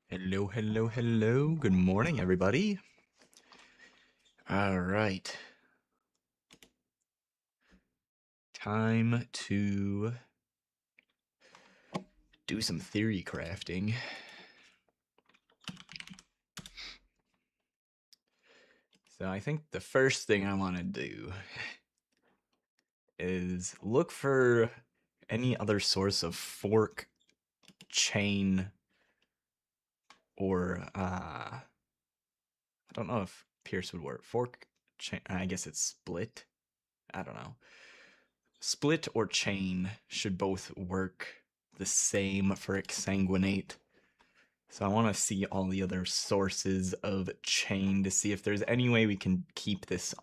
Hello, hello, hello. Good morning, everybody. All right. Time to do some theory crafting. So I think the first thing I want to do is look for any other source of fork, chain, or I don't know if Pierce would work. Fork, chain, I guess it's split. I don't know. Split or chain should both work the same for exsanguinate. So I want to see all the other sources of chain to see if there's any way we can keep this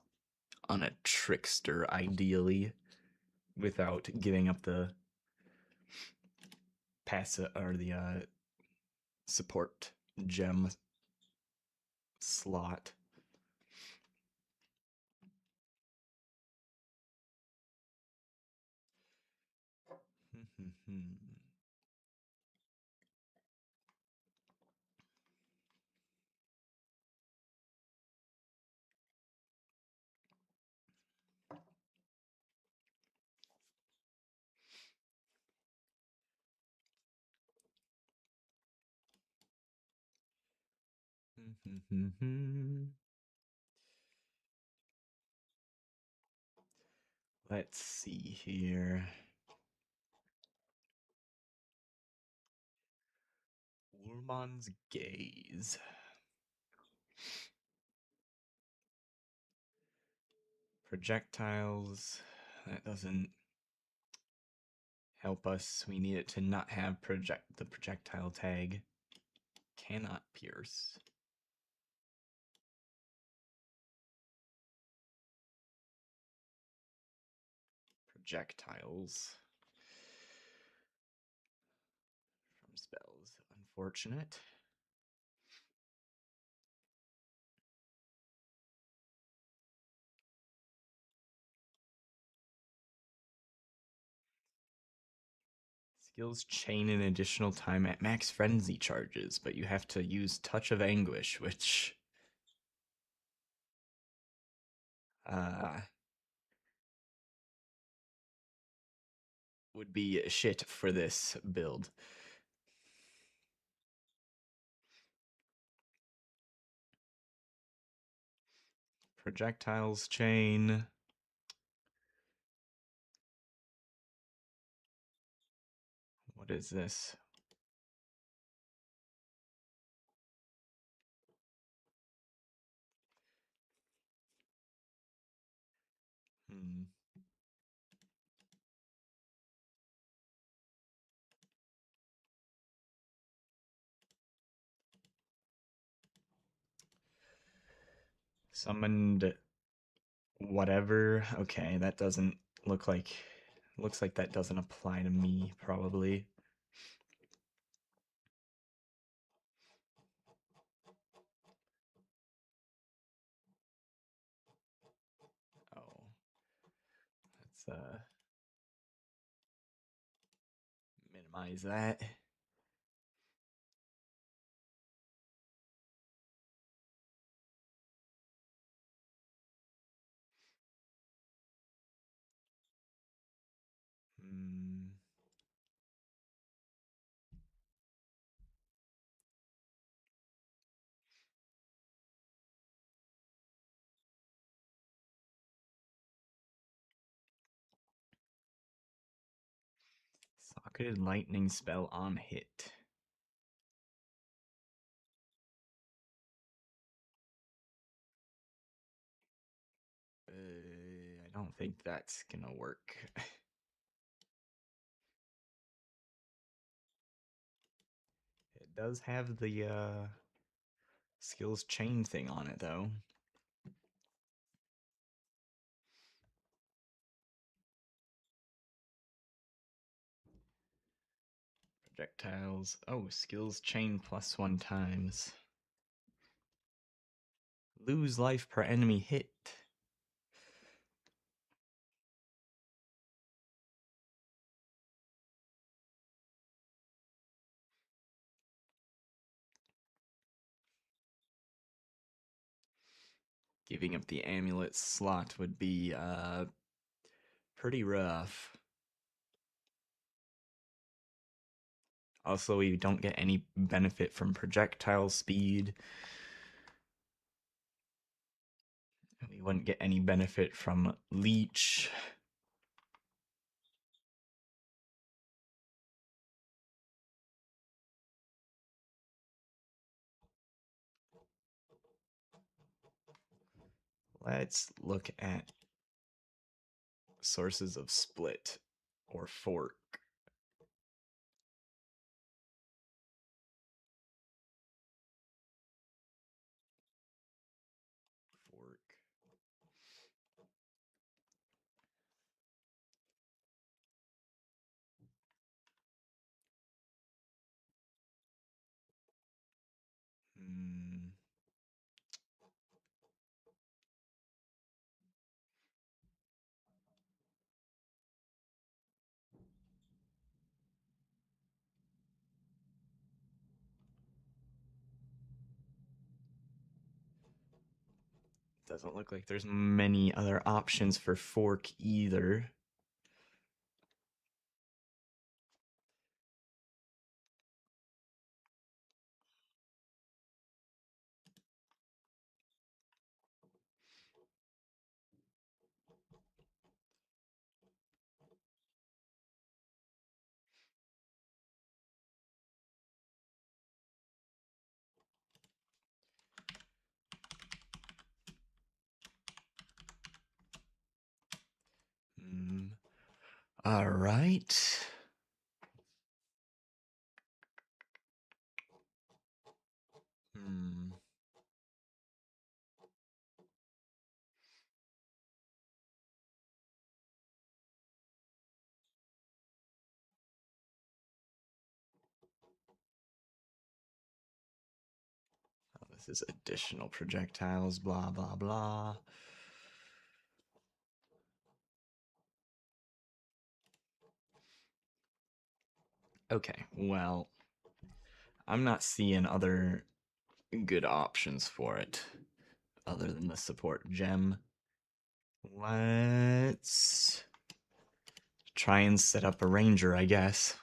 on a trickster, ideally, without giving up the passive or the support gem slot. Let's see here. Woolman's Gaze. Projectiles. That doesn't help us. We need it to not have the projectile tag. Cannot pierce. Projectiles from spells. Unfortunate. Skills chain an additional time at max frenzy charges, but you have to use Touch of Anguish, which would be shit for this build. Projectiles chain. What is this? Summoned whatever. Okay, that doesn't look like... Looks like that doesn't apply to me, probably. Oh. Let's minimize that. Socketed lightning spell on hit. I don't think that's gonna work. It does have the skills chain thing on it, though. Projectiles. Oh, skills chain +1 times. Lose life per enemy hit. Giving up the amulet slot would be pretty rough. Also, we don't get any benefit from projectile speed. We wouldn't get any benefit from leech. Let's look at sources of split or fork. Fork. Hmm. Doesn't look like there's many other options for fork either. Hmm. All right. Hmm. Oh, this is additional projectiles, blah, blah, blah. Okay, well, I'm not seeing other good options for it other than the support gem. Let's try and set up a ranger, I guess.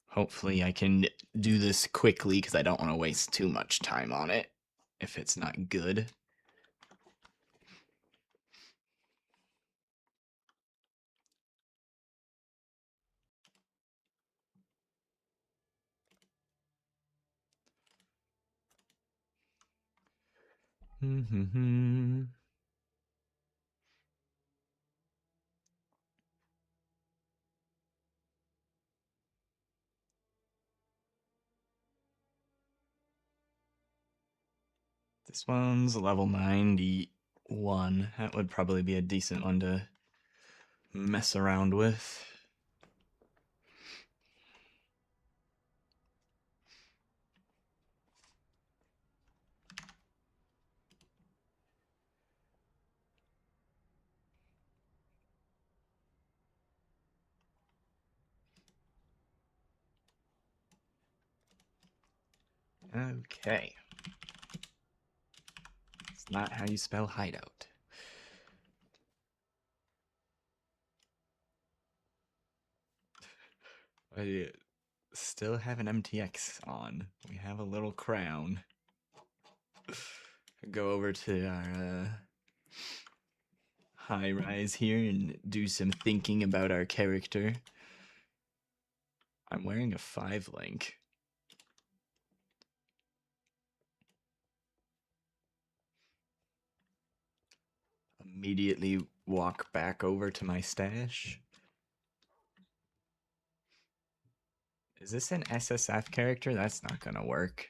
Hopefully I can do this quickly because I don't want to waste too much time on it if it's not good. This one's level 91. That would probably be a decent one to mess around with. Okay. It's not how you spell hideout. I still have an MTX on. We have a little crown. Go over to our high rise here and do some thinking about our character. I'm wearing a 5 link. Immediately walk back over to my stash. Is this an SSF character? That's not gonna work.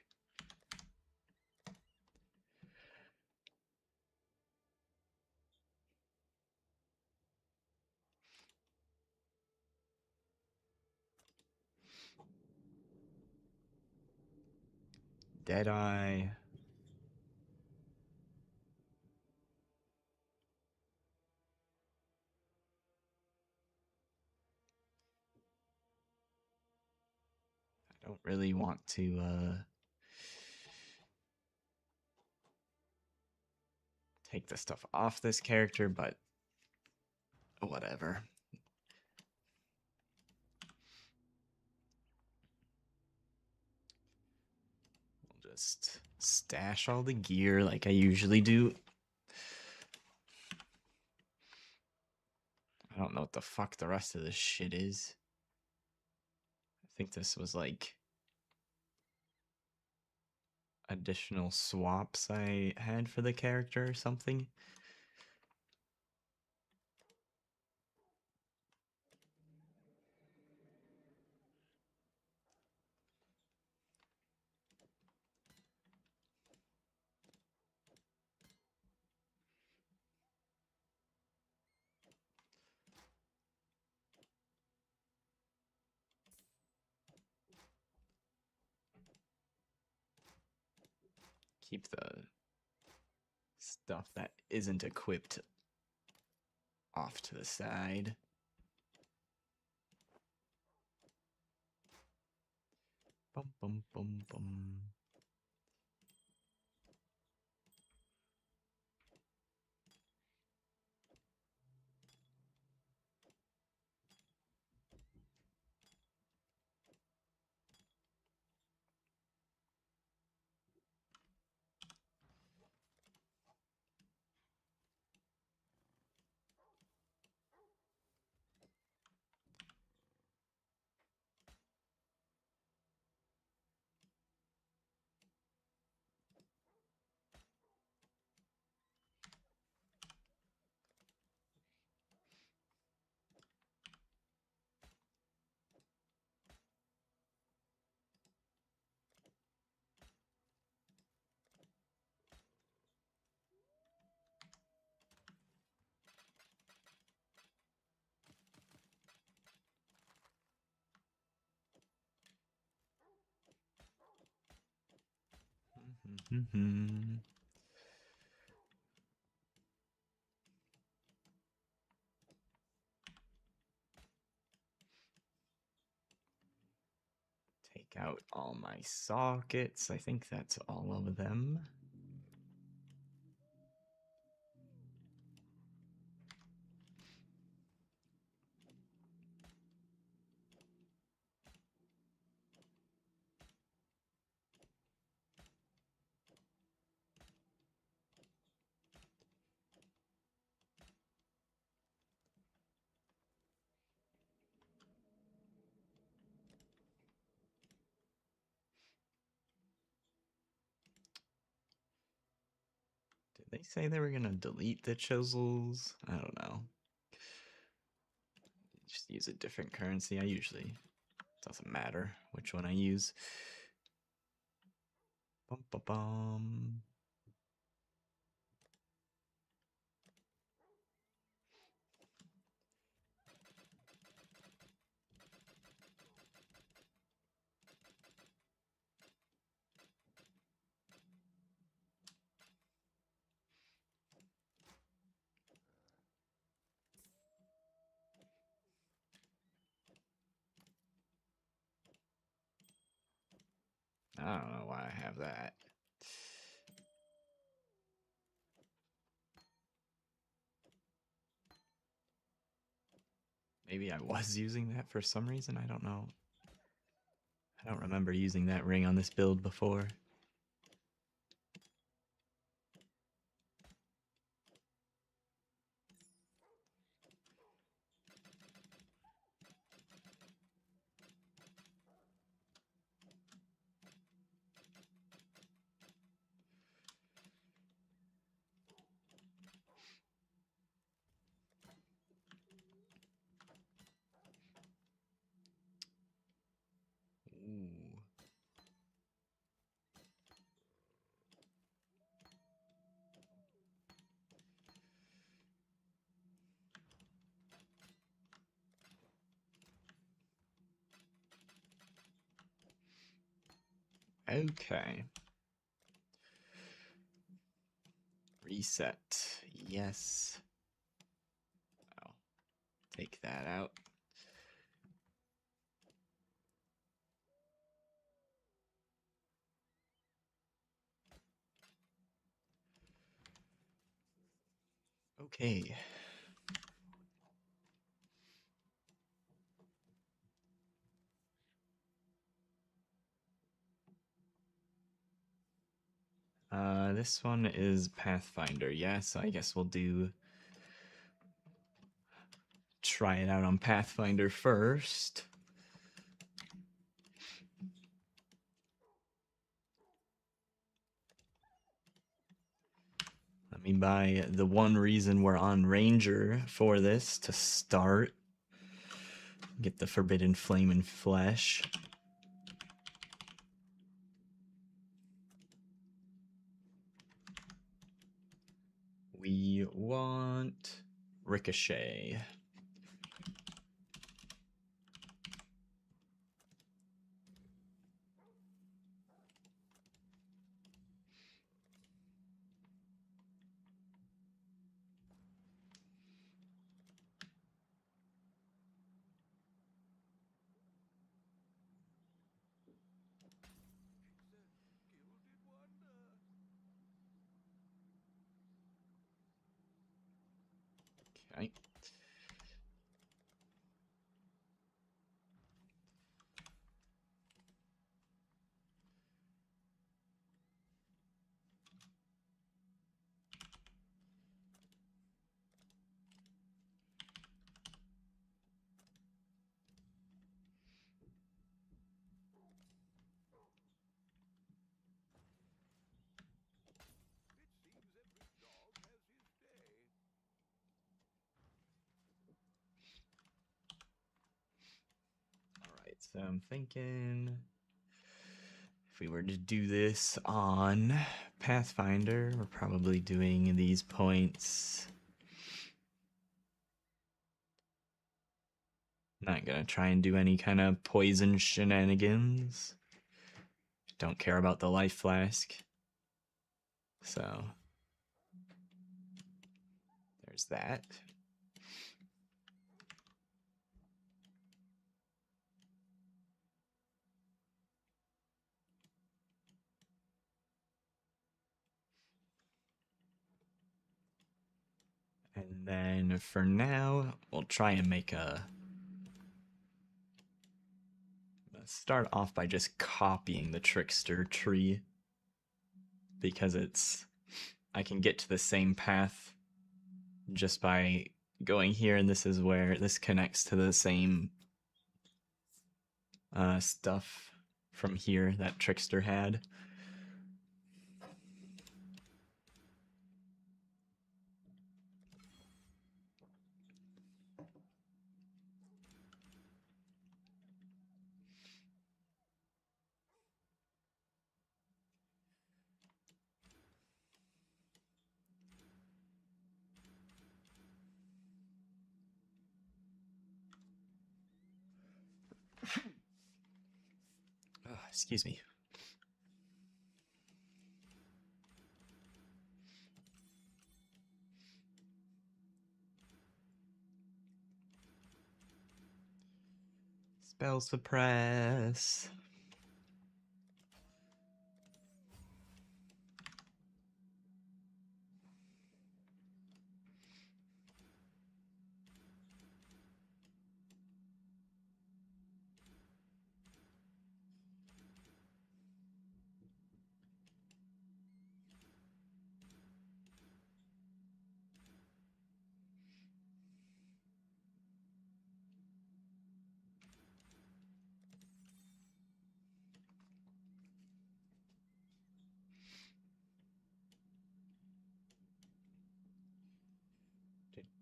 Deadeye. I don't really want to take the stuff off this character, but whatever. We'll just stash all the gear like I usually do. I don't know what the fuck the rest of this shit is. I think this was like additional swaps I had for the character or something. Keep the stuff that isn't equipped off to the side. Bum, bum, bum, bum. Take out all my sockets. I think that's all of them. Did they say they were gonna delete the chisels? I don't know. Just use a different currency. I usually doesn't matter which one I use. Bum, bum, bum. I don't know why I have that. Maybe I was using that for some reason. I don't know. I don't remember using that ring on this build before. Ooh. Okay. Reset. Yes. Oh, take that out. Okay. This one is Pathfinder, yeah, so I guess we'll try it out on Pathfinder first. Let me buy the one reason we're on Ranger for this to start. Get the Forbidden Flame and Flesh. We want Ricochet. Okay. Alright, so I'm thinking if we were to do this on Pathfinder, we're probably doing these points. Not gonna try and do any kind of poison shenanigans. Don't care about the life flask. So there's that. And then for now, we'll try and make start off by just copying the Trickster tree, because I can get to the same path just by going here, and this is where this connects to the same stuff from here that Trickster had. Oh, excuse me. Spell suppress.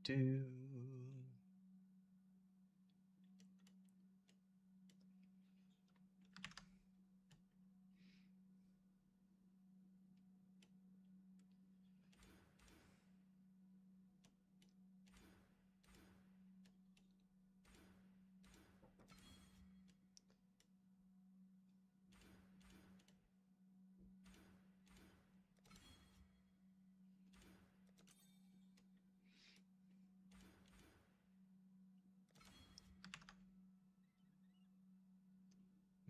Do.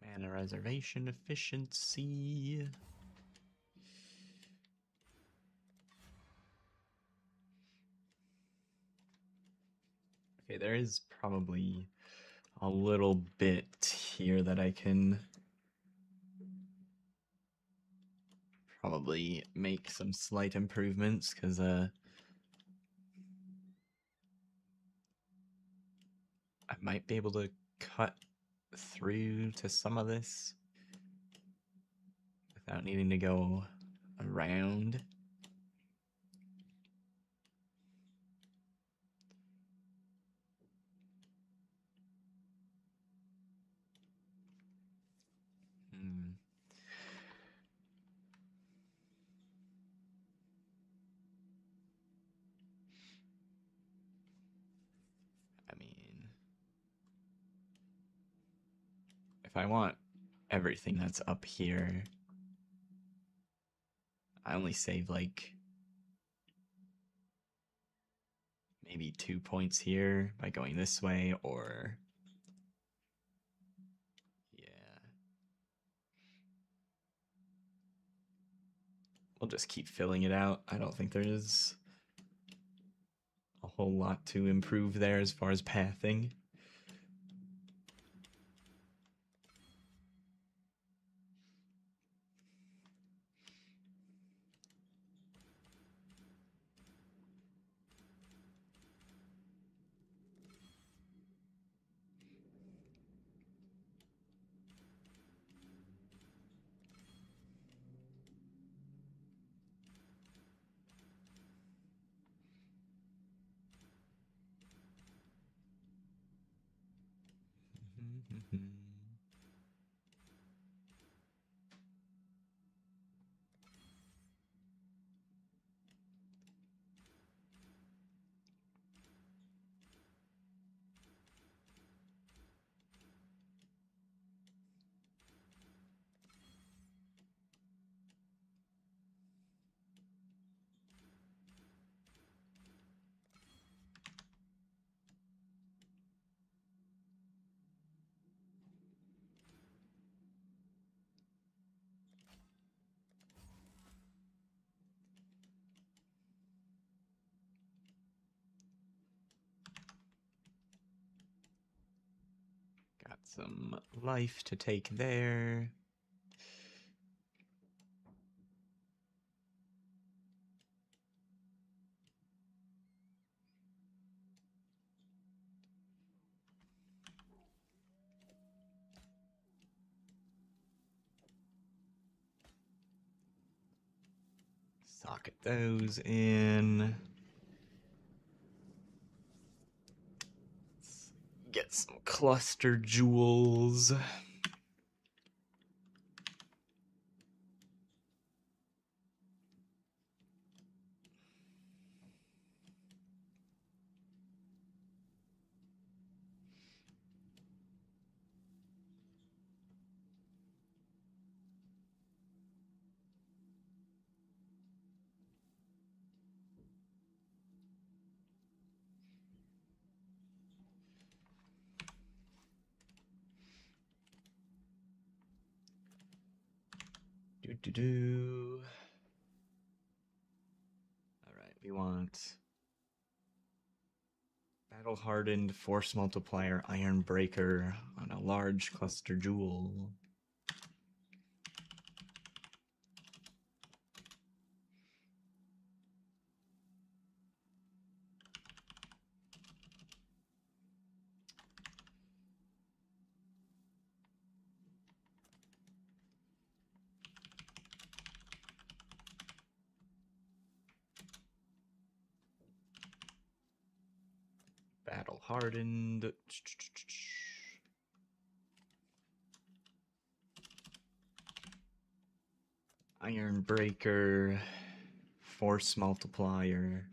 Mana reservation efficiency. is probably a little bit here that I can probably make some slight improvements, because I might be able to cut through to some of this without needing to go around. I mean, if I want everything that's up here, I only save like maybe 2 points here by going this way, or yeah. We'll just keep filling it out. I don't think there's a whole lot to improve there as far as pathing. Got some life to take there. Socket those in. Let's get some cluster jewels. Alright, we want battle hardened, force multiplier, iron breaker on a large cluster jewel. Battle hardened. Iron breaker, force multiplier.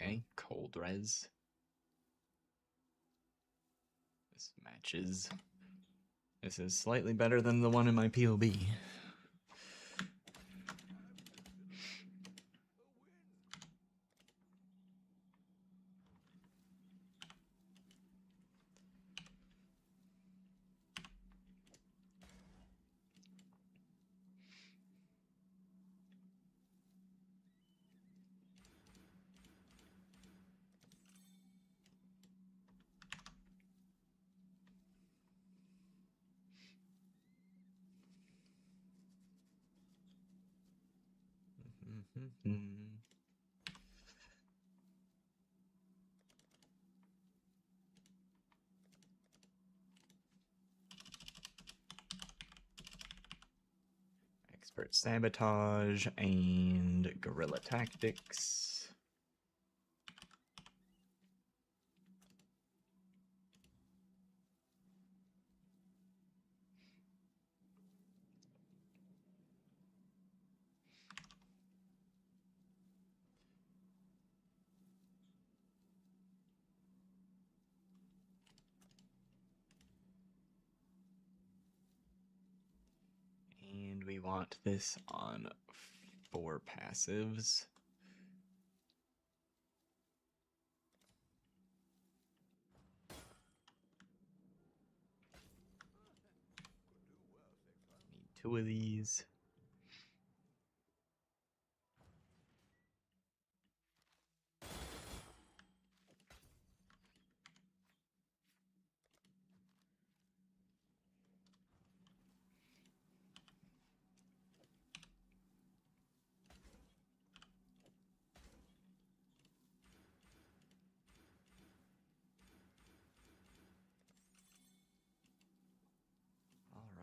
Okay, cold res. This matches. This is slightly better than the one in my POB. Expert sabotage and guerrilla tactics. And we want this on 4 passives. Need 2 of these.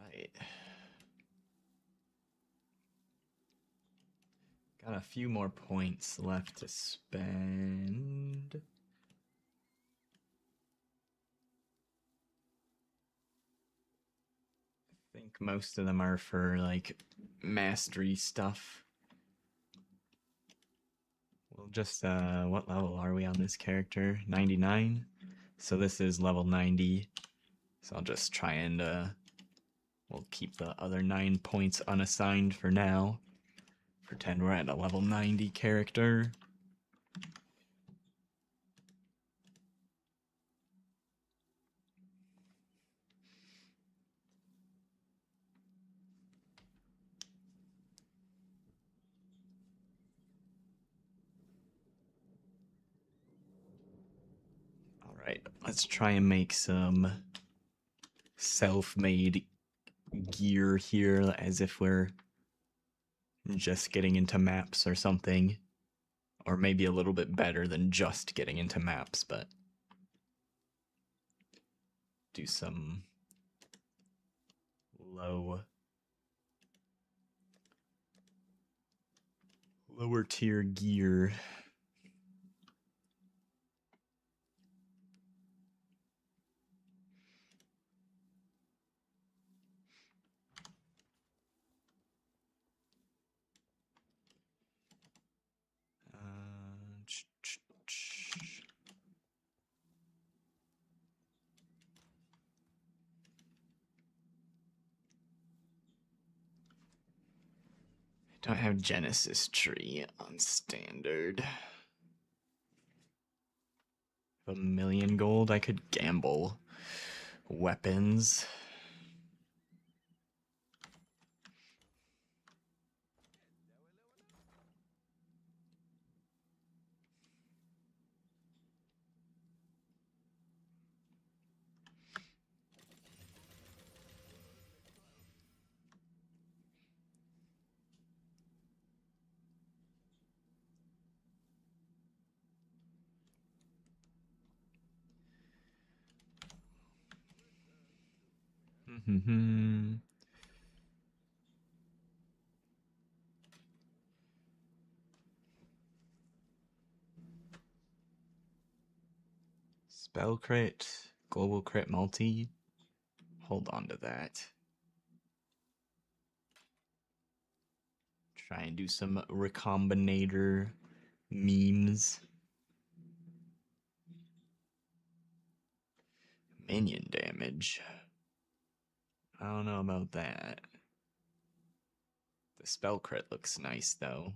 Alright. Got a few more points left to spend. I think most of them are for like mastery stuff. We'll just, what level are we on this character? 99? So this is level 90. So I'll just try and, we'll keep the other 9 points unassigned for now. Pretend we're at a level 90 character. Alright, let's try and make some self-made gear here as if we're just getting into maps or something. Or maybe a little bit better than just getting into maps, but do some lower tier gear. I don't have Genesis tree on standard. $1 million gold, I could gamble. Weapons. Spell crit, global crit multi. Hold on to that. Try and do some recombinator memes. Minion damage. I don't know about that. The spell crit looks nice though.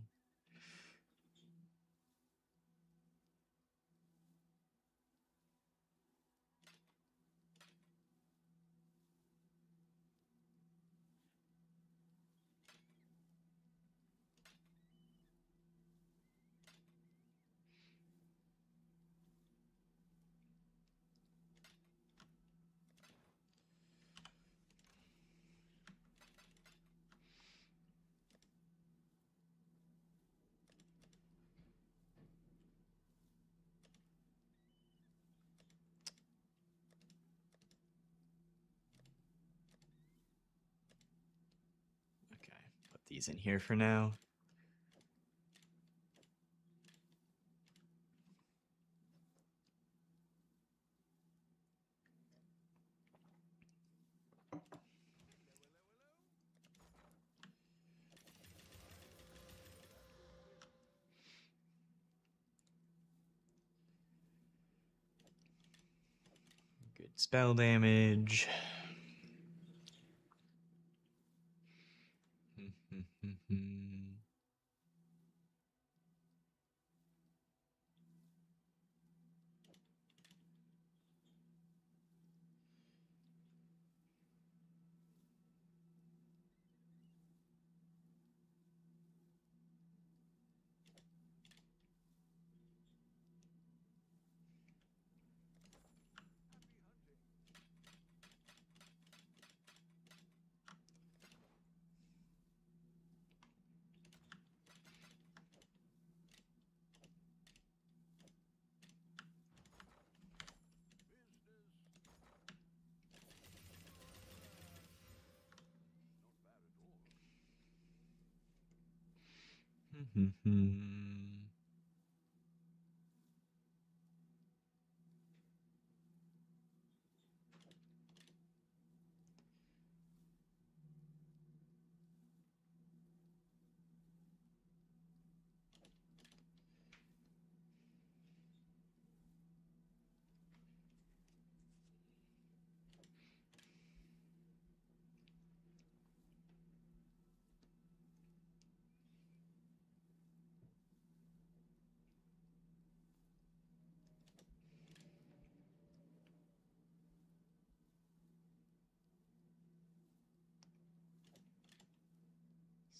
Okay, put these in here for now. Good spell damage.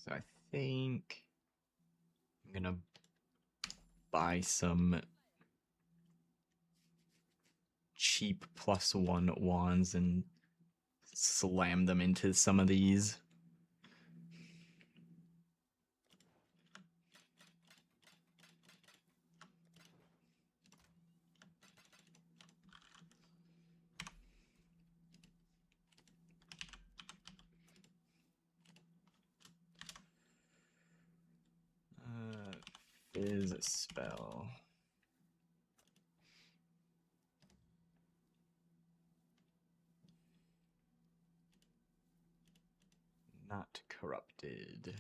So I think I'm gonna buy some cheap +1 wands and slam them into some of these. Is a spell. Not corrupted.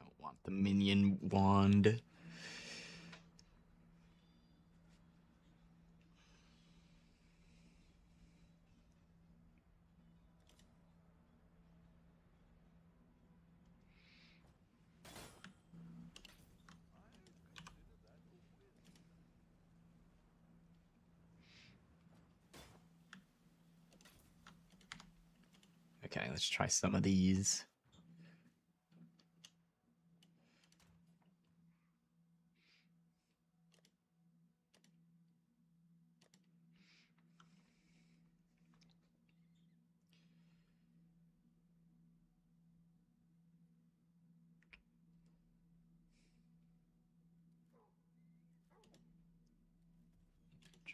Don't want the minion wand. Okay, let's try some of these.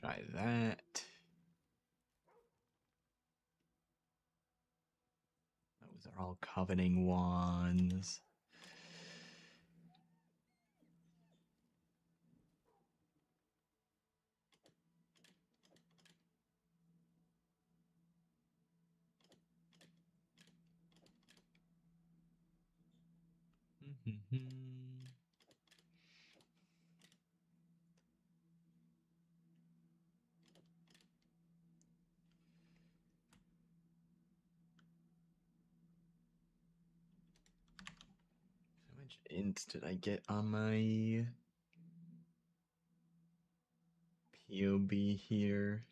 Try that. Those are all coveting wands. How much int did I get on my POB here?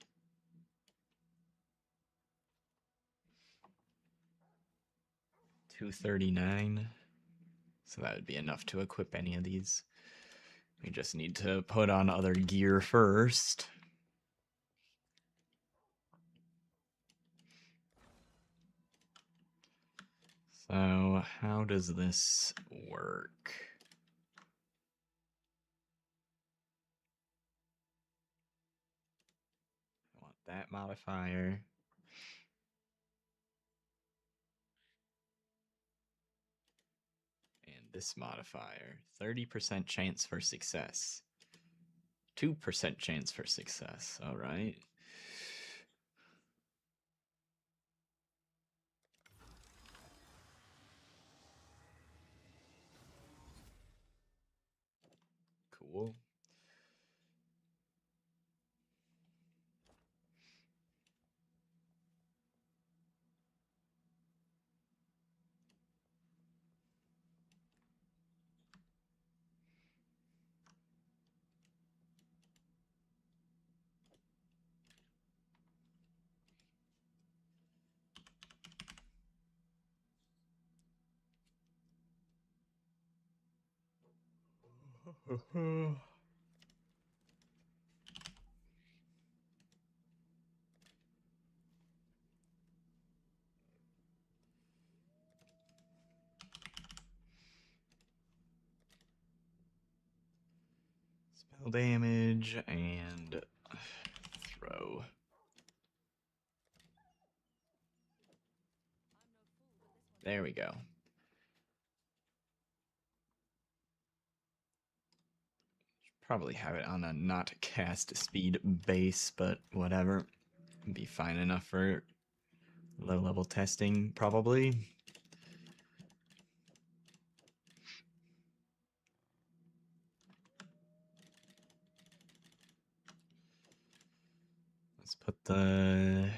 239. So that would be enough to equip any of these. We just need to put on other gear first. So how does this work? I want that modifier. And this modifier. 30% chance for success. 2% chance for success. All right. Cool. Spell damage and throw. There we go. Probably have it on a not cast speed base, but whatever. Be fine enough for low level testing, probably. Let's put the...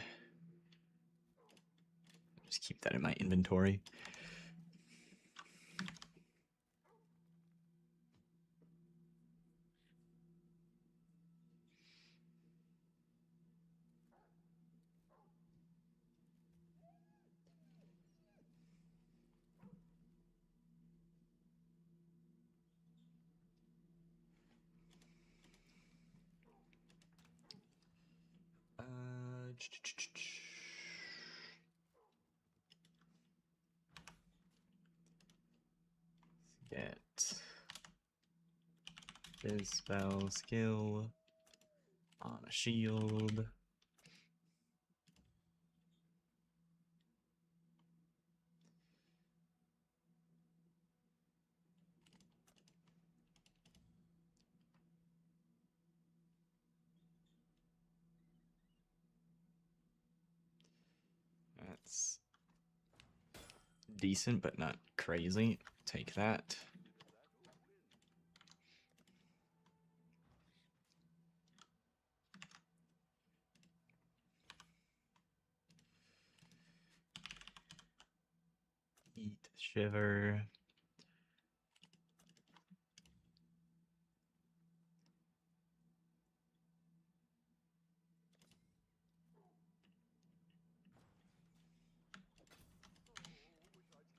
Just keep that in my inventory. Get this spell skill on a shield. That's decent, but not crazy. Take that. Eat, shiver.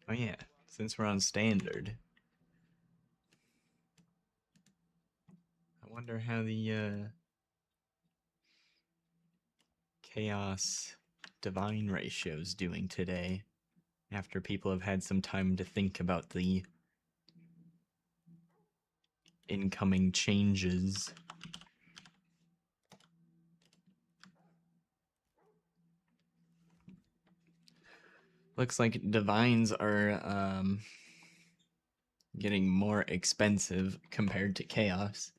Oh yeah, since we're on standard, I wonder how the Chaos Divine ratio's doing today, after people have had some time to think about the incoming changes. Looks like divines are getting more expensive compared to chaos.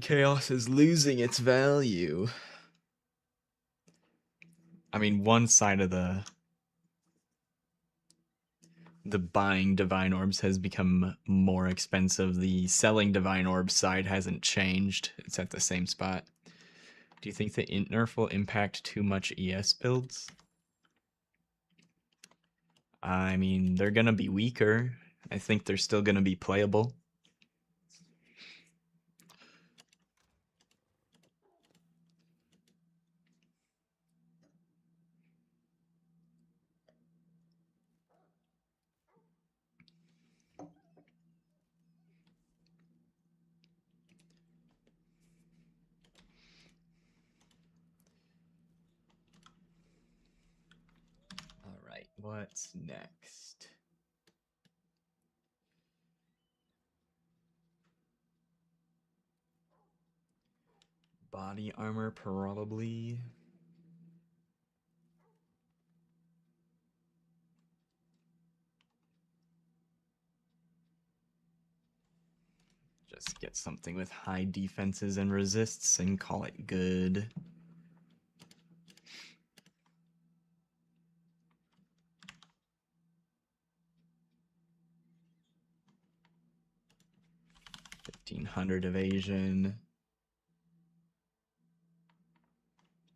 Chaos is losing its value. I mean, one side of the buying divine orbs has become more expensive. The selling divine orbs side hasn't changed. It's at the same spot. Do you think the int nerf will impact too much ES builds? I mean, they're gonna be weaker. I think they're still gonna be playable. All right, what's next? Body armor, probably. Just get something with high defenses and resists and call it good. $1,500 evasion.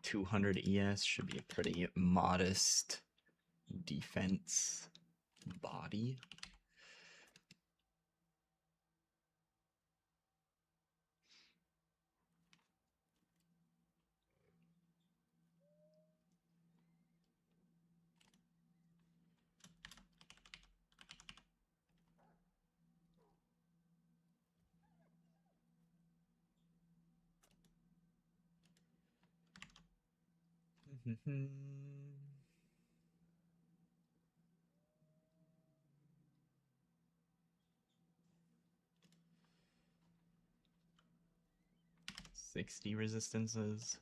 200 ES should be a pretty modest defense body. $60 resistances.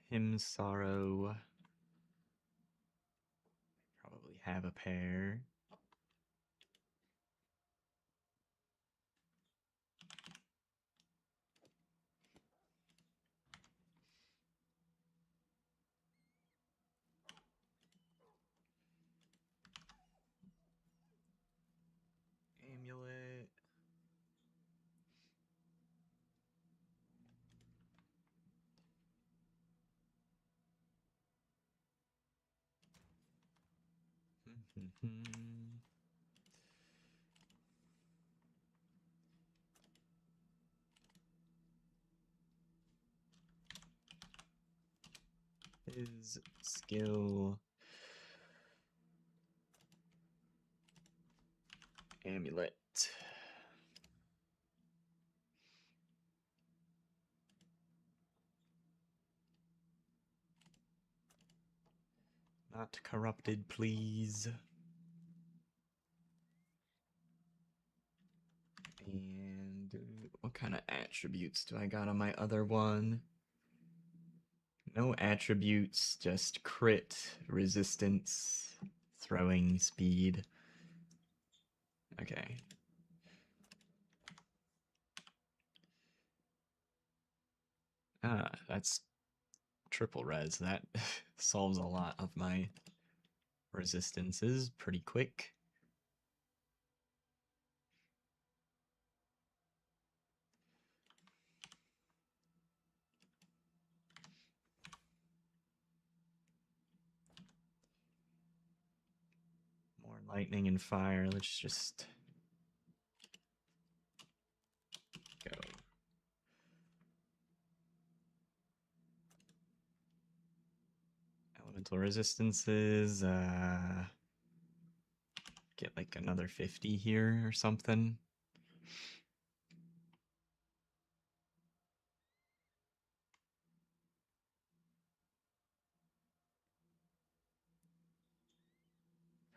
Him sorrow. Probably have a pair. Amulet. His skill. Amulet. Not corrupted, please. And what kind of attributes do I got on my other one? No attributes, just crit, resistance, throwing speed. Okay. Ah, that's triple res. That solves a lot of my resistances pretty quick. More lightning and fire. Let's just go. Elemental resistances, get like another 50 here or something.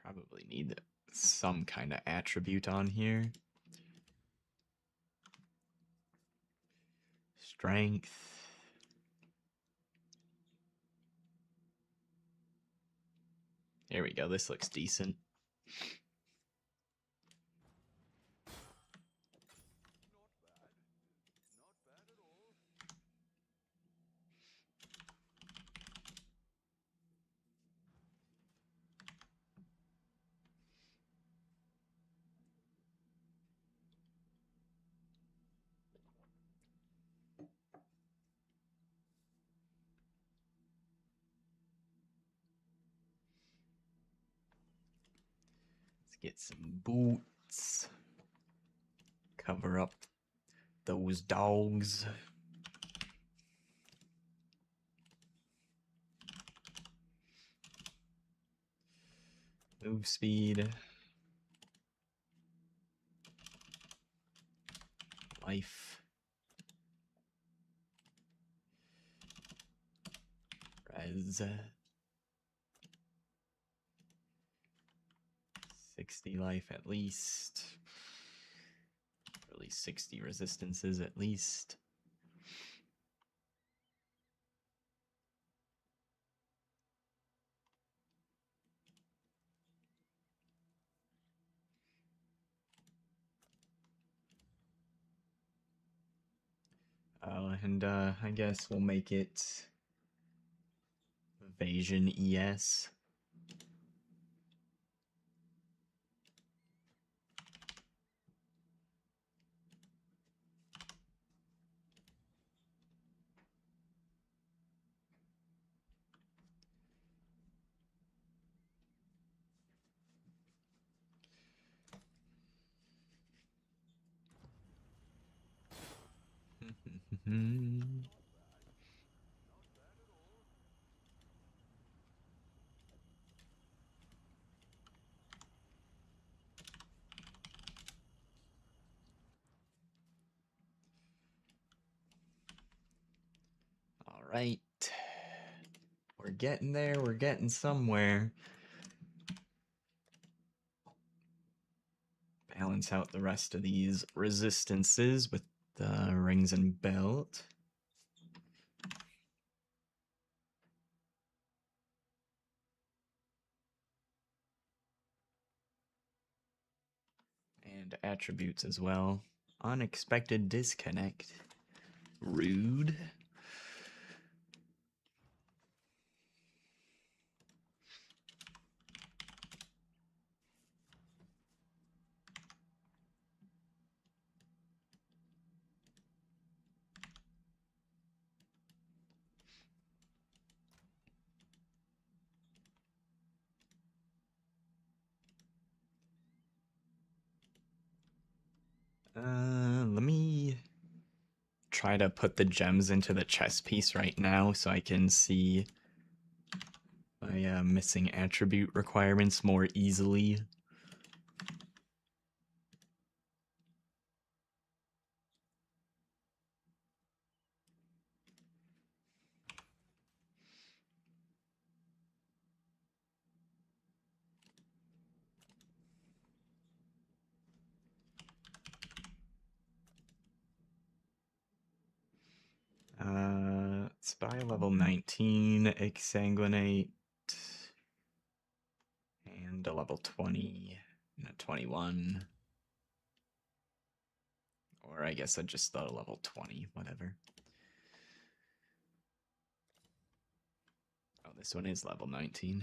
Probably need some kind of attribute on here. Strength. There we go. This looks decent. Let's get some boots. Cover up those dogs. Move speed. Life. Res. 60 life at least. At least 60 resistances at least. And I guess we'll make it Evasion ES. All right. We're getting there. We're getting somewhere. Balance out the rest of these resistances with the rings and belt. And attributes as well. Unexpected disconnect. Rude. Let me try to put the gems into the chess piece right now so I can see my missing attribute requirements more easily. Spy level 19, Exsanguinate, and a level 20, and a 21. Or I guess I just thought a level 20, whatever. Oh, this one is level 19.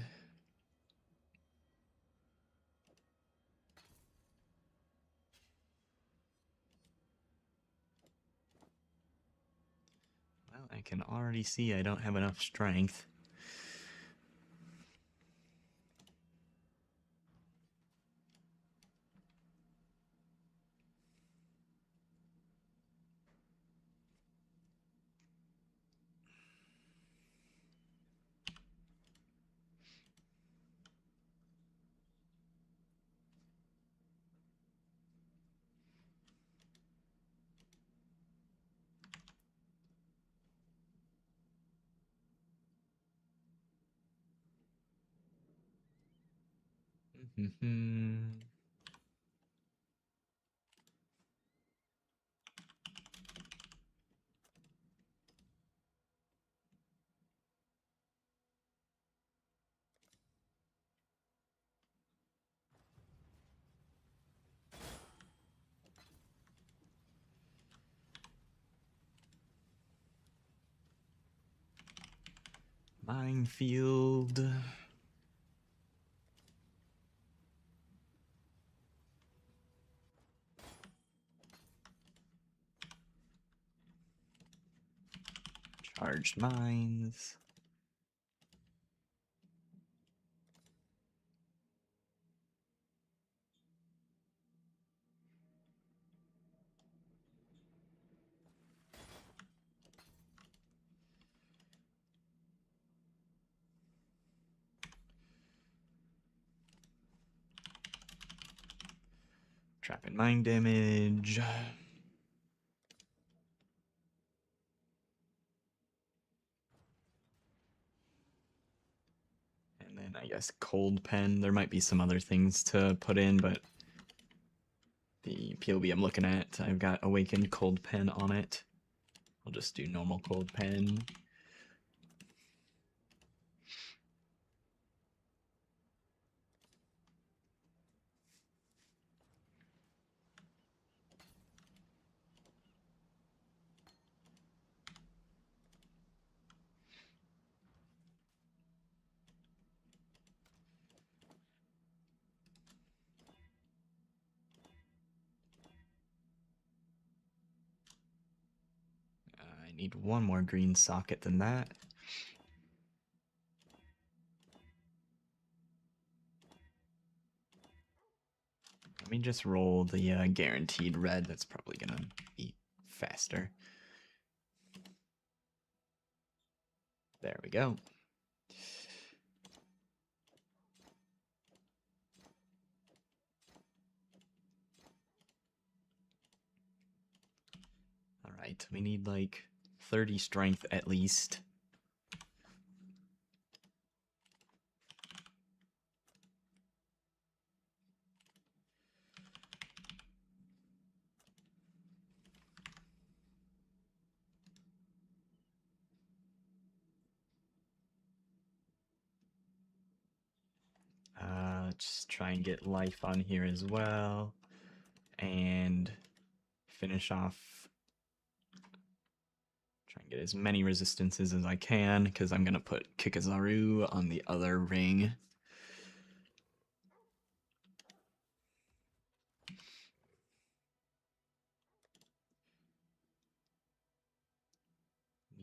Well, I can already see I don't have enough strength. Minefield. Charged mines. Trapping mine damage. And then I guess cold pen. There might be some other things to put in, but the POB I'm looking at, I've got awakened cold pen on it. I'll just do normal cold pen. I need one more green socket than that. Let me just roll the guaranteed red. That's probably gonna be faster. There we go. All right, we need like 30 strength at least. Let's try and get life on here as well. And finish off. Try and get as many resistances as I can, because I'm going to put Kikazaru on the other ring.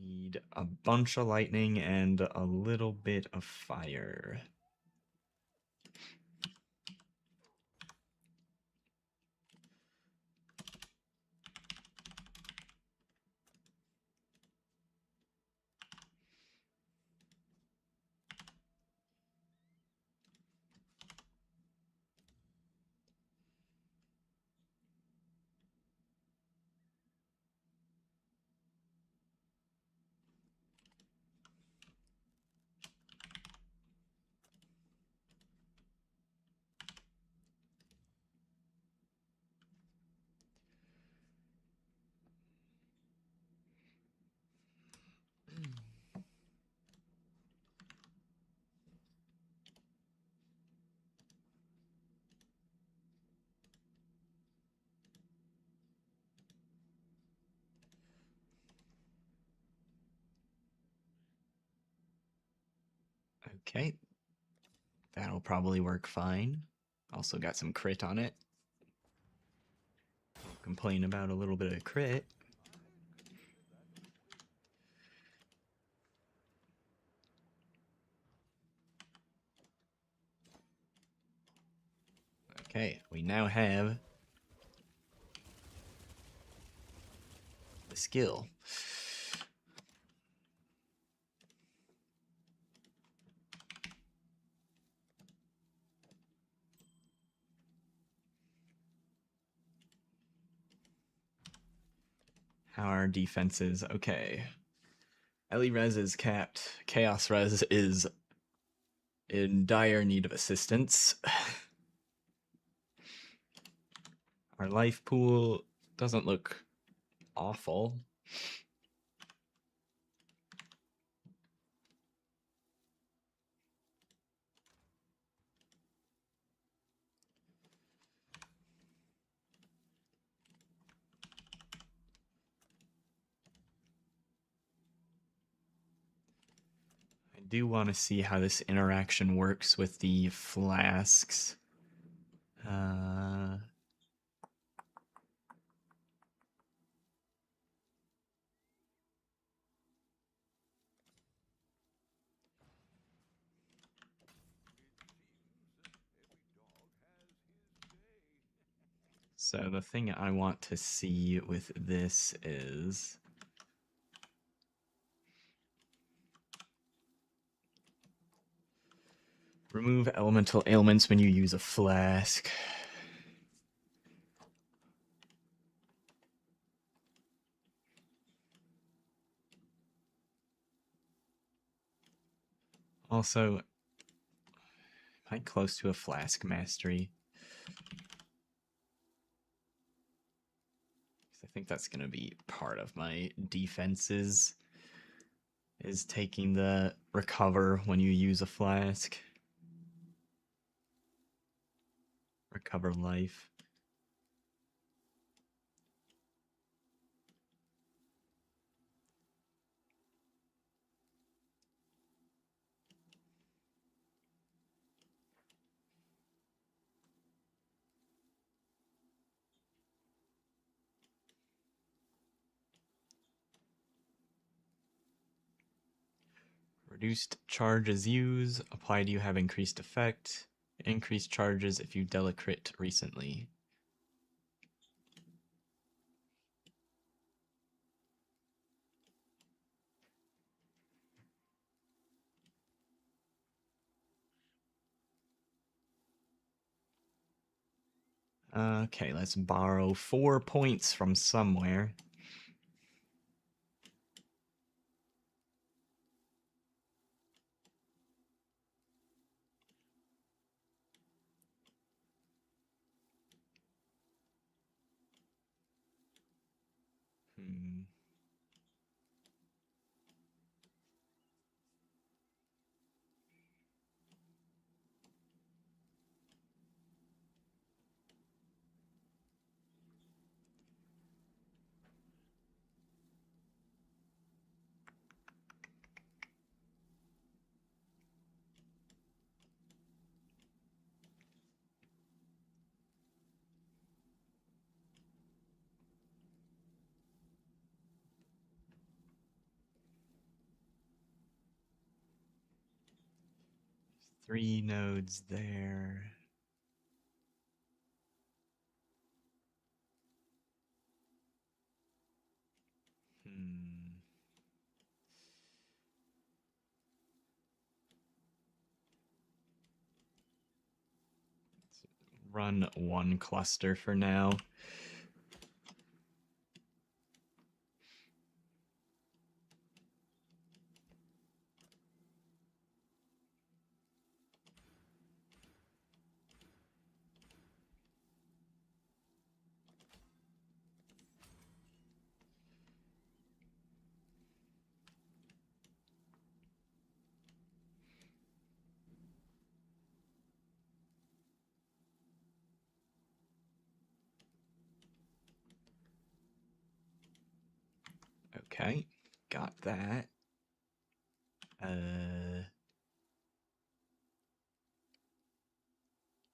Need a bunch of lightning and a little bit of fire. Okay. That'll probably work fine. Also got some crit on it. Don't complain about a little bit of crit. Okay, we now have the skill. How are defenses? Okay. Ellie Res is capped. Chaos Res is in dire need of assistance. Our life pool doesn't look awful. I do want to see how this interaction works with the flasks. So the thing I want to see with this is remove elemental ailments when you use a flask. Also, am I close to a flask mastery? I think that's going to be part of my defenses, is taking the recover when you use a flask. Recover life. Reduced charges used. Apply do you have increased effect. Increased charges if you dealt a crit recently. Okay, let's borrow 4 points from somewhere. Hmm. Three nodes there. Let's run one cluster for now. Okay, got that.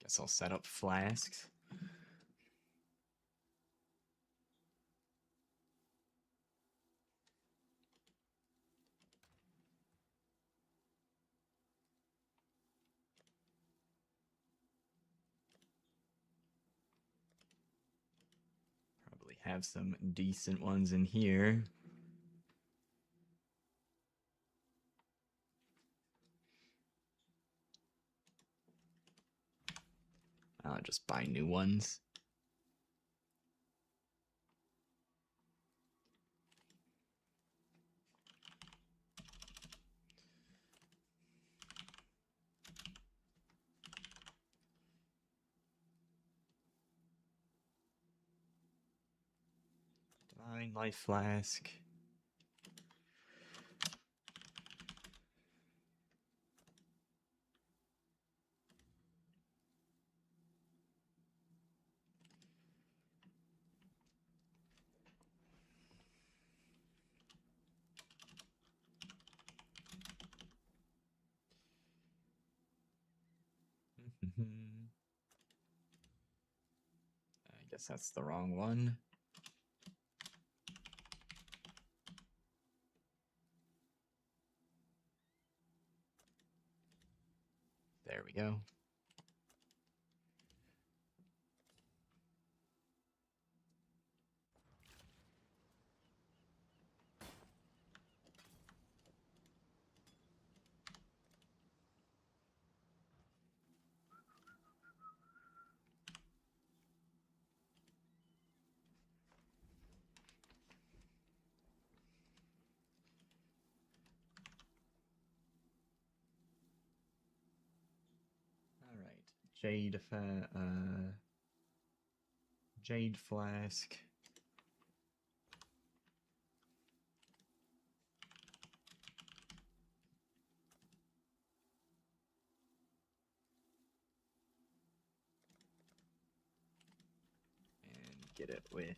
Guess I'll set up flasks. Probably have some decent ones in here. I'll just buy new ones. 9 life flask. I guess that's the wrong one. There we go. All right, Jade flask. And get it with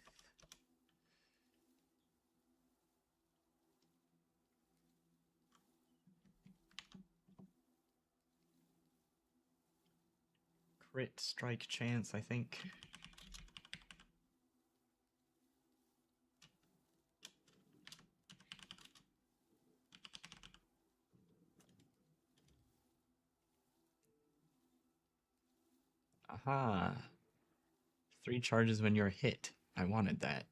crit strike chance, I think. Aha! 3 charges when you're hit. I wanted that.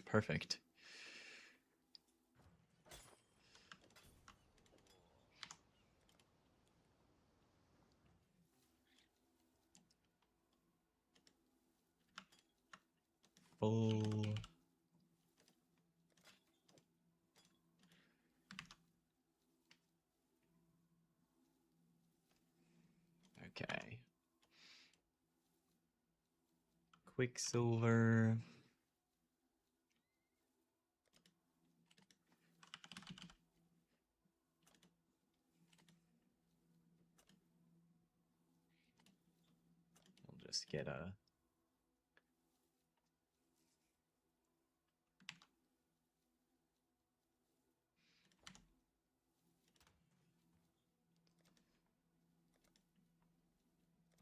Perfect. Full. Okay. Quicksilver. We'll just get a...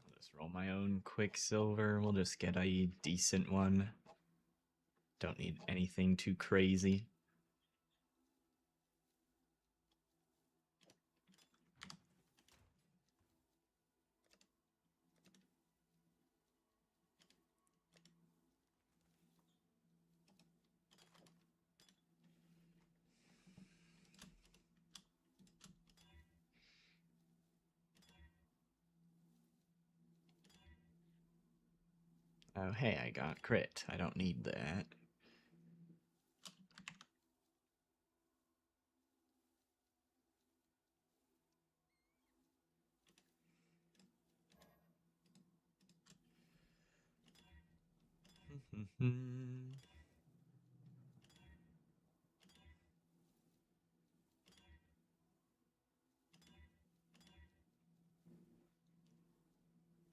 I'll just roll my own Quicksilver. We'll just get a decent one. Don't need anything too crazy. Oh, hey, I got crit. I don't need that.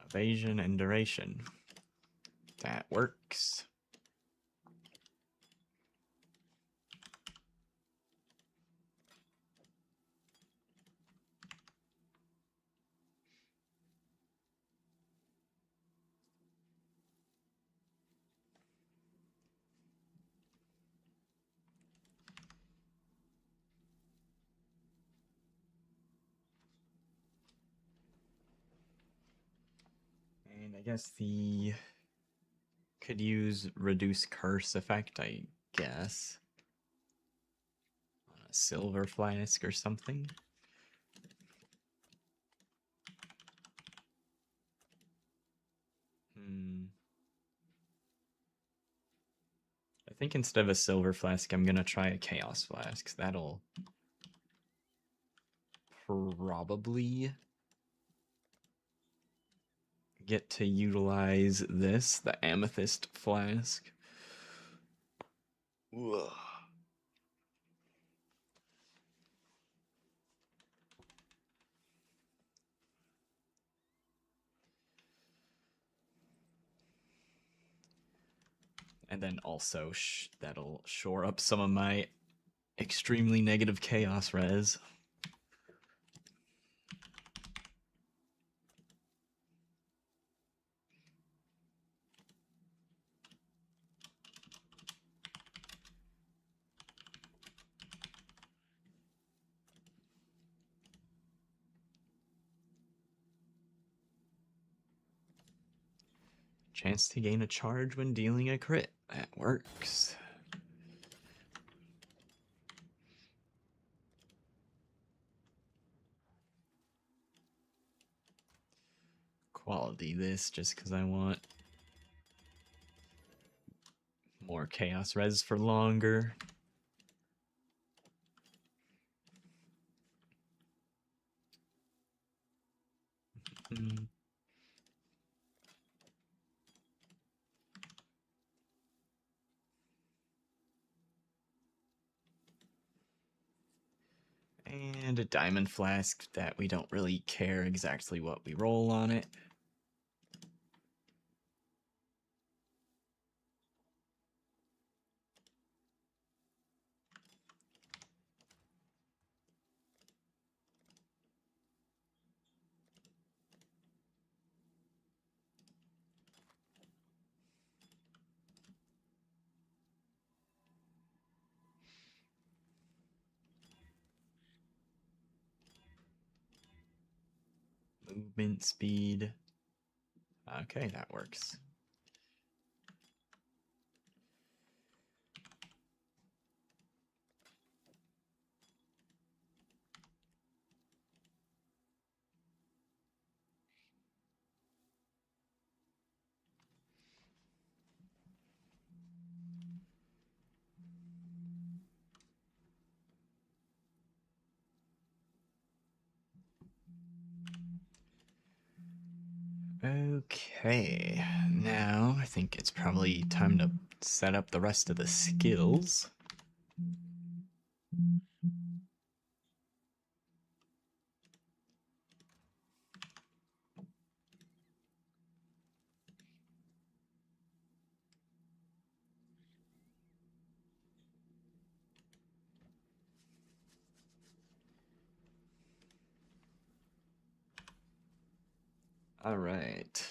Evasion and duration. That works. And I guess the... could use reduce curse effect, I guess. On a silver flask or something. I think instead of a silver flask, I'm gonna try a chaos flask. That'll probably get to utilize this, the amethyst flask, Ugh. And then also that'll shore up some of my extremely negative chaos res. Chance to gain a charge when dealing a crit. That works. Quality this just because I want more chaos res for longer. Mm. And a diamond flask that we don't really care exactly what we roll on it. Movement speed. Okay, that works. Okay, now I think it's probably time to set up the rest of the skills. All right.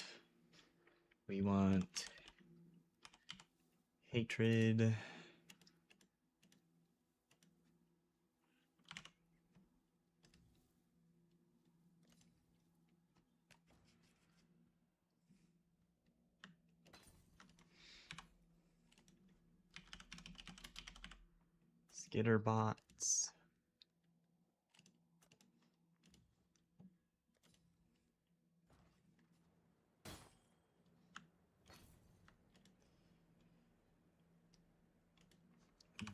We want hatred. Skitterbots.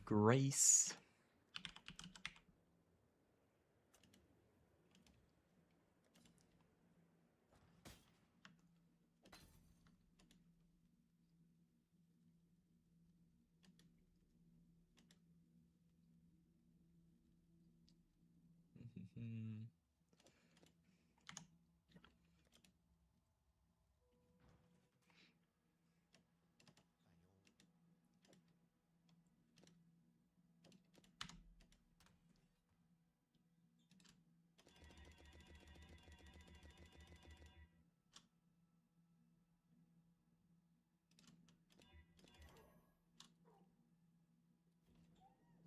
Grace.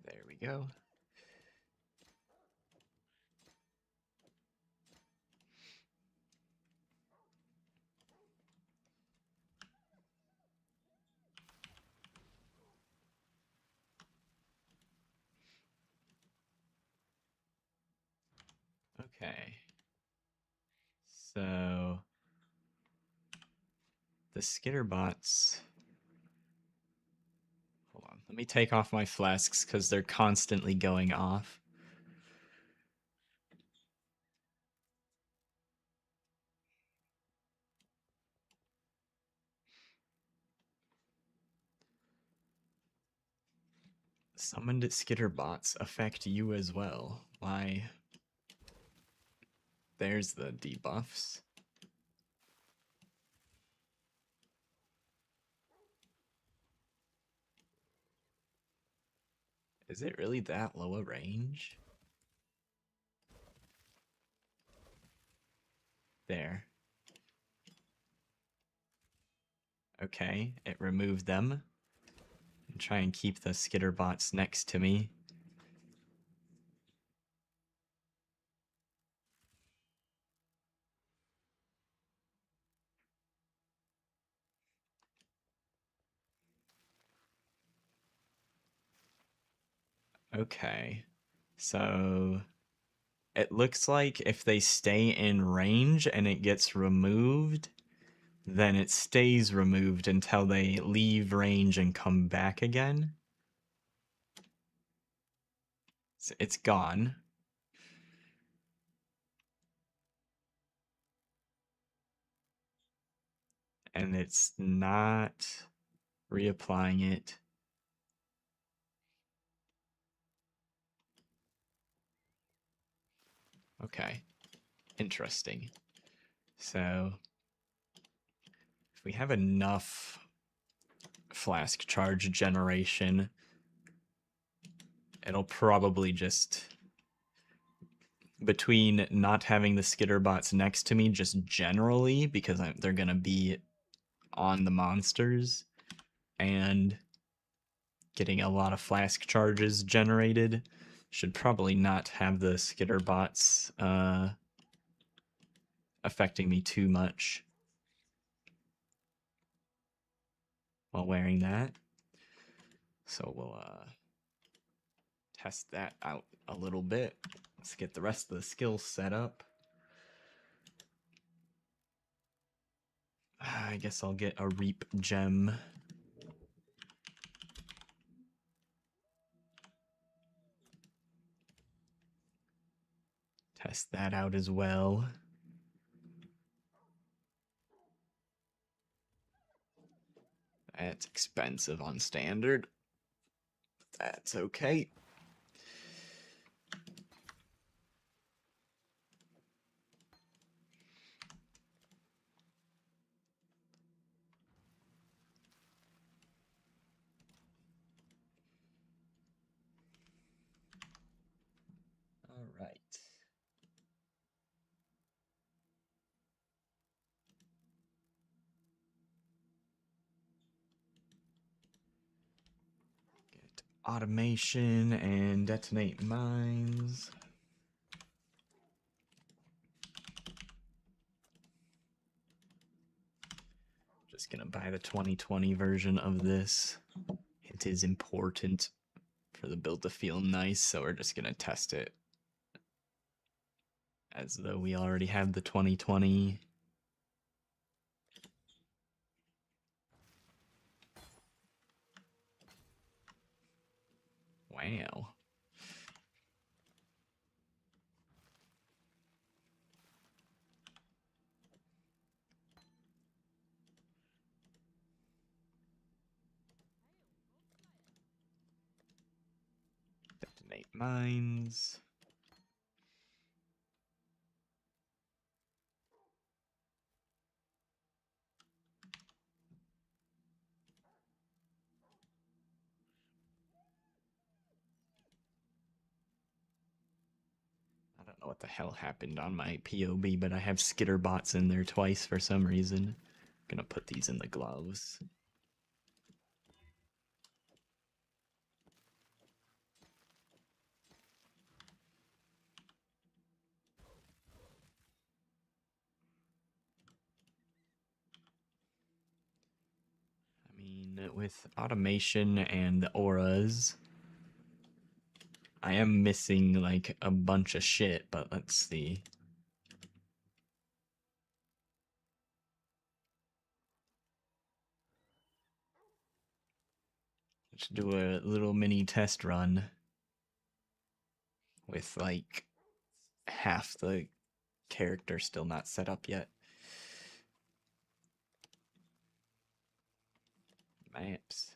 There we go. Okay. So the skitterbots. Hold on. Let me take off my flasks because they're constantly going off. Summoned skitterbots affect you as well. Why? There's the debuffs. Is it really that low a range? There. Okay, it removed them. And try and keep the skitterbots next to me. Okay, so it looks like if they stay in range and it gets removed, then it stays removed until they leave range and come back again. So it's gone. And it's not reapplying it. Okay, interesting. So if we have enough flask charge generation, it'll probably just, between not having the skitterbots next to me just generally because they're going to be on the monsters, and getting a lot of flask charges generated, should probably not have the skitterbots affecting me too much while wearing that. So we'll test that out a little bit. Let's get the rest of the skills set up. I guess I'll get a Reap gem. Test that out as well. That's expensive on standard. That's okay. All right. Get automation and detonate mines. Just gonna buy the 2020 version of this. It is important for the build to feel nice, so we're just gonna test it as though we already have the 2020. Wow. Detonate mines. I don't know what the hell happened on my POB, but I have skitterbots in there twice for some reason. Gonna put these in the gloves. I mean, with automation and the auras, I am missing like a bunch of shit, but let's see. Let's do a little mini test run with like half the character still not set up yet. Maps.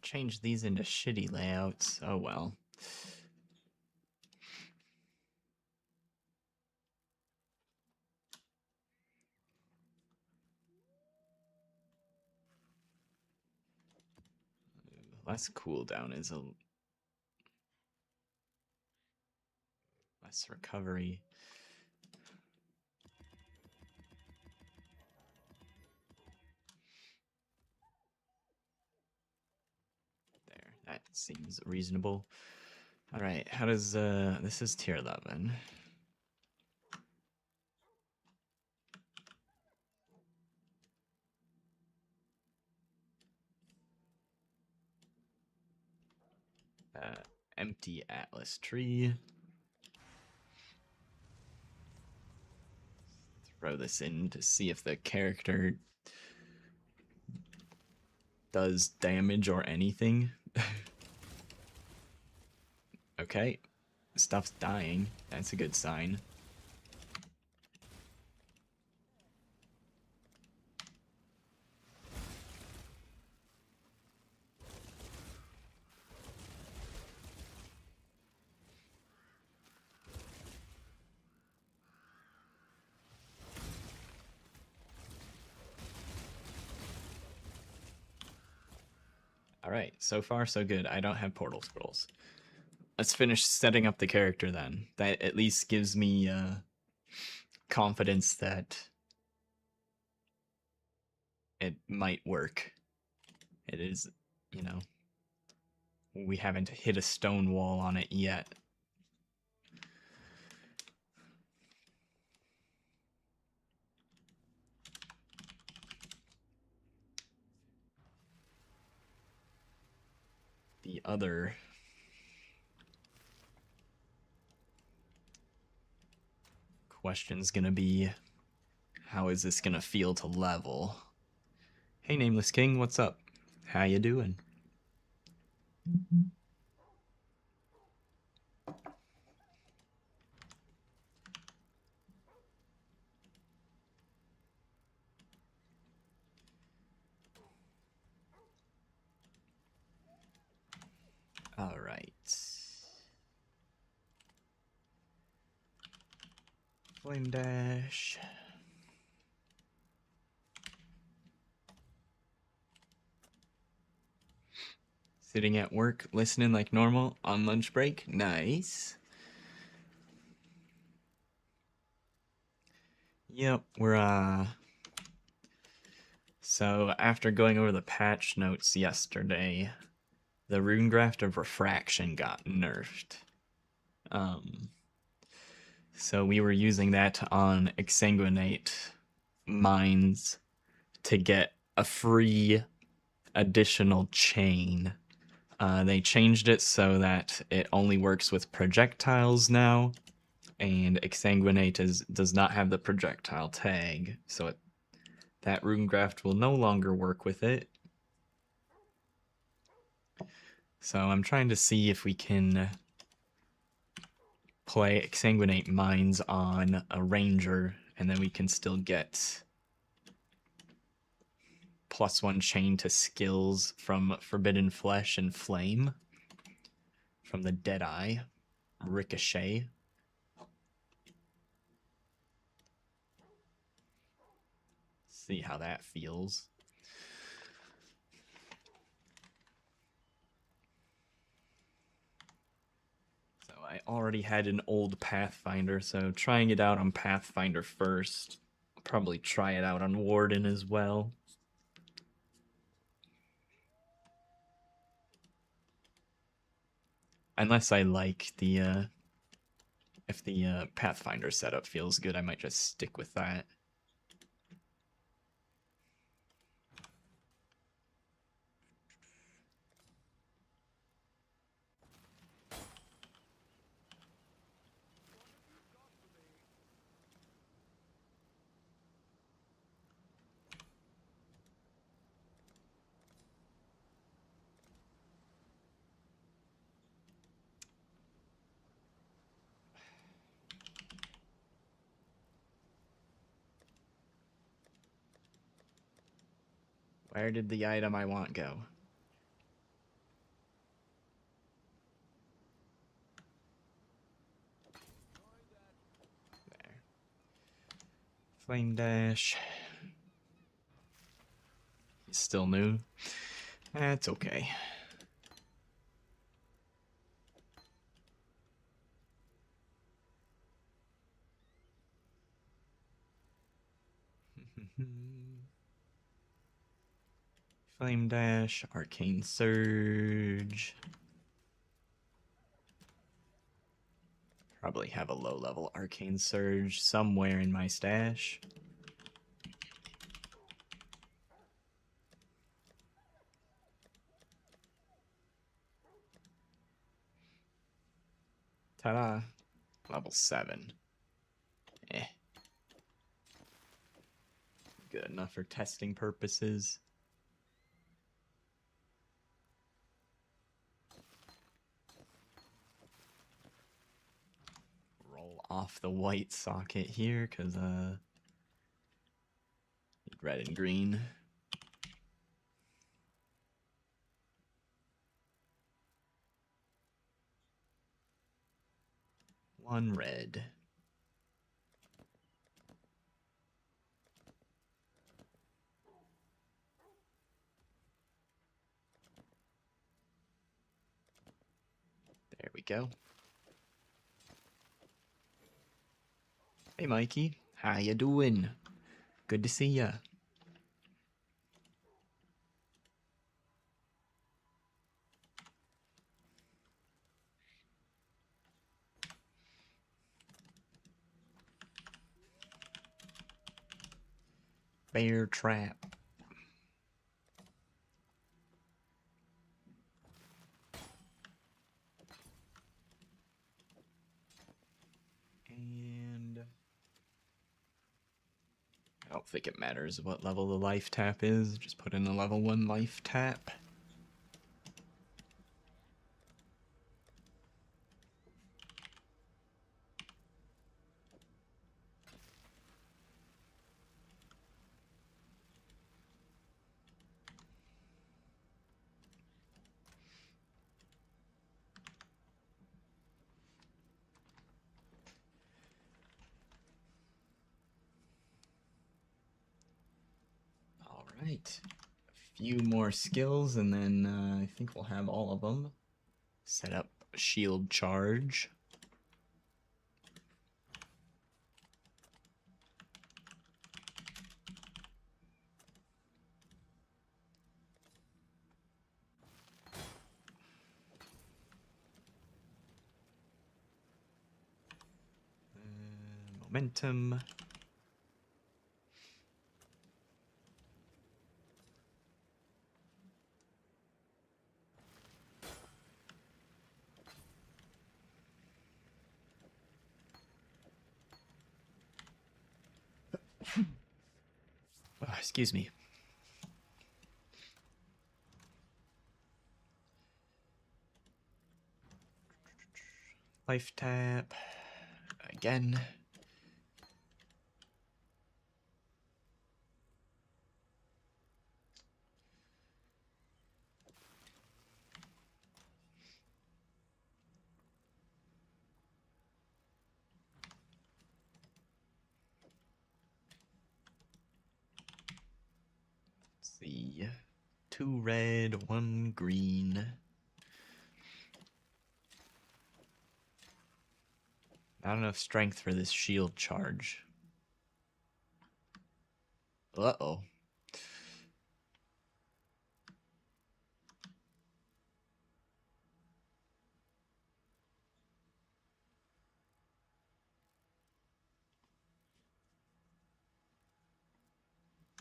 Change these into shitty layouts. Oh well. Less cooldown is a less recovery. There, that seems reasonable. All right, how does this is tier 11. Empty Atlas tree. Throw this in to see if the character does damage or anything. Okay, stuff's dying. That's a good sign. Alright, so far so good. I don't have portal scrolls. Let's finish setting up the character then. That at least gives me confidence that it might work. It is, you know, we haven't hit a stone wall on it yet. The other question's gonna be, how is this gonna feel to level? Hey, Nameless King, what's up? How you doing? All right. Flame dash. Sitting at work, listening like normal on lunch break. Nice. Yep, we're so after going over the patch notes yesterday, the Runegraft of Refraction got nerfed. So we were using that on Exsanguinate mines to get a free additional chain. They changed it so that it only works with projectiles now, and Exsanguinate does not have the projectile tag, so that Runegraft will no longer work with it. So I'm trying to see if we can play Exsanguinate Mines on a Ranger, and then we can still get +1 chain to skills from Forbidden Flesh and Flame from the Deadeye Ricochet. See how that feels. So I already had an old Pathfinder, so trying it out on Pathfinder first. I'll probably try it out on Warden as well. Unless I like the, if the Pathfinder setup feels good, I might just stick with that. Where did the item I want go? Flame dash. He's still new. That's okay. Flame dash, arcane surge. Probably have a low level arcane surge somewhere in my stash. Ta-da! Level 7. Eh. Good enough for testing purposes. Roll off the white socket here, because, red and green. One red. There we go. Hey, Mikey. How you doing? Good to see ya. Bear trap. And I don't think it matters what level the life tap is. Just put in a level 1 life tap. Alright. A few more skills and then I think we'll have all of them. Set up shield charge. Momentum. Oh, excuse me. Life tap. Again. Let's see. 2 red, 1 green. Not enough strength for this shield charge. Uh-oh.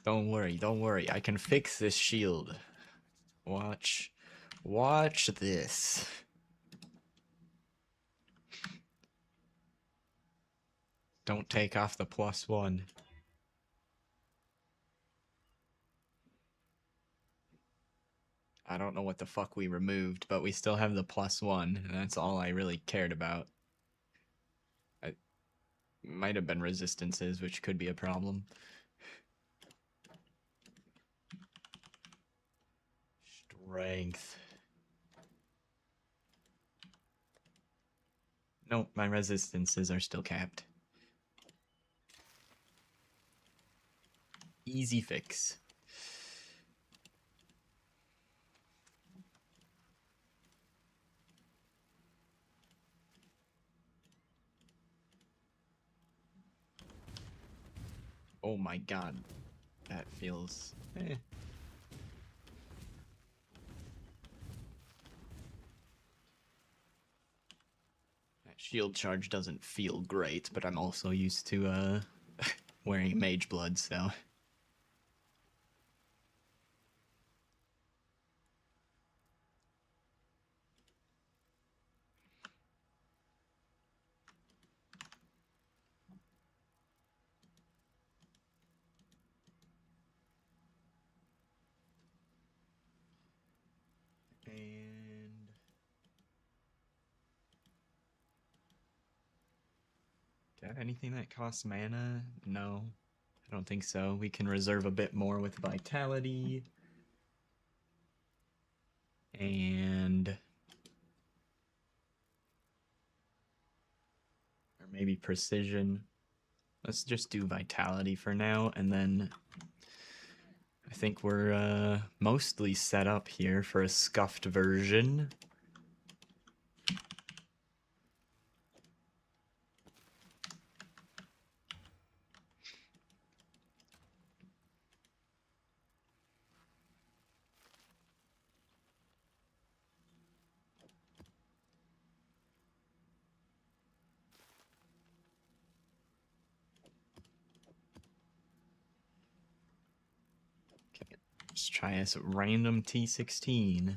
Don't worry. I can fix this shield. Watch this. Don't take off the +1. I don't know what the fuck we removed, but we still have the +1, and that's all I really cared about. It might have been resistances, which could be a problem. Strength. Nope, my resistances are still capped. Easy fix. Oh my god. That feels... eh. That shield charge doesn't feel great, but I'm also used to wearing mage blood, so... And... do I have anything that costs mana? No, I don't think so. We can reserve a bit more with vitality. And... or maybe precision. Let's just do vitality for now, and then I think we're mostly set up here for a scuffed version. Okay, let's try this random T16.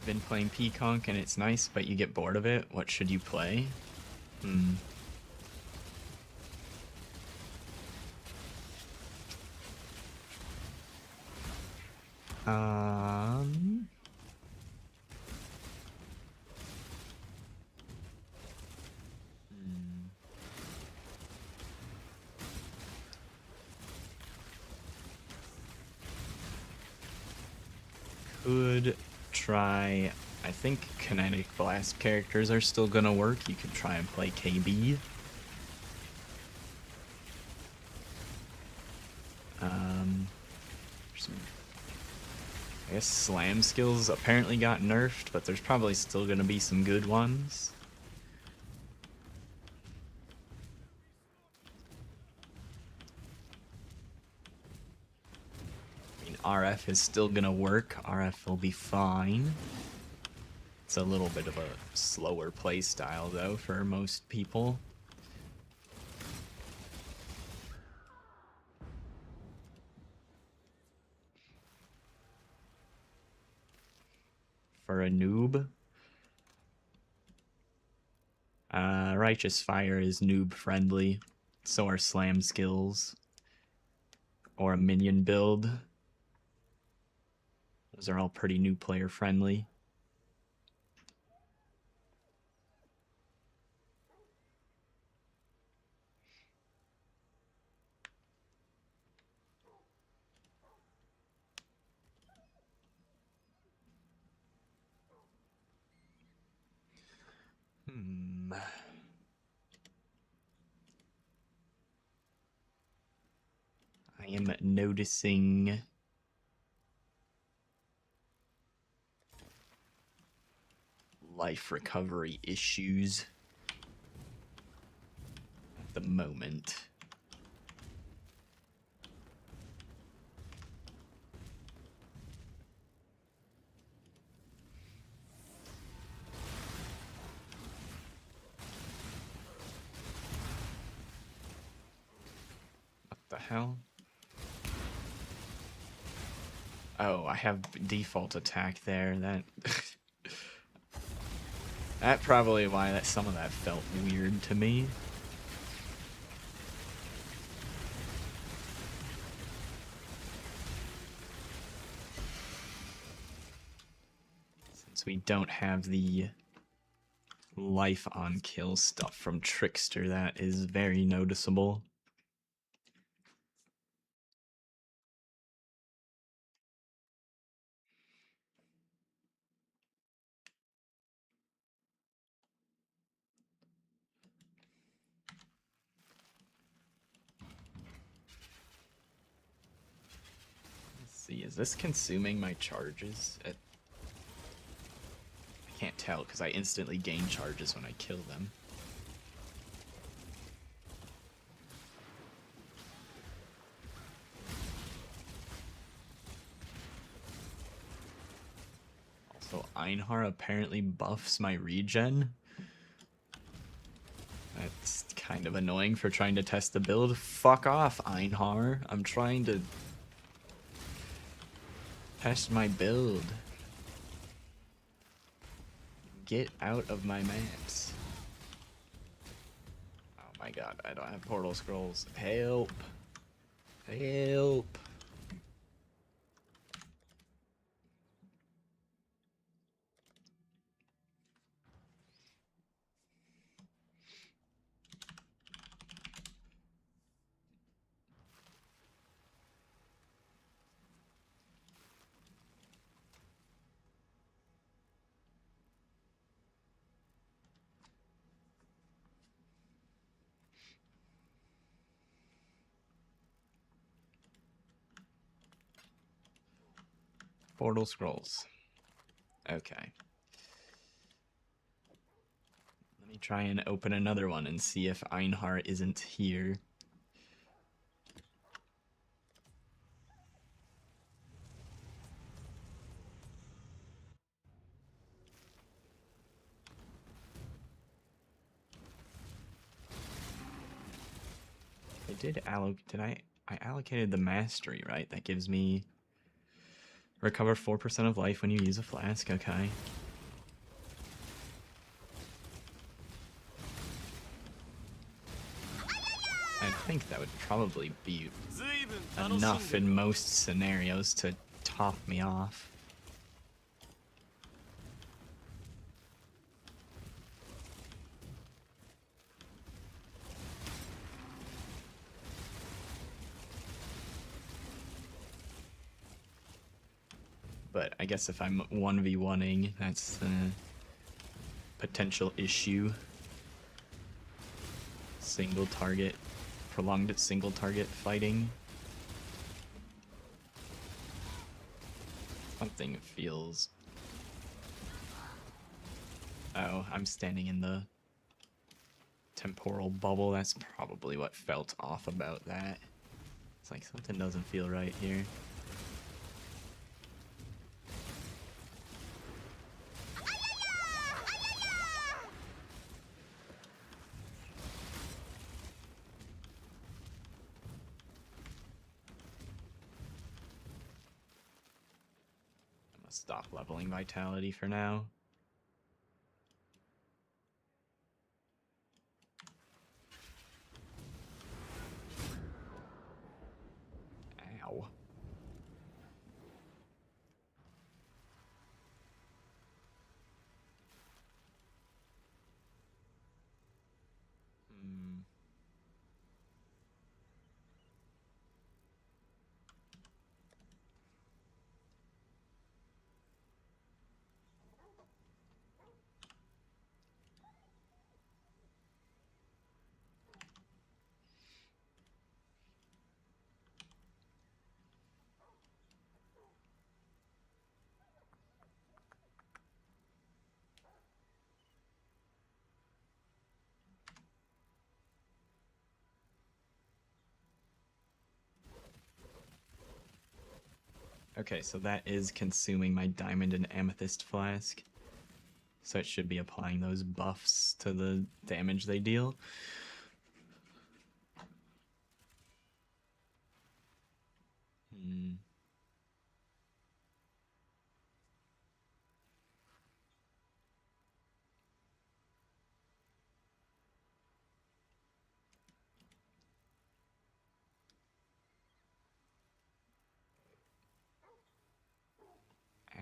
Been playing Peaconk and it's nice, but you get bored of it. What should you play? Hmm. Um. Could try, I think kinetic blast characters are still gonna work. You could try and play KB. I guess slam skills apparently got nerfed, but there's probably still gonna be some good ones. I mean, RF is still gonna work. RF will be fine. It's a little bit of a slower play style, though, for most people. For a noob, Righteous Fire is noob friendly. So are slam skills. Or a minion build. Those are all pretty new player friendly. I am noticing life recovery issues at the moment. What the hell? Oh, I have default attack there. That that probably why some of that felt weird to me. So we don't have the life on kill stuff from Trickster. That is very noticeable. Let's see, is this consuming my charges? I can't tell because I instantly gain charges when I kill them. Also, Einhar apparently buffs my regen. That's kind of annoying for trying to test the build. Fuck off, Einhar. I'm trying to test my build. Get out of my maps. Oh my god, I don't have portal scrolls. Help. Help. Portal scrolls. Okay. Let me try and open another one and see if Einhar isn't here. I allocated the mastery, right? That gives me recover 4% of life when you use a flask. Okay. I think that would probably be enough in most scenarios to top me off. But I guess if I'm 1v1ing, that's the potential issue. Single target, prolonged single target fighting. Something feels... Oh, I'm standing in the temporal bubble. That's probably what felt off about that. It's like something doesn't feel right here. Stop leveling vitality for now. Ow. Okay, so that is consuming my diamond and amethyst flask. So it should be applying those buffs to the damage they deal.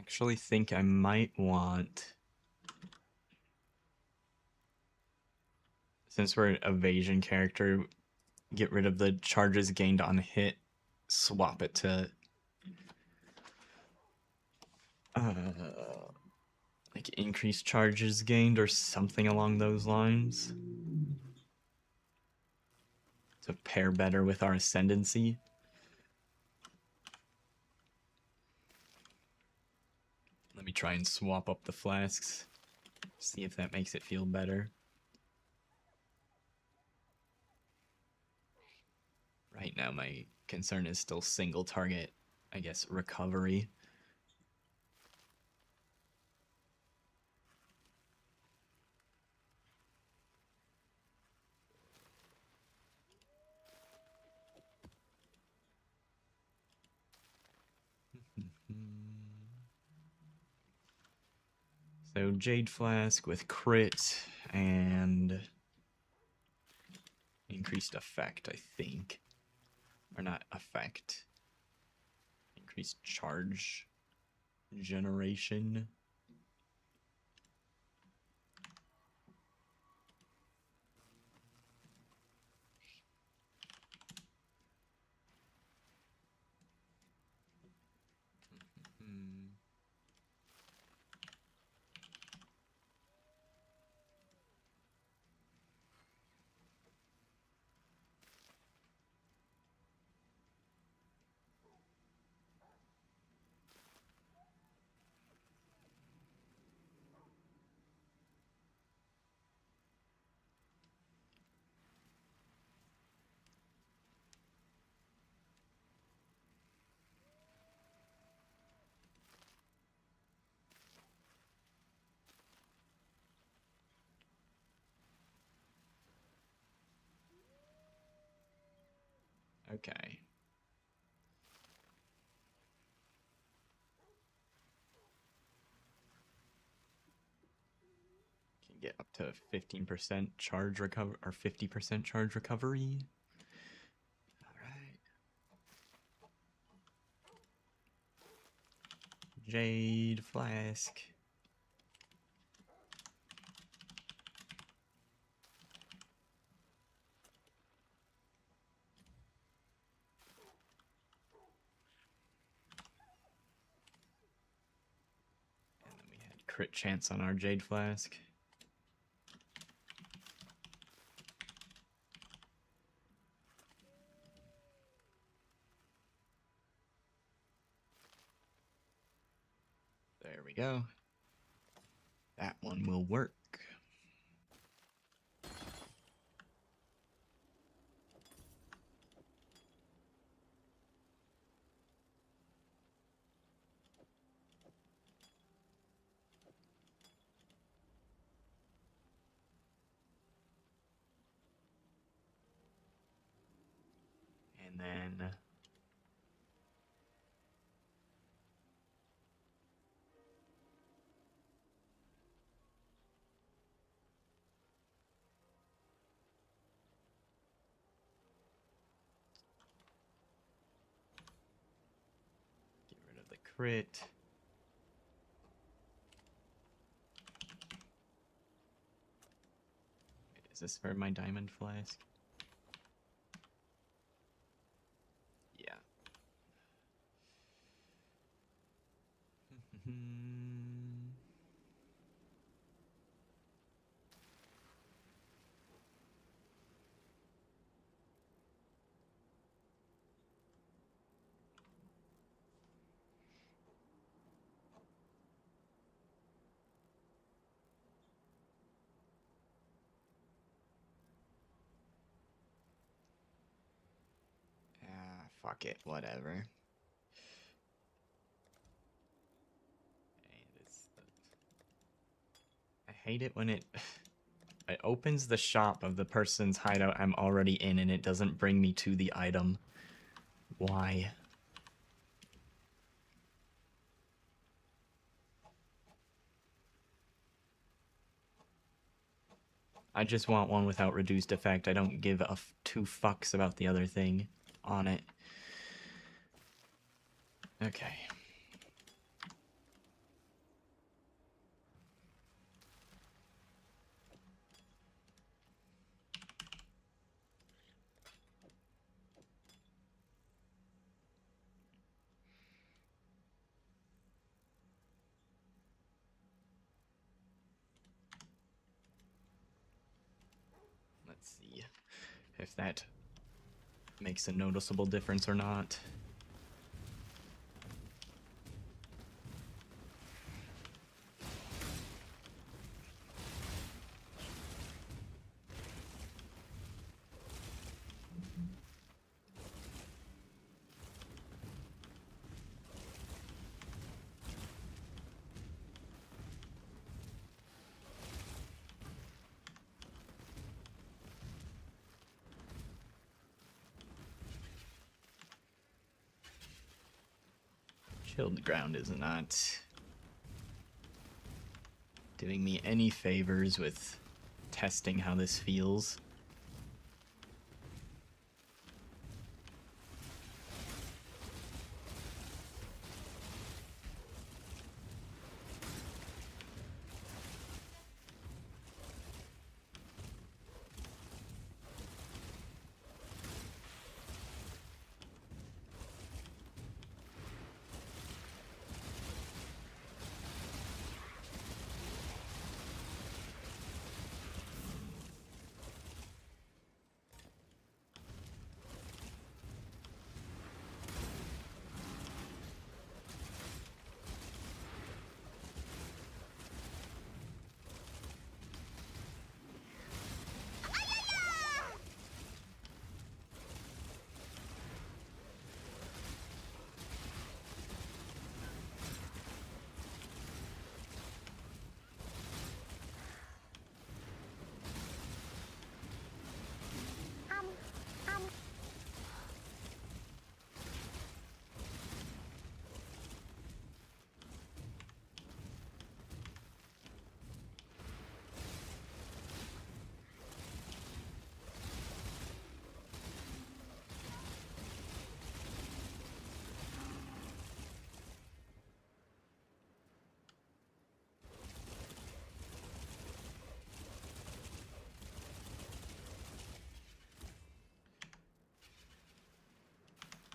actually think I might want, since we're an evasion character, get rid of the charges gained on hit, swap it to like increased charges gained or something along those lines to pair better with our ascendancy. Let me try and swap up the flasks, see if that makes it feel better. Right now my concern is still single target, I guess, recovery. So Jade Flask with crit and increased effect, I think. Or not effect. Increased charge generation. Okay. Can get up to 15% charge recover or 50% charge recovery. Alright. Jade Flask. Crit chance on our Jade Flask. There we go. That one will work. And then get rid of the crit. Wait, is this for my Diamond Flask? Yeah. Fuck it, whatever. I hate it when it opens the shop of the person's hideout I'm already in and it doesn't bring me to the item. Why? I just want one without reduced effect. I don't give two fucks about the other thing on it. Okay. Let's see if that makes a noticeable difference or not. Chilled ground is not doing me any favors with testing how this feels.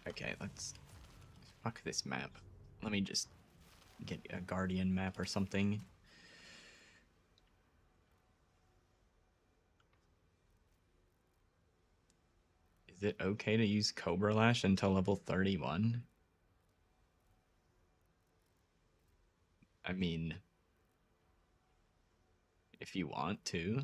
Okay, let's fuck this map. Let me just get a Guardian map or something. Is it okay to use Cobra Lash until level 31? I mean, if you want to.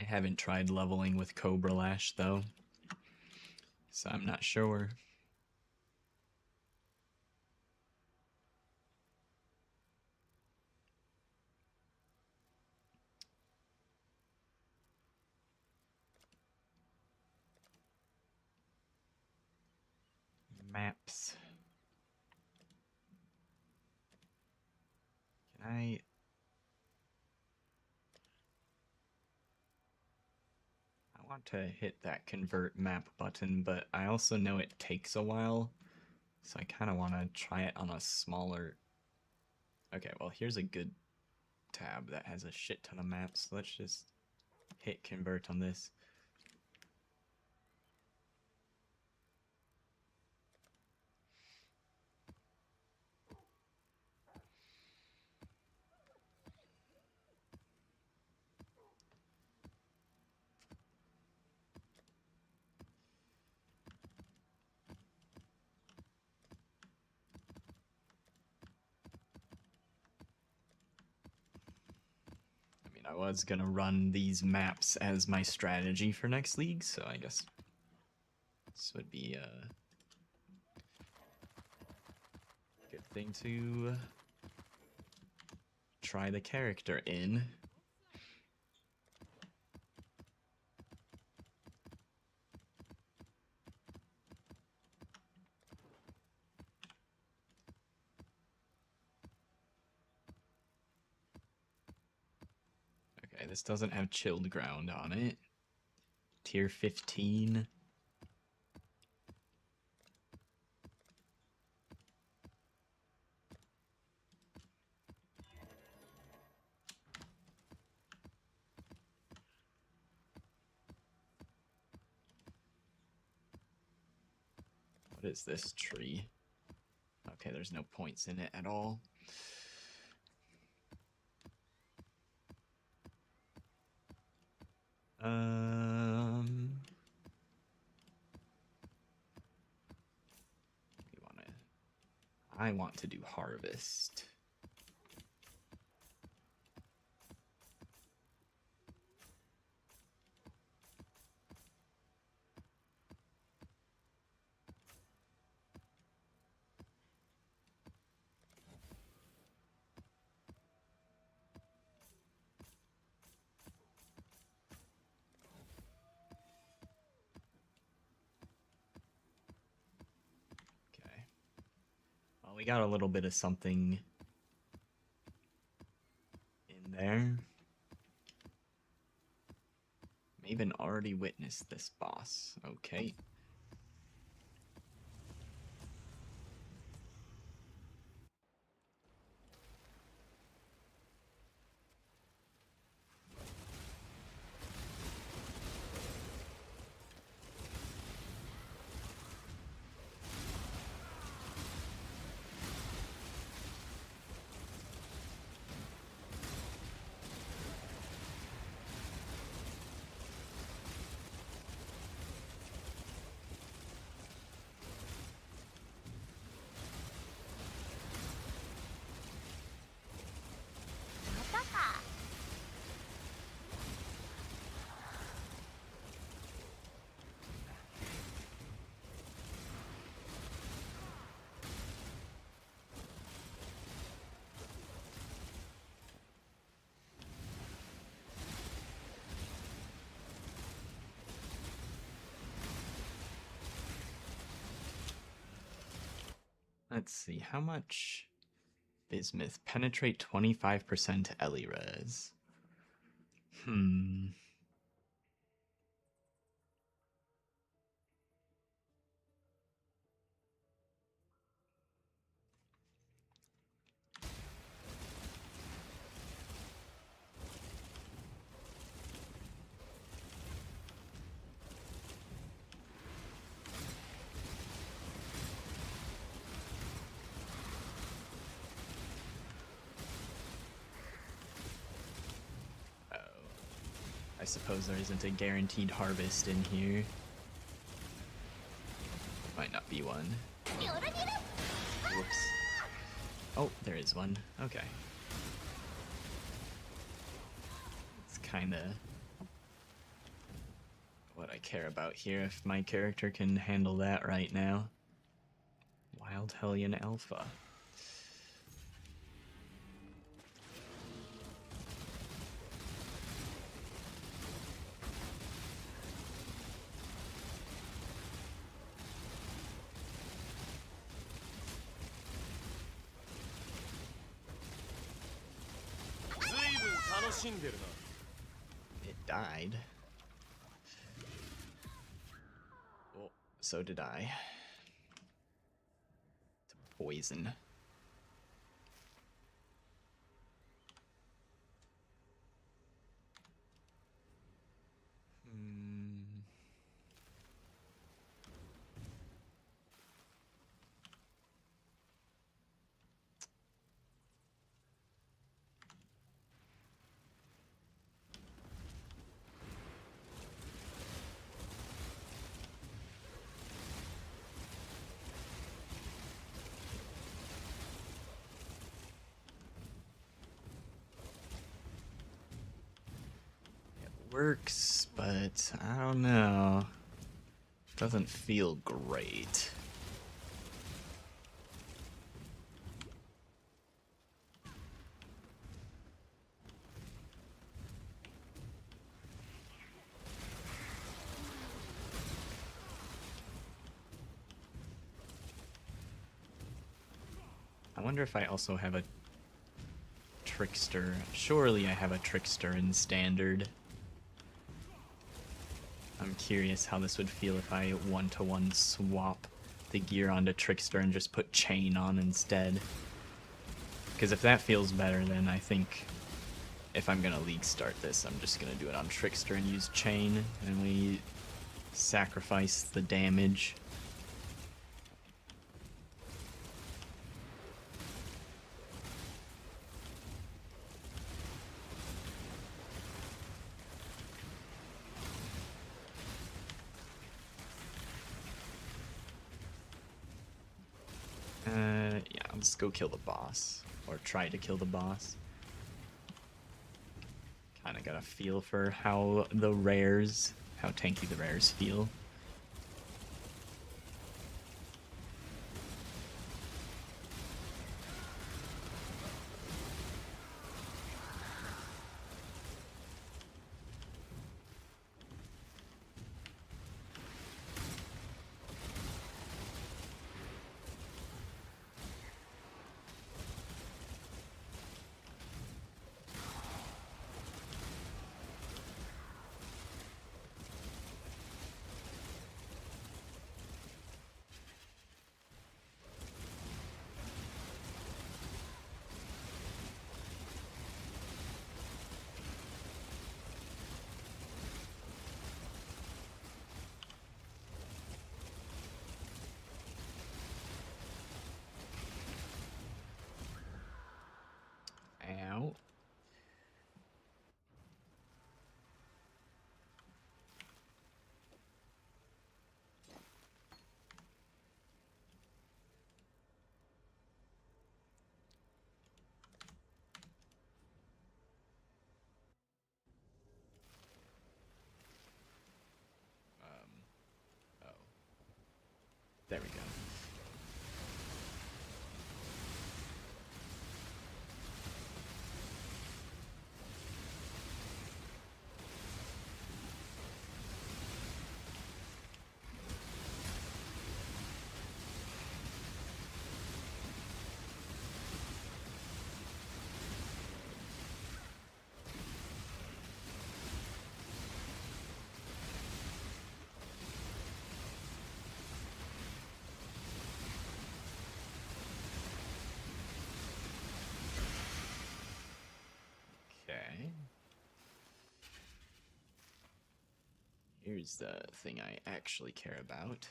I haven't tried leveling with Cobra Lash, though, so I'm not sure. Maps. Can I want to hit that convert map button, but I also know it takes a while, so I kind of want to try it on a smaller... Okay, well, here's a good tab that has a shit ton of maps. Let's just hit convert on this. I was gonna run these maps as my strategy for next league, so I guess this would be a good thing to try the character in. Okay, this doesn't have chilled ground on it. Tier 15. is this tree? Okay, there's no points in it at all. I want to do harvest. We got a little bit of something in there. Maven already witnessed this boss. Okay. Let's see, how much Bismuth? Penetrate 25% Elirez. I suppose there isn't a guaranteed harvest in here. Might not be one. Whoops. Oh, there is one. Okay. It's kinda what I care about here, if my character can handle that right now. Wild Hellion Alpha. It died. Well, so did I. It's poison. Works, but I don't know. Doesn't feel great. I wonder if I also have a trickster. Surely I have a trickster in standard. I'm curious how this would feel if I one-to-one swap the gear onto trickster and just put chain on instead. Because if that feels better, then I think if I'm gonna league start this, I'm just gonna do it on trickster and use chain, and we sacrifice the damage. I'll just go kill the boss, or try to kill the boss. Kind of got a feel for how tanky the rares feel. Ow. Oh. There we go. Okay. Here's the thing I actually care about.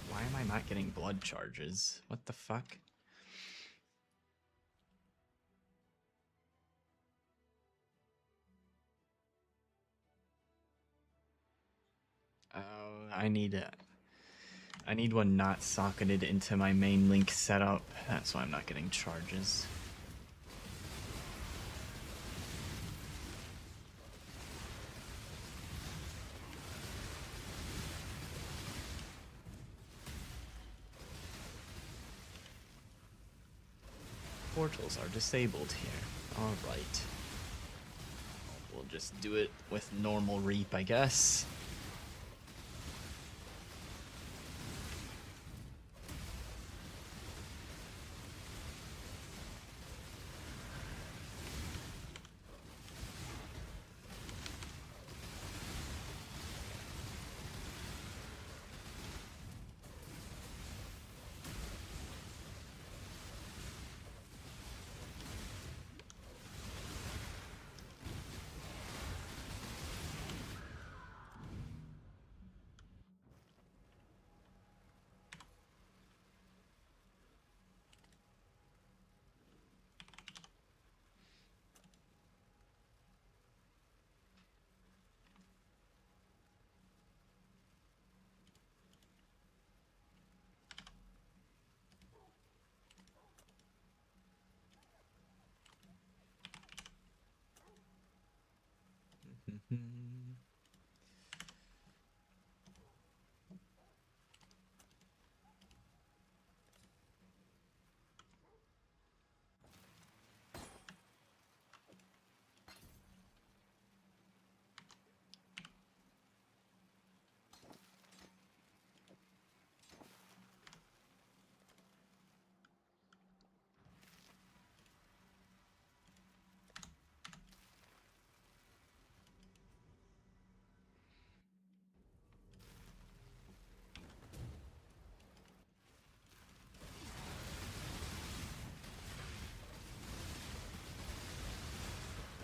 Why am I not getting blood charges? What the fuck? Oh, I need one not socketed into my main link setup. That's why I'm not getting charges. Portals are disabled here. Alright. We'll just do it with normal reap, I guess.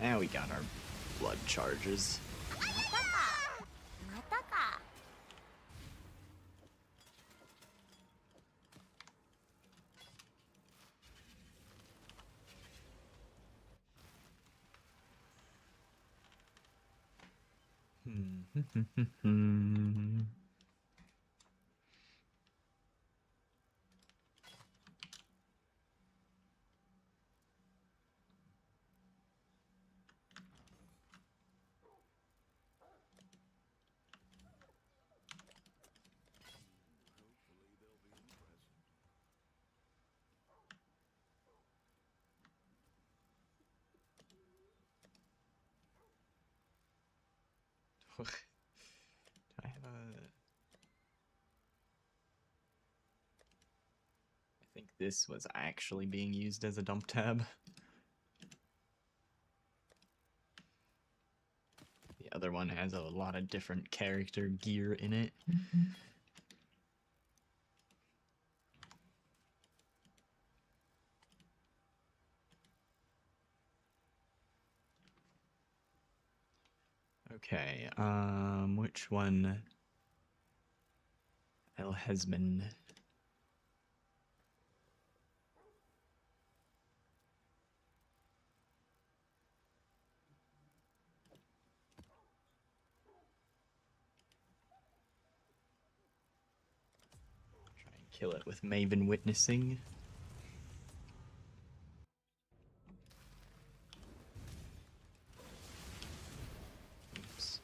Now we got our blood charges. Do I have a... I think this was actually being used as a dump tab. The other one has a lot of different character gear in it. Okay, which one? El Hesman. Try and kill it with Maven Witnessing. Oops.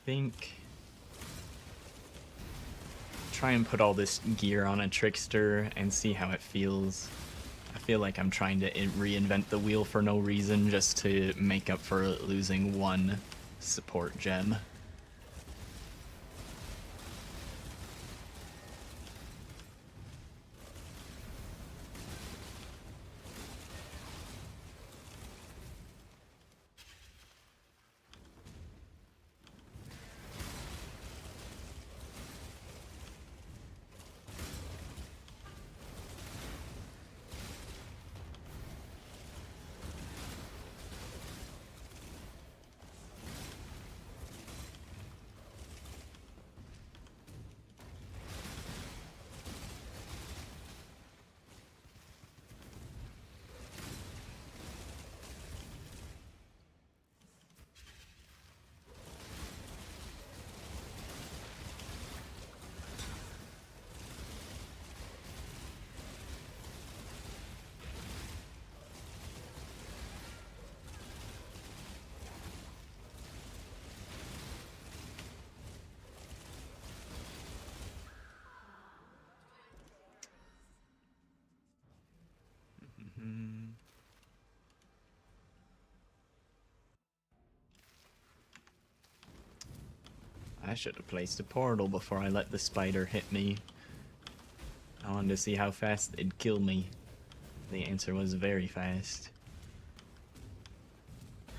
Think try and put all this gear on a trickster and see how it feels. I feel like I'm trying to reinvent the wheel for no reason, just to make up for losing one support gem. I should have placed a portal before I let the spider hit me. I wanted to see how fast it'd kill me. The answer was very fast.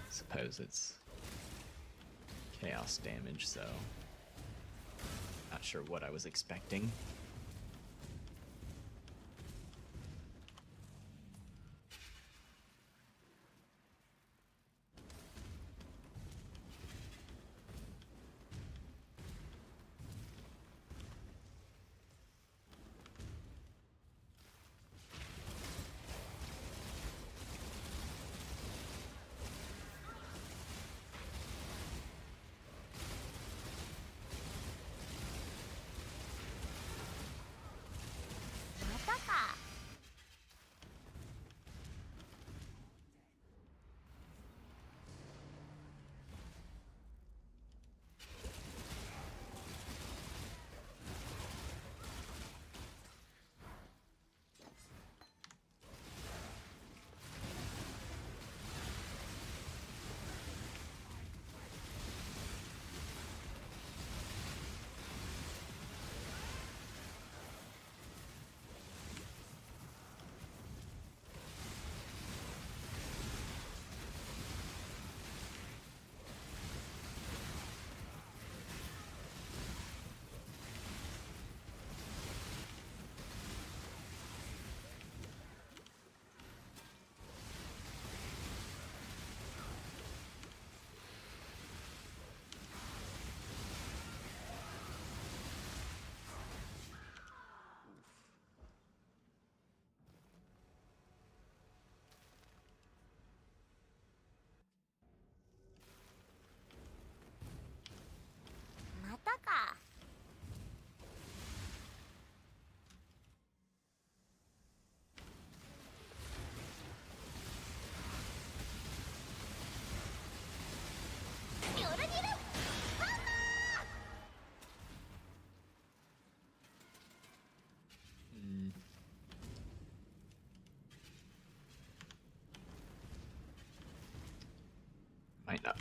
Suppose it's chaos damage, so not sure what I was expecting.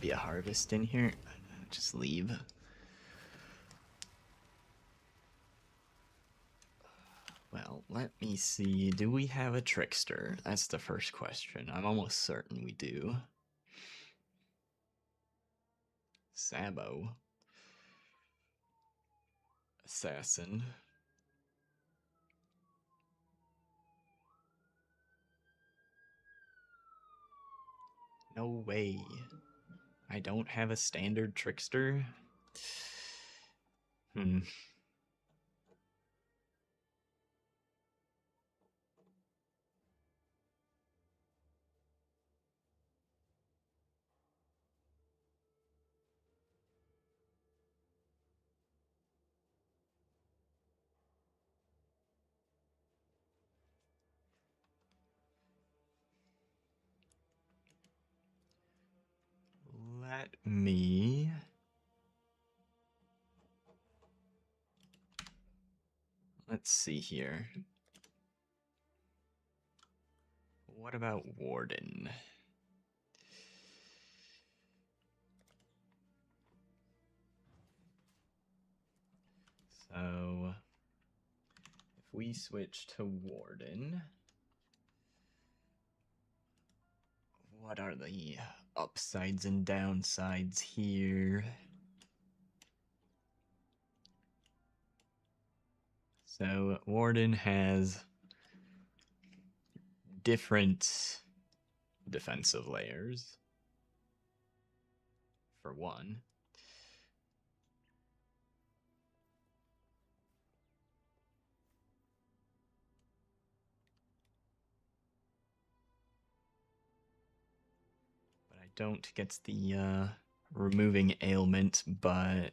be a harvest in here. Just leave. Well, let me see. Do we have a trickster? That's the first question. I'm almost certain we do. Sabo. Assassin. No way. I don't have a standard trickster? Let me... Let's see here. What about Warden? So, if we switch to Warden, what are the upsides and downsides here? So, Warden has different defensive layers, for one. But I don't get the removing ailment, but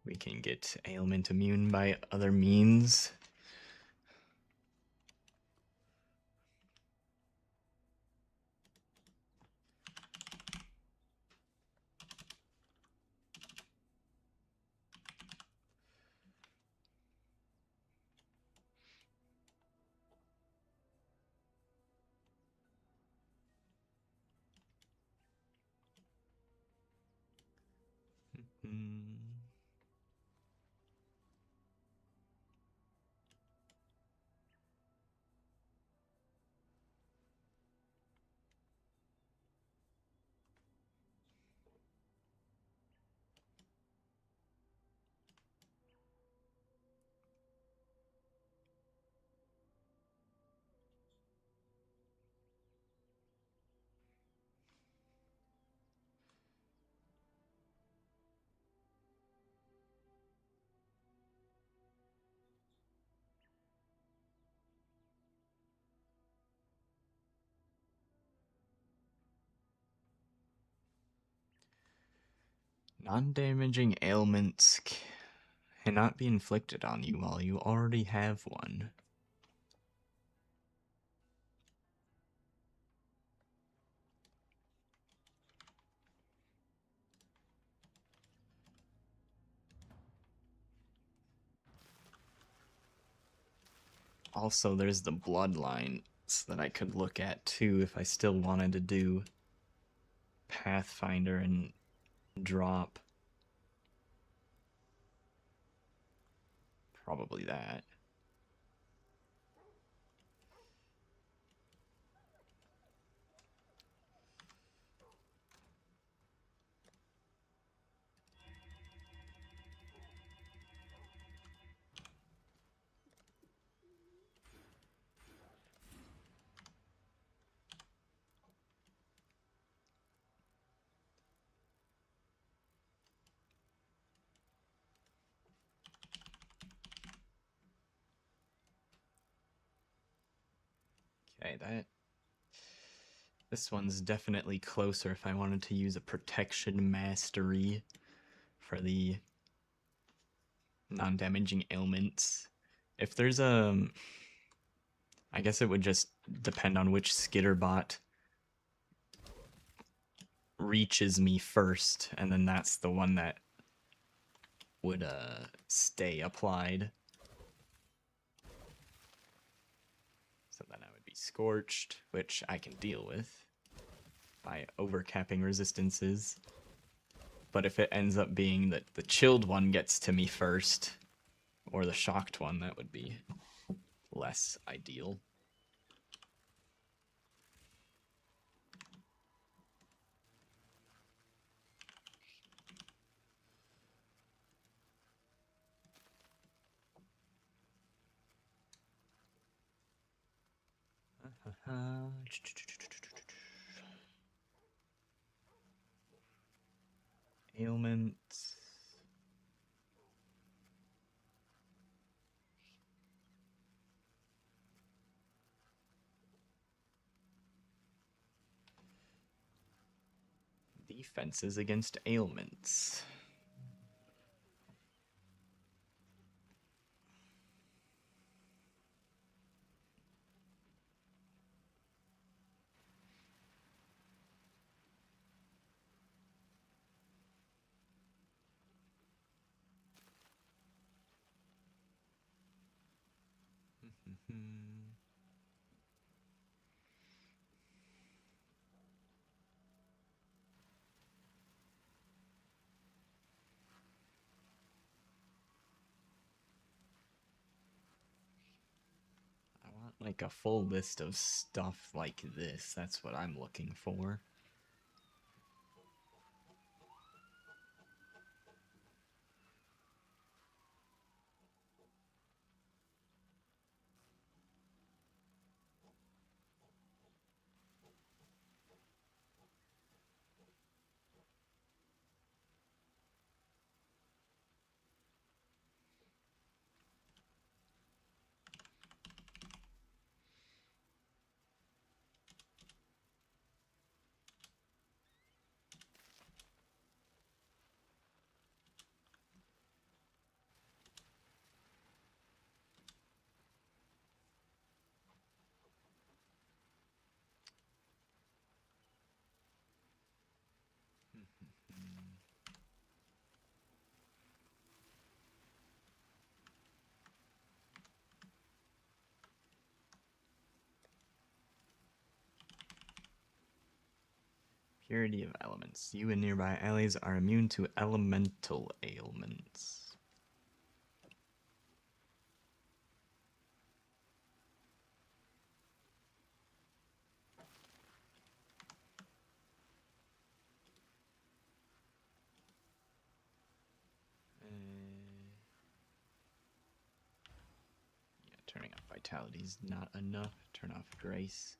we can get ailment immune by other means. Non-damaging ailments cannot be inflicted on you while you already have one. Also, there's the bloodlines that I could look at too if I still wanted to do Pathfinder and drop. Probably that. Okay, this one's definitely closer if I wanted to use a protection mastery for the non-damaging ailments. If there's a... I guess it would just depend on which skitterbot reaches me first, and then that's the one that would stay applied. So then I would be scorched, which I can deal with. by overcapping resistances. But if it ends up being that the chilled one gets to me first, or the shocked one, that would be less ideal. Ailments. Defenses against ailments. I want like a full list of stuff like this. That's what I'm looking for. Purity of elements. You and nearby allies are immune to elemental ailments. Yeah, turning off vitality is not enough. Turn off grace.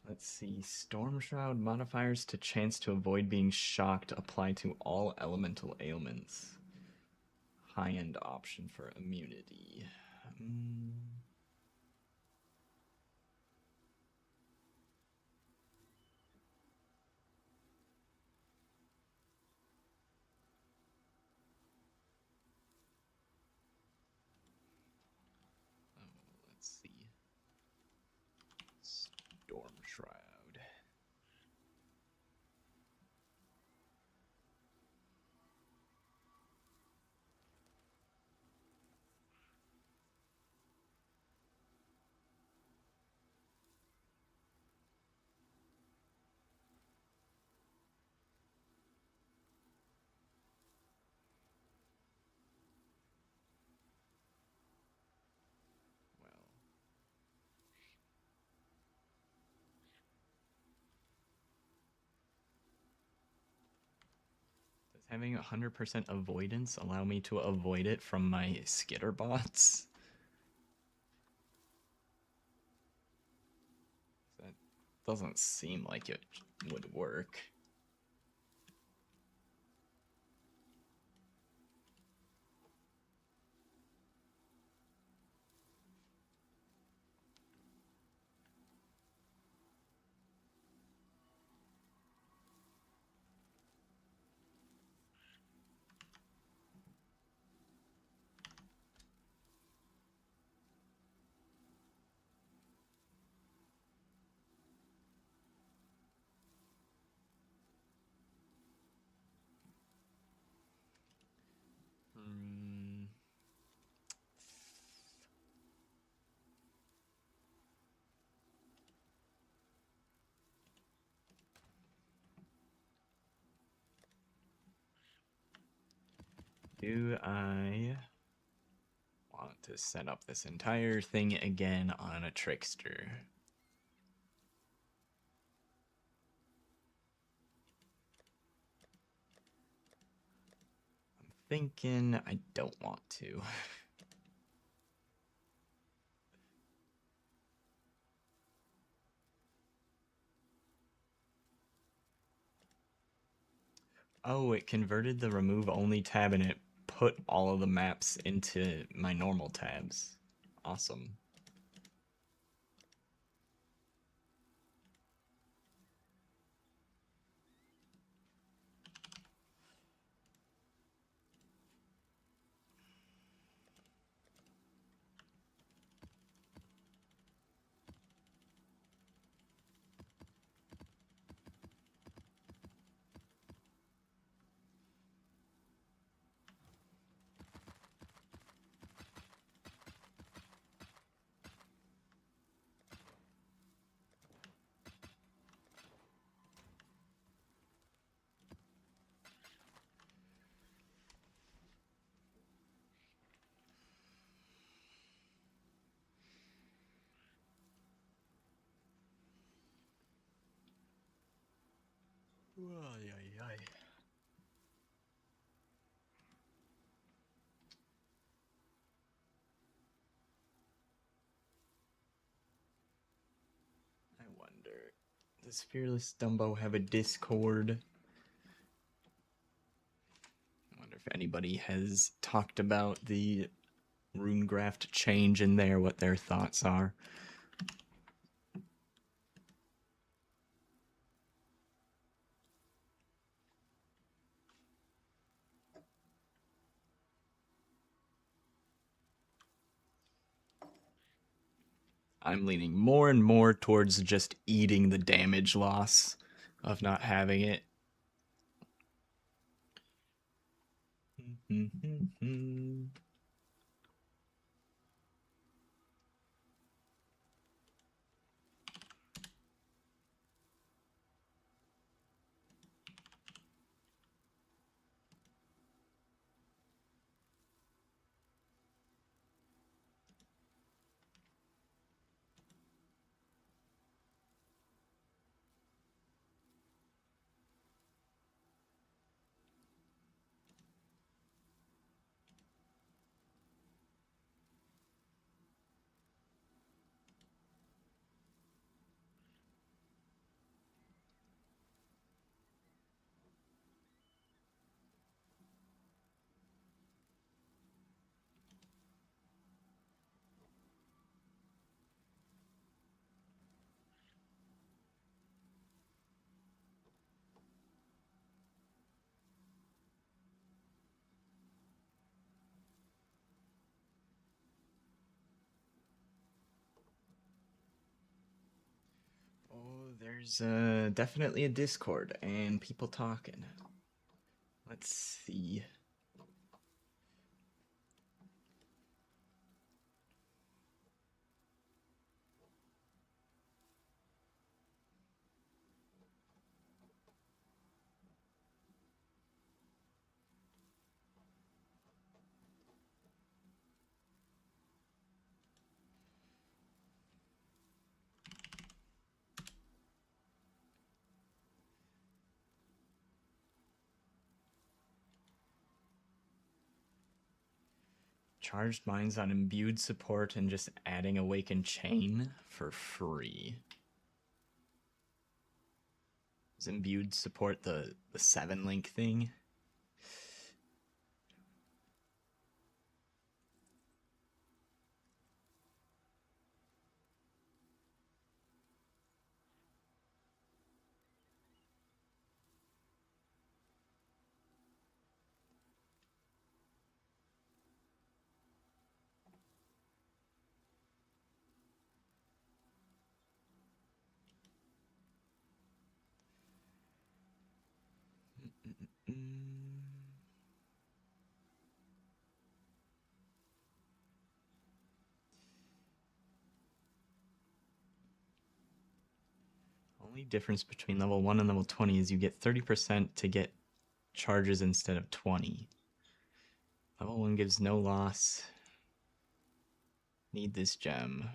Let's see. Storm Shroud modifiers to chance to avoid being shocked apply to all elemental ailments. High-end option for immunity. Having 100% avoidance allow me to avoid it from my skitter bots? That doesn't seem like it would work. Do I want to set up this entire thing again on a trickster? I'm thinking I don't want to. Oh, it converted the remove only tab and it put all of the maps into my normal tabs. Awesome. Ay, ay, ay. I wonder, does Fearless Dumbo have a Discord? I wonder if anybody has talked about the Runegraft change in there, what their thoughts are. I'm leaning more and more towards just eating the damage loss of not having it. Oh, there's definitely a Discord and people talking. Let's see. Charged Minds on Imbued support and just adding Awakened Chain for free. Does Imbued support the 7-link thing? Only difference between level 1 and level 20 is you get 30% to get charges instead of 20. Level 1 gives no loss. Need this gem.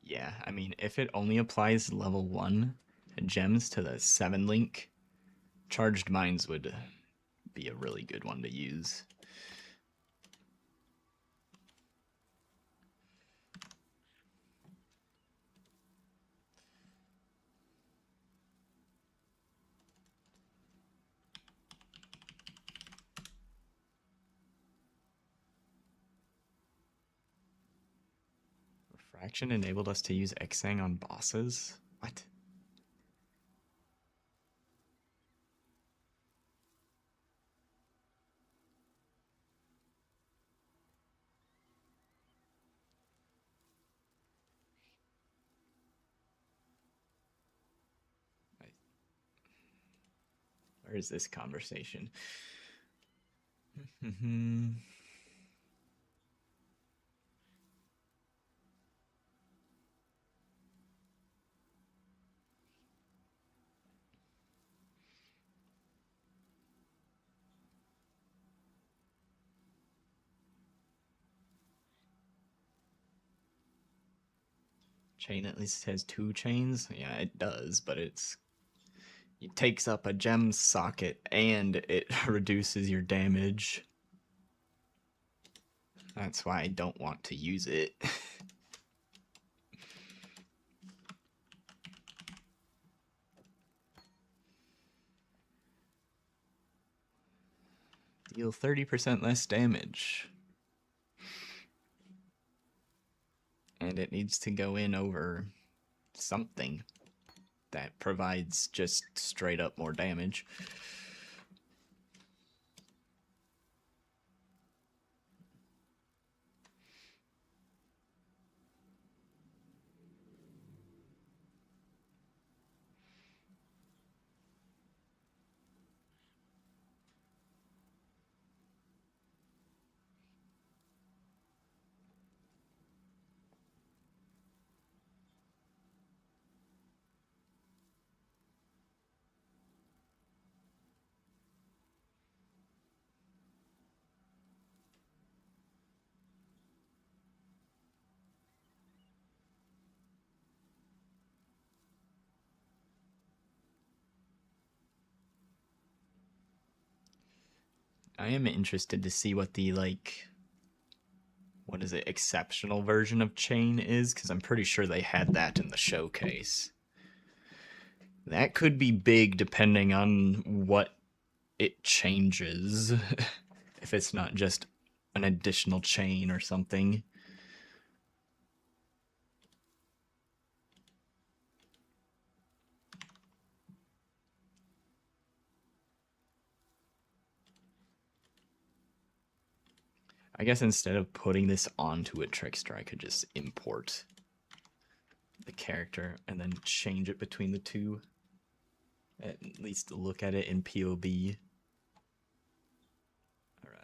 Yeah, I mean, if it only applies level 1 gems to the 7-link, Charged Minds would be a really good one to use. Refraction enabled us to use Xang on bosses? What? Where is this conversation? Chain at least has 2 chains? Yeah, it does, but it takes up a gem socket and it reduces your damage. That's why I don't want to use it. Deal 30% less damage. And it needs to go in over something that provides just straight up more damage. I am interested to see what the, like, what is it, exceptional version of chain is, because I'm pretty sure they had that in the showcase. That could be big depending on what it changes. If it's not just an additional chain or something. I guess instead of putting this onto a trickster, I could just import the character and then change it between the two. At least look at it in POV. All right.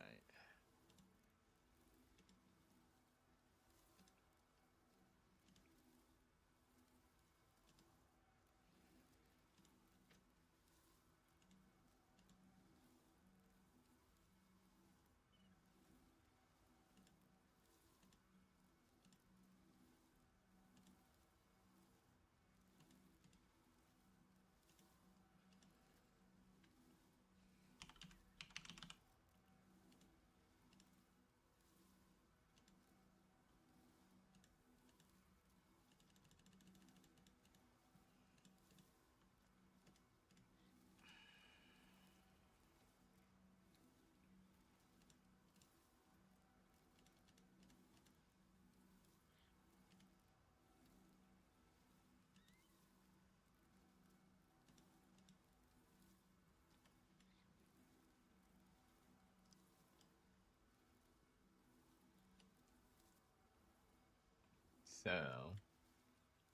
So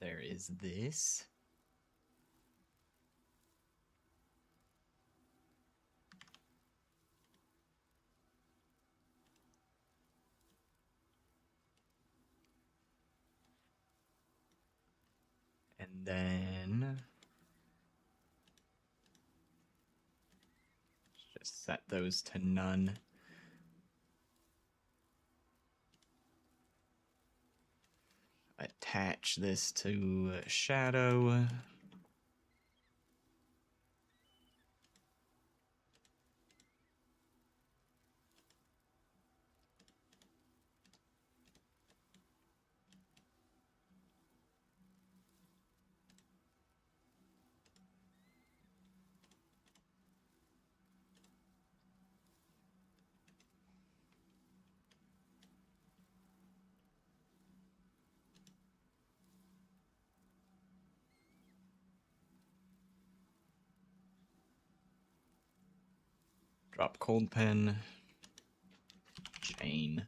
there is this. And then just set those to none. Attach this to shadow. Drop cold pen. Chain.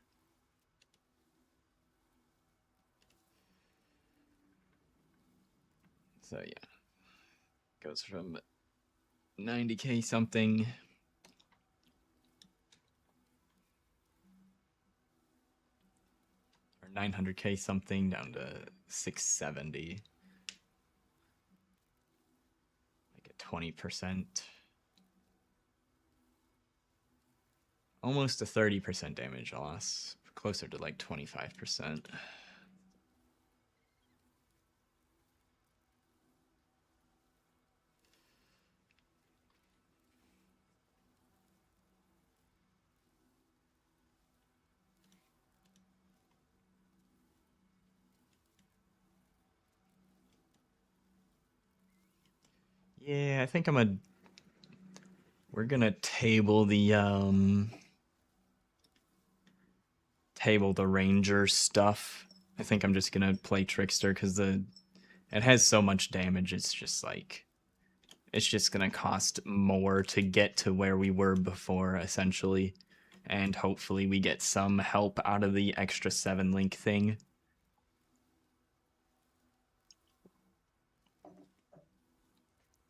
So yeah, goes from 90k something or 900k something down to 670. Like a 20%. Almost a 30% damage loss. Closer to like 25%. Yeah, I think we're gonna table the ranger stuff. I think I'm just gonna play trickster because it has so much damage. It's just like it's just gonna cost more to get to where we were before, essentially, and hopefully we get some help out of the extra 7-link thing.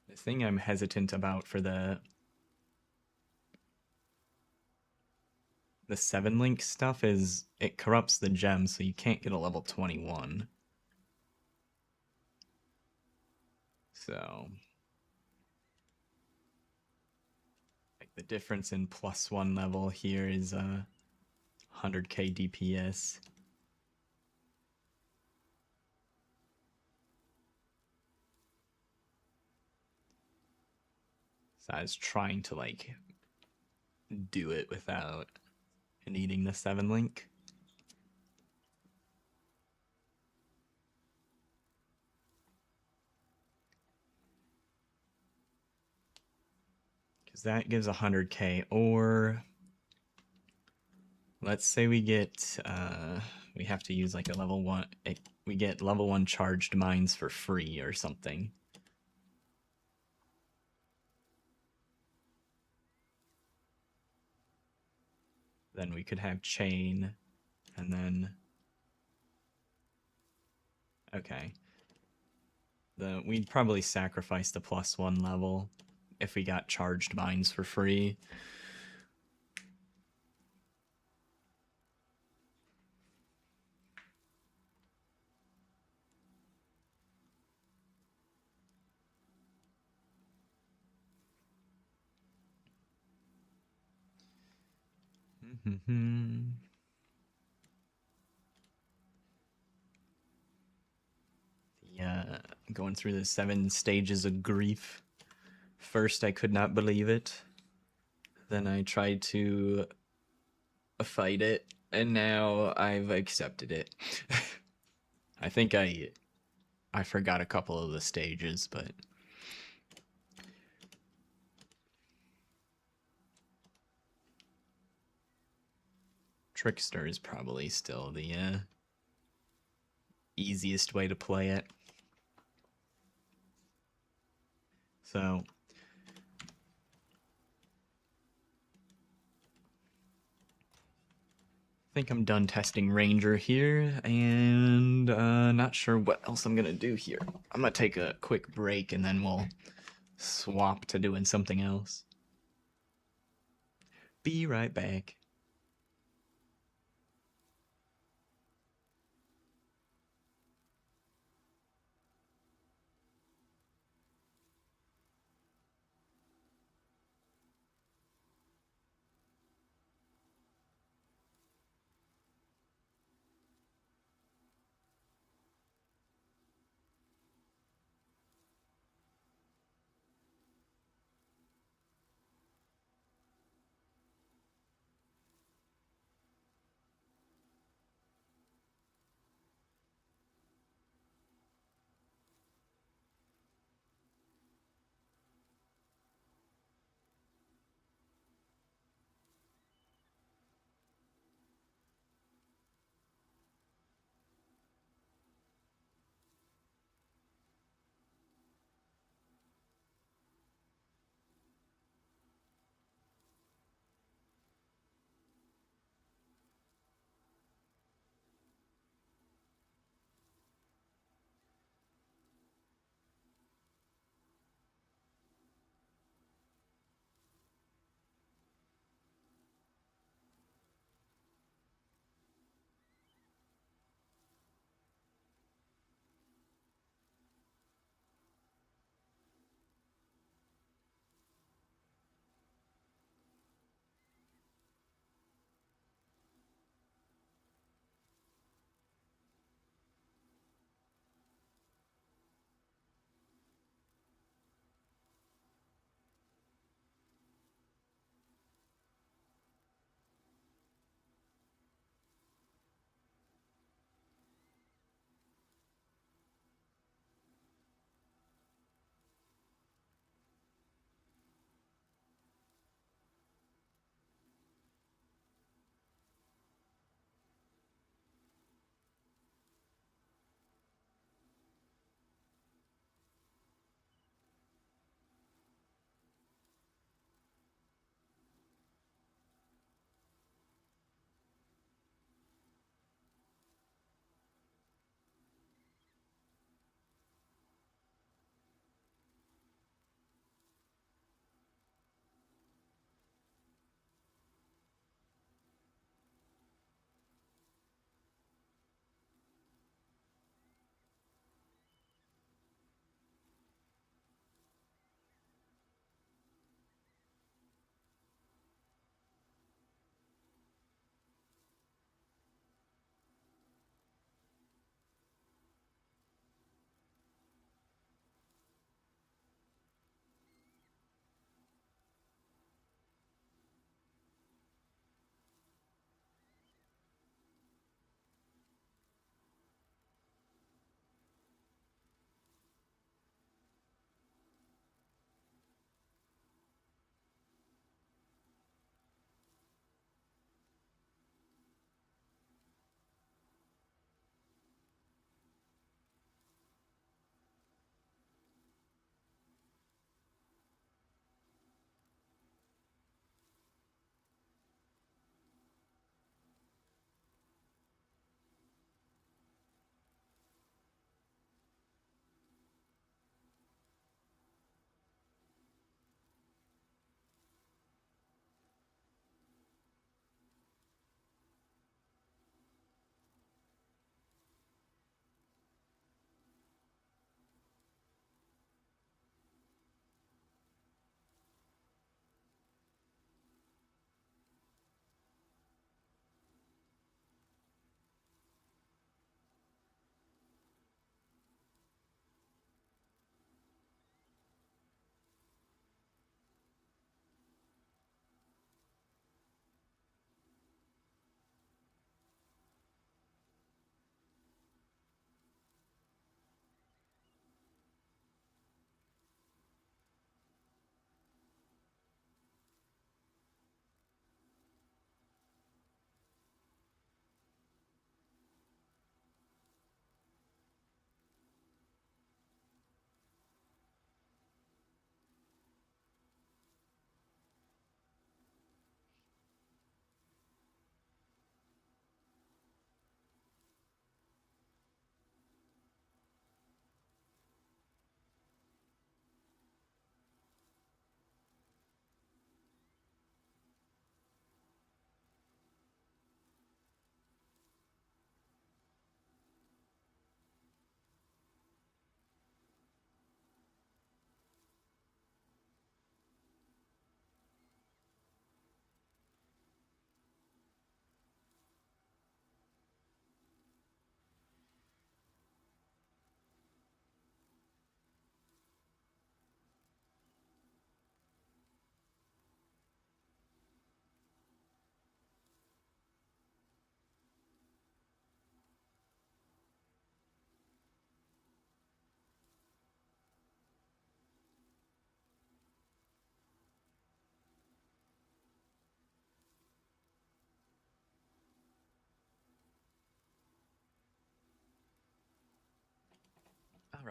The thing I'm hesitant about for the 7-link stuff is it corrupts the gem, so you can't get a level 21. So like the difference in +1 level here is 100k DPS. So I was trying to like do it without needing the 7-link. Because that gives 100k, or let's say we get, we have to use like a level 1, we get level 1 charged mines for free or something. Then we could have chain, and then, okay. we'd probably sacrifice the +1 level if we got charged mines for free. Yeah, going through the 7 stages of grief. First, I could not believe it. Then I tried to fight it, and now I've accepted it. I think I forgot a couple of the stages, but Trickster is probably still the easiest way to play it. So I think I'm done testing Ranger here, and not sure what else I'm gonna do here. I'm gonna take a quick break, and then we'll swap to doing something else. Be right back.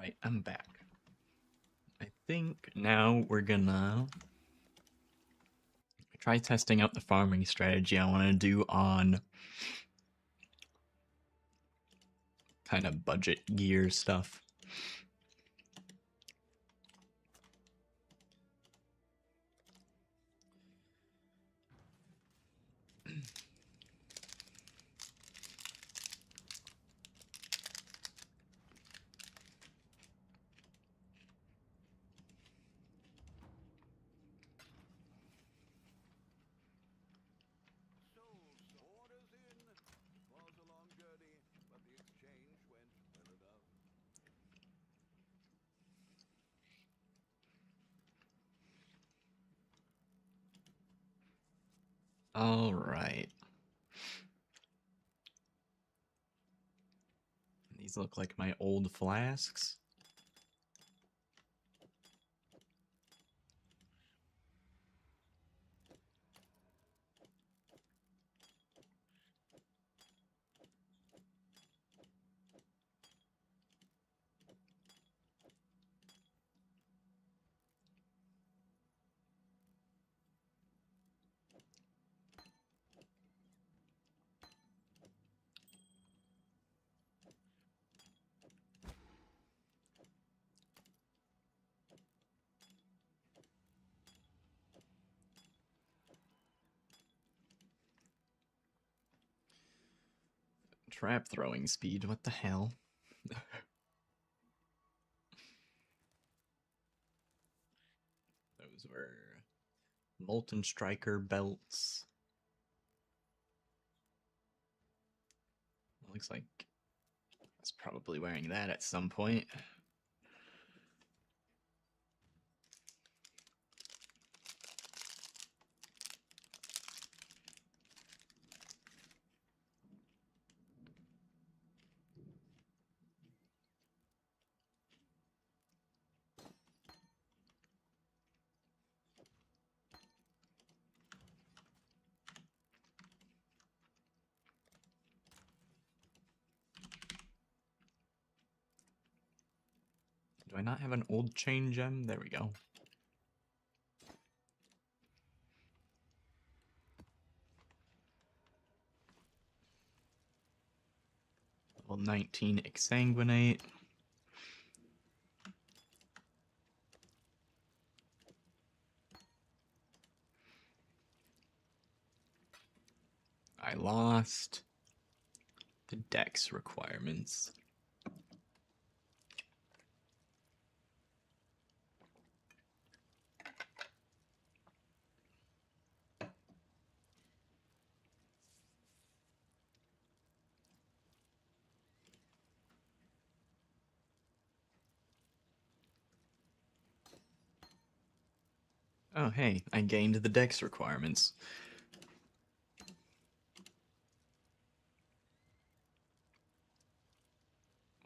Alright, I'm back. I think now we're gonna try testing out the farming strategy I want to do on kind of budget gear stuff. All right. These look like my old flasks. Trap throwing speed, what the hell? Those were Molten Striker belts. Looks like I was probably wearing that at some point. Do I not have an old chain gem? There we go. Level 19 Exsanguinate. I lost the dex requirements. Oh, hey, I gained the dex requirements.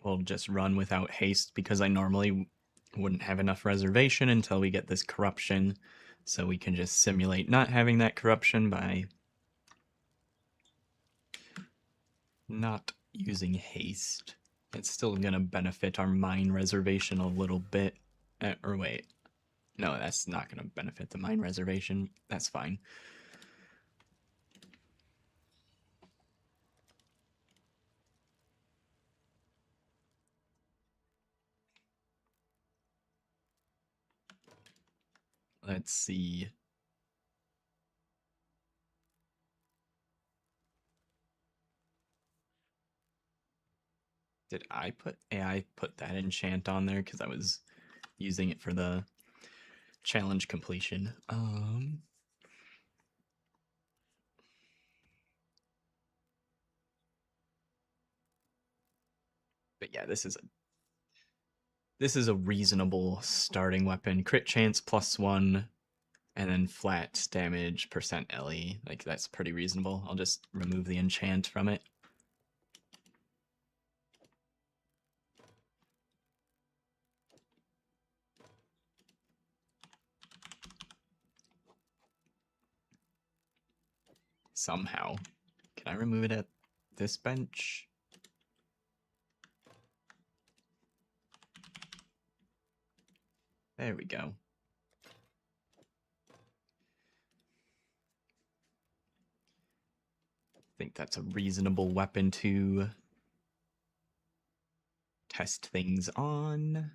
We'll just run without haste because I normally wouldn't have enough reservation until we get this corruption. So we can just simulate not having that corruption by not using haste. It's still gonna benefit our mine reservation a little bit. Or wait. No, that's not gonna benefit the mine reservation. That's fine. Let's see. Did I put... Yeah, I put that enchant on there because I was using it for the challenge completion. But yeah, this is a reasonable starting weapon. Crit chance +1, and then flat damage percent LE. Like, that's pretty reasonable. I'll just remove the enchant from it. Somehow. Can I remove it at this bench? There we go. I think that's a reasonable weapon to test things on.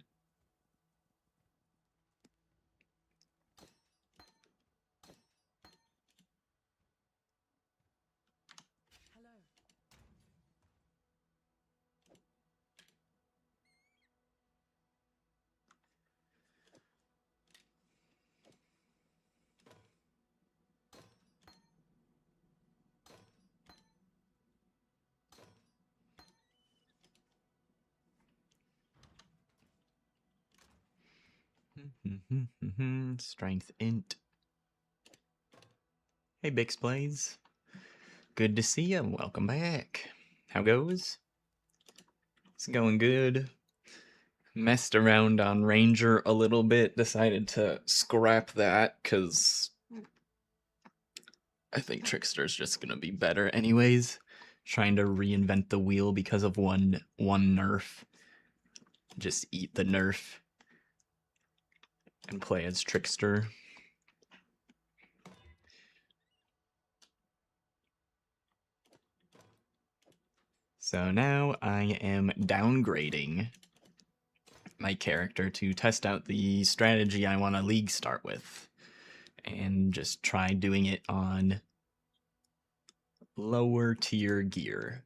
Strength int. Hey Bix Blaze. Good to see you. Welcome back. How goes? It's going good. Messed around on Ranger a little bit. Decided to scrap that because I think Trickster's just gonna be better anyways. Trying to reinvent the wheel because of one nerf. Just eat the nerf and play as Trickster. So now I am downgrading my character to test out the strategy I want to league start with. And just try doing it on lower tier gear.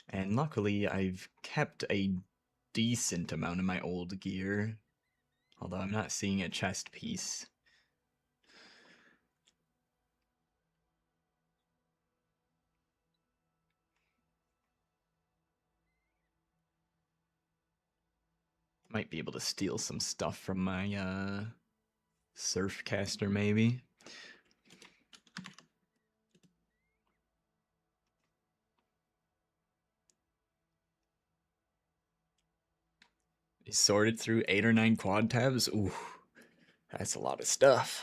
And luckily I've kept a decent amount of my old gear. Although I'm not seeing a chest piece. Might be able to steal some stuff from my Surfcaster maybe. He sorted through 8 or 9 quad tabs. Ooh, that's a lot of stuff.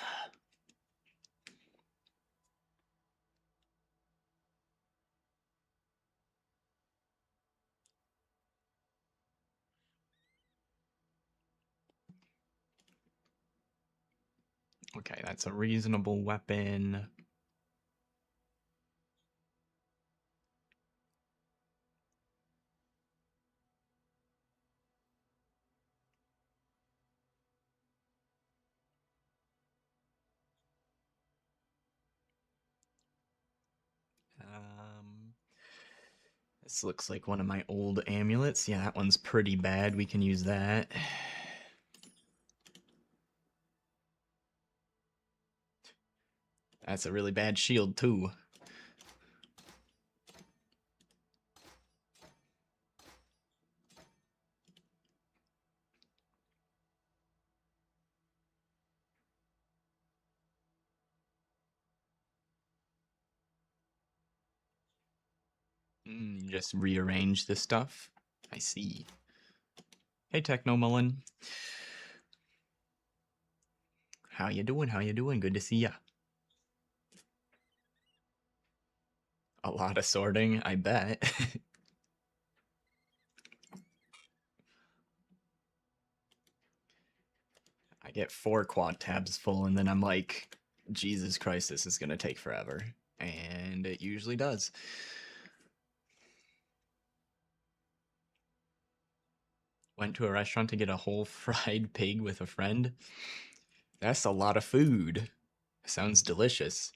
Okay, that's a reasonable weapon. This looks like one of my old amulets. Yeah, that one's pretty bad. We can use that. That's a really bad shield, too. Just rearrange this stuff. I see. Hey, Techno Mullen. How you doing? How you doing? Good to see ya. A lot of sorting, I bet. I get 4 quad tabs full, and then I'm like, Jesus Christ, this is gonna take forever. And it usually does. Went to a restaurant to get a whole fried pig with a friend. That's a lot of food. Sounds delicious.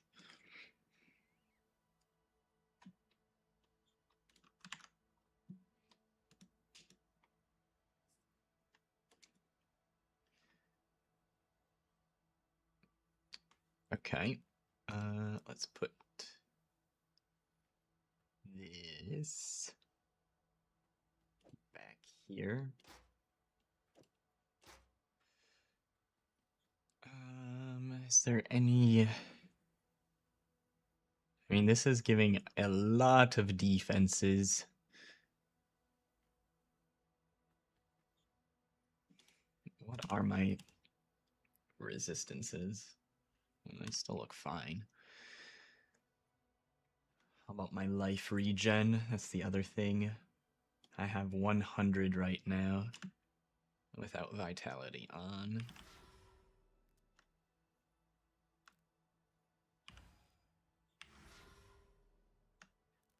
Okay. Let's put this back here. Is there any... I mean, this is giving a lot of defenses. What are my resistances? They still look fine. How about my life regen? That's the other thing. I have 100 right now without vitality on.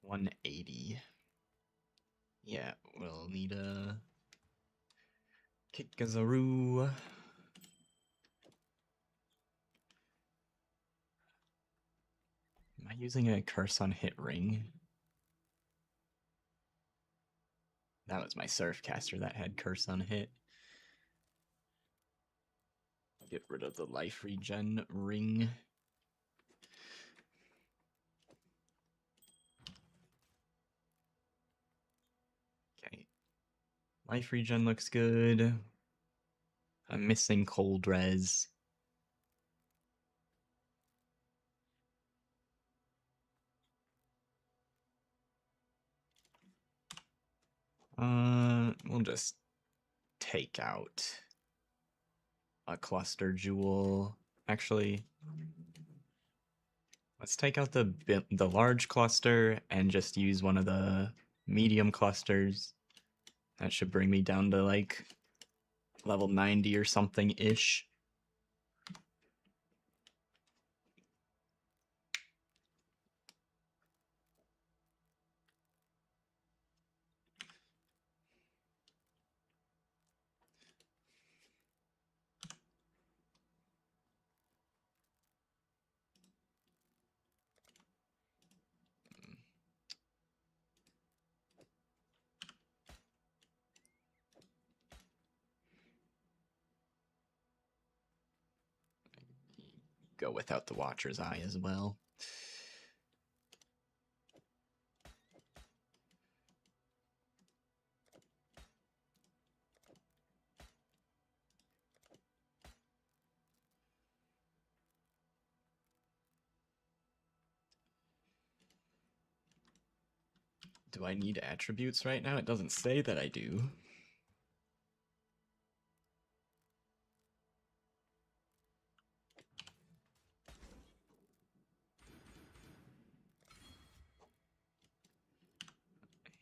180. Yeah, we'll need a Kikazaroo. Am I using a curse on hit ring? That was my Surfcaster that had curse on hit. Get rid of the life regen ring. Okay. Life regen looks good. I'm missing cold res. We'll just take out a cluster jewel. Actually, let's take out the large cluster and just use one of the medium clusters. That should bring me down to like level 90 or something ish. Go without the Watcher's Eye as well. Do I need attributes right now? It doesn't say that I do.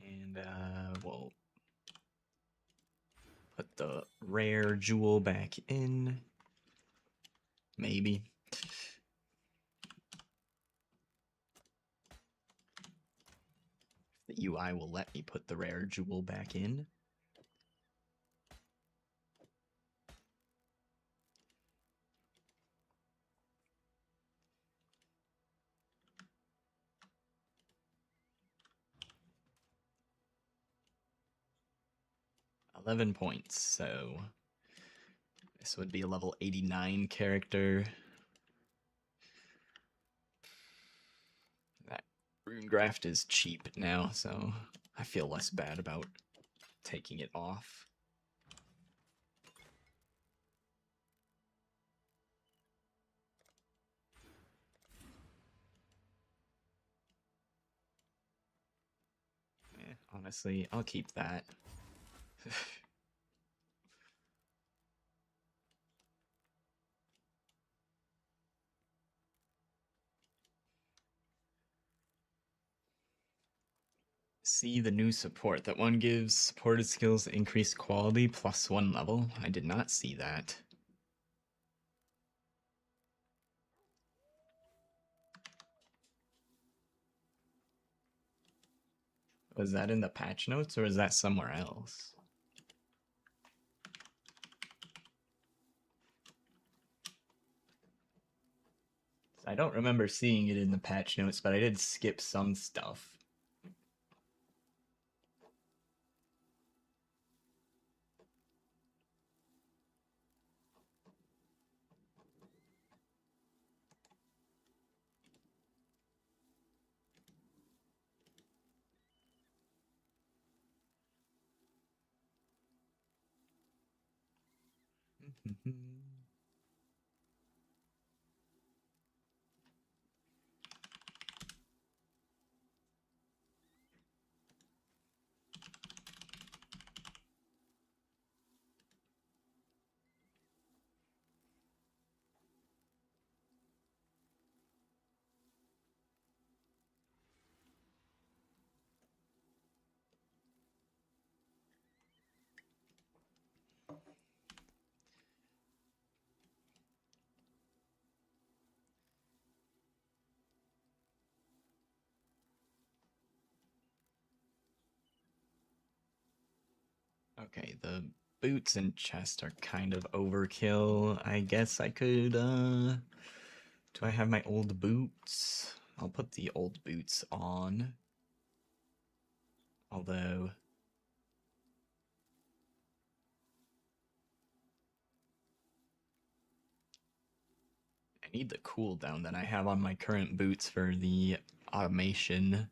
And we'll put the rare jewel back in. Maybe. The UI will let me put the rare jewel back in. $11 points, so this would be a level 89 character. That Runegraft is cheap now, so I feel less bad about taking it off. Honestly, I'll keep that. See the new support. That one gives supported skills increased quality +1 level. I did not see that. Was that in the patch notes or is that somewhere else? I don't remember seeing it in the patch notes, but I did skip some stuff. Okay, the boots and chest are kind of overkill. I guess I could, do I have my old boots? I'll put the old boots on. Although... I need the cooldown that I have on my current boots for the automation.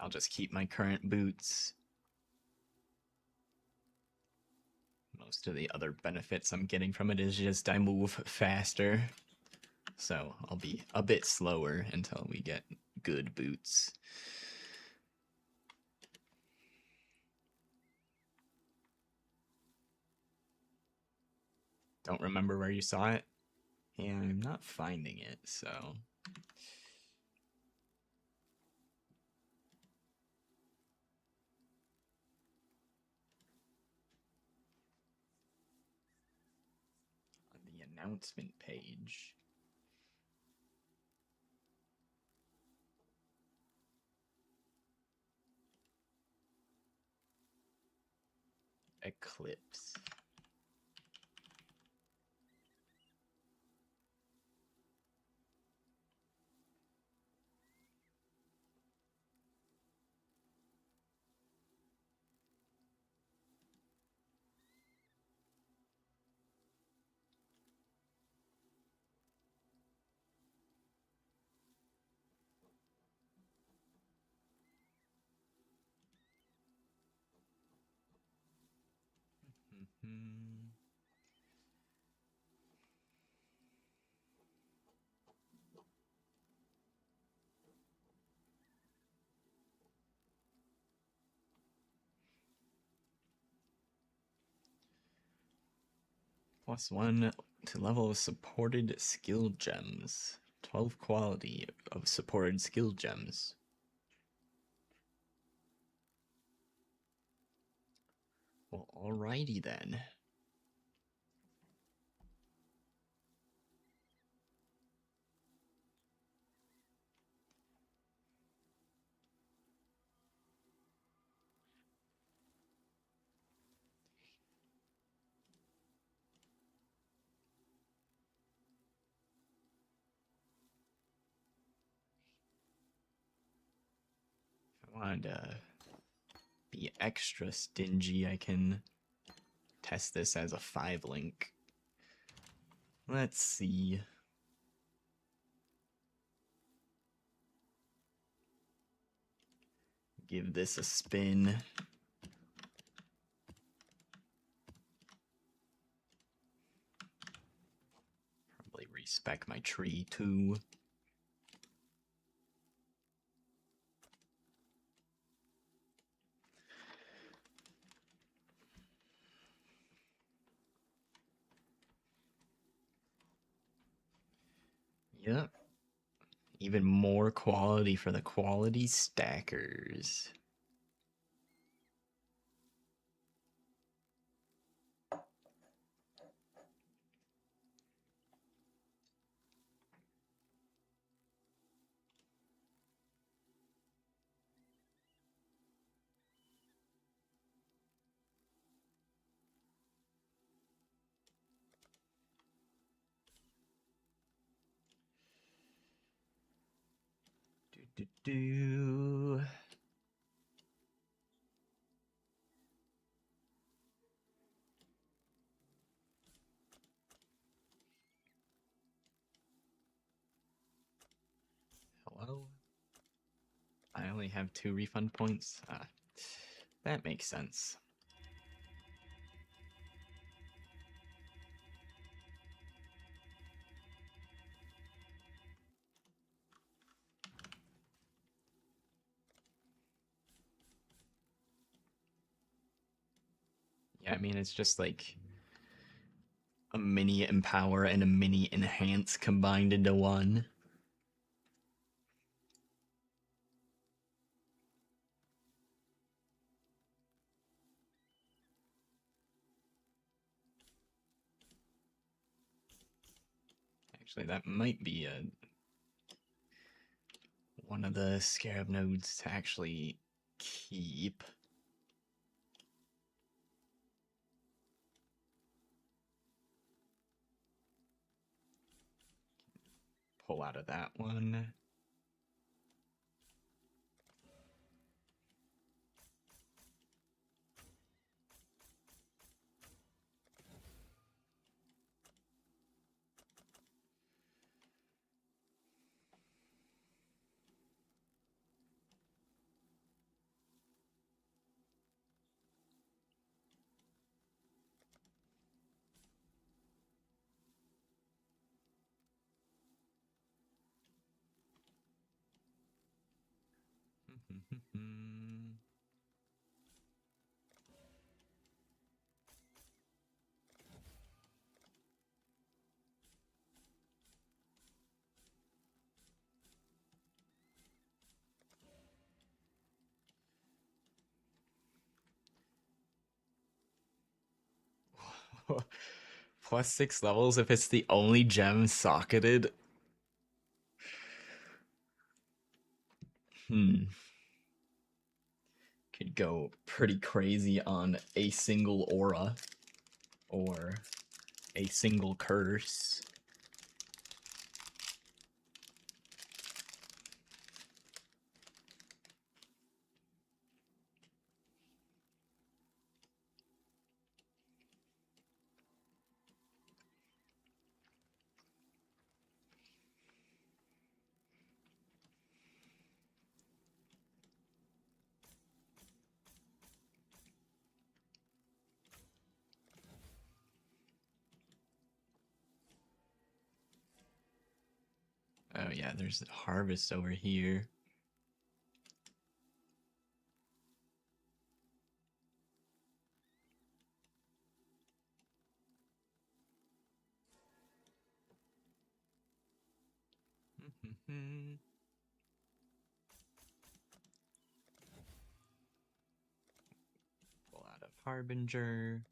I'll just keep my current boots. Most of the other benefits I'm getting from it is just I move faster. So I'll be a bit slower until we get good boots. Don't remember where you saw it? Yeah, I'm not finding it, so... On the announcement page. Eclipse. +1 to level of supported skill gems. 12 quality of supported skill gems. Well, alrighty then. If I wanted to be extra stingy, I can test this as a 5-link. Let's see. Give this a spin. Probably respec my tree too. Yep. Even more quality for the quality stackers. Do. Hello? I only have 2 refund points? That makes sense. Yeah, I mean, it's just like a mini empower and a mini enhance combined into one. Actually, that might be one of the scarab nodes to actually keep. Pull out of that one. Plus 6 levels if it's the only gem socketed. Could go pretty crazy on a single aura or a single curse. Oh yeah, there's harvest over here. Pull out of Harbinger.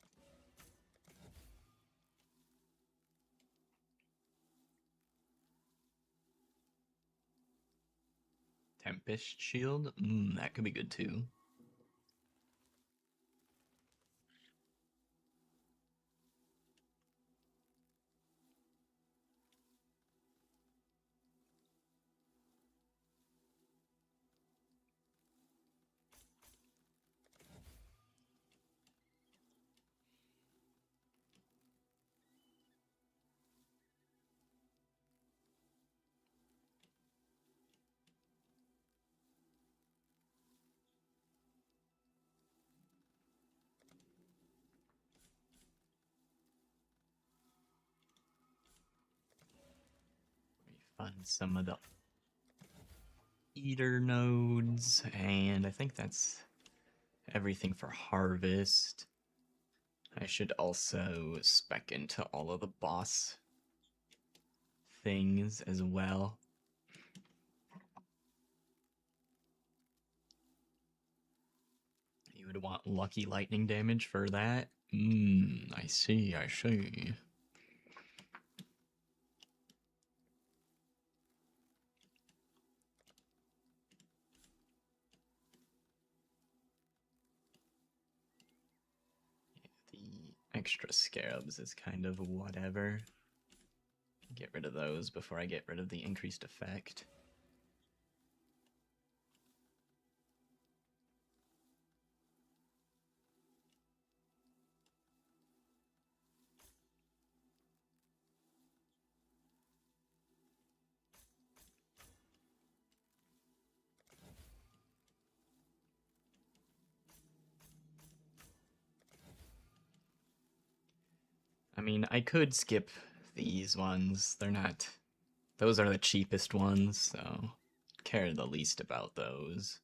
Tempest Shield? That could be good too. Fund some of the eater nodes, and I think that's everything for harvest. I should also spec into all of the boss things as well. You would want lucky lightning damage for that? I see, I see. The extra scarabs is kind of whatever. Get rid of those before I get rid of the increased effect. I mean, I could skip these ones. They're not... Those are the cheapest ones, so care the least about those.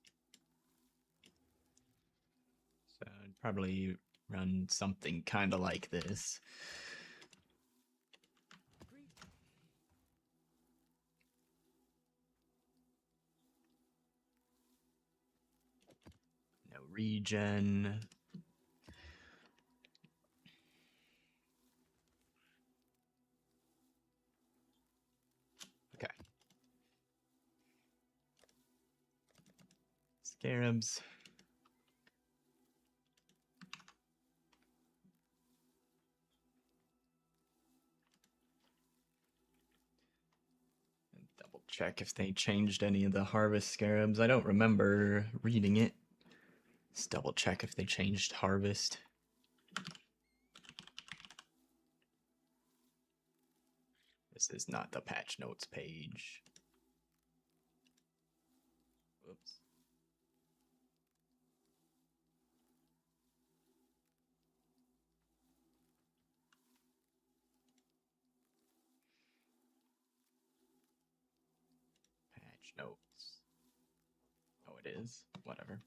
So I'd probably run something kind of like this. No regen. scarabs. Double check if they changed any of the harvest scarabs. I don't remember reading it. Let's double check if they changed harvest. This is not the patch notes page. Whoops. Patch notes. Oh, it is? Whatever.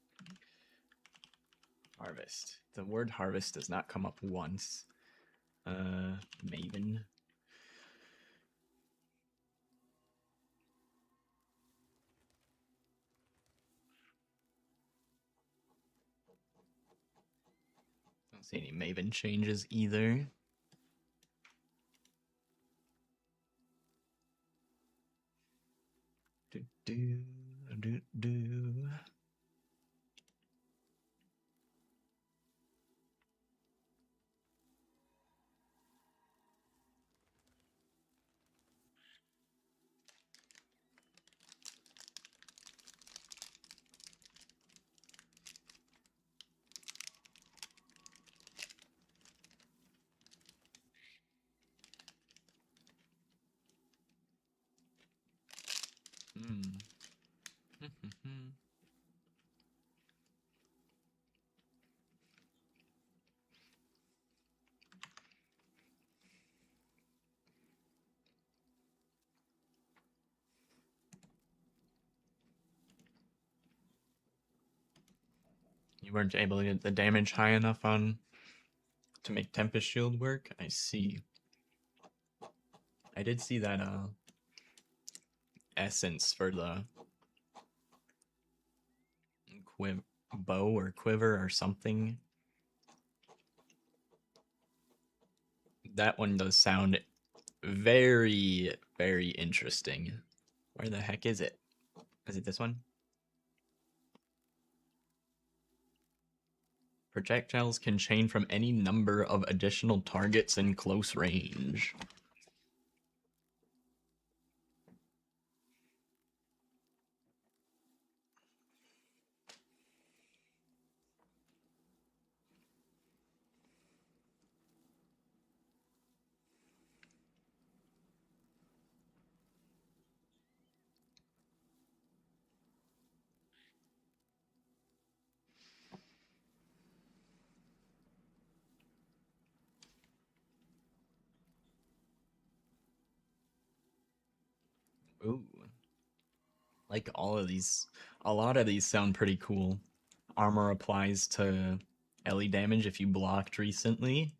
Harvest. The word harvest does not come up once. Maven. Don't see any Maven changes either. Do, do, do, do. You weren't able to get the damage high enough on to make Tempest Shield work? I see. I did see that essence for the bow or quiver or something. That one does sound very, very interesting. Where the heck is it? Is it this one? Projectiles can chain from any number of additional targets in close range. Ooh. Like all of these, a lot of these sound pretty cool. Armor applies to LE damage if you blocked recently.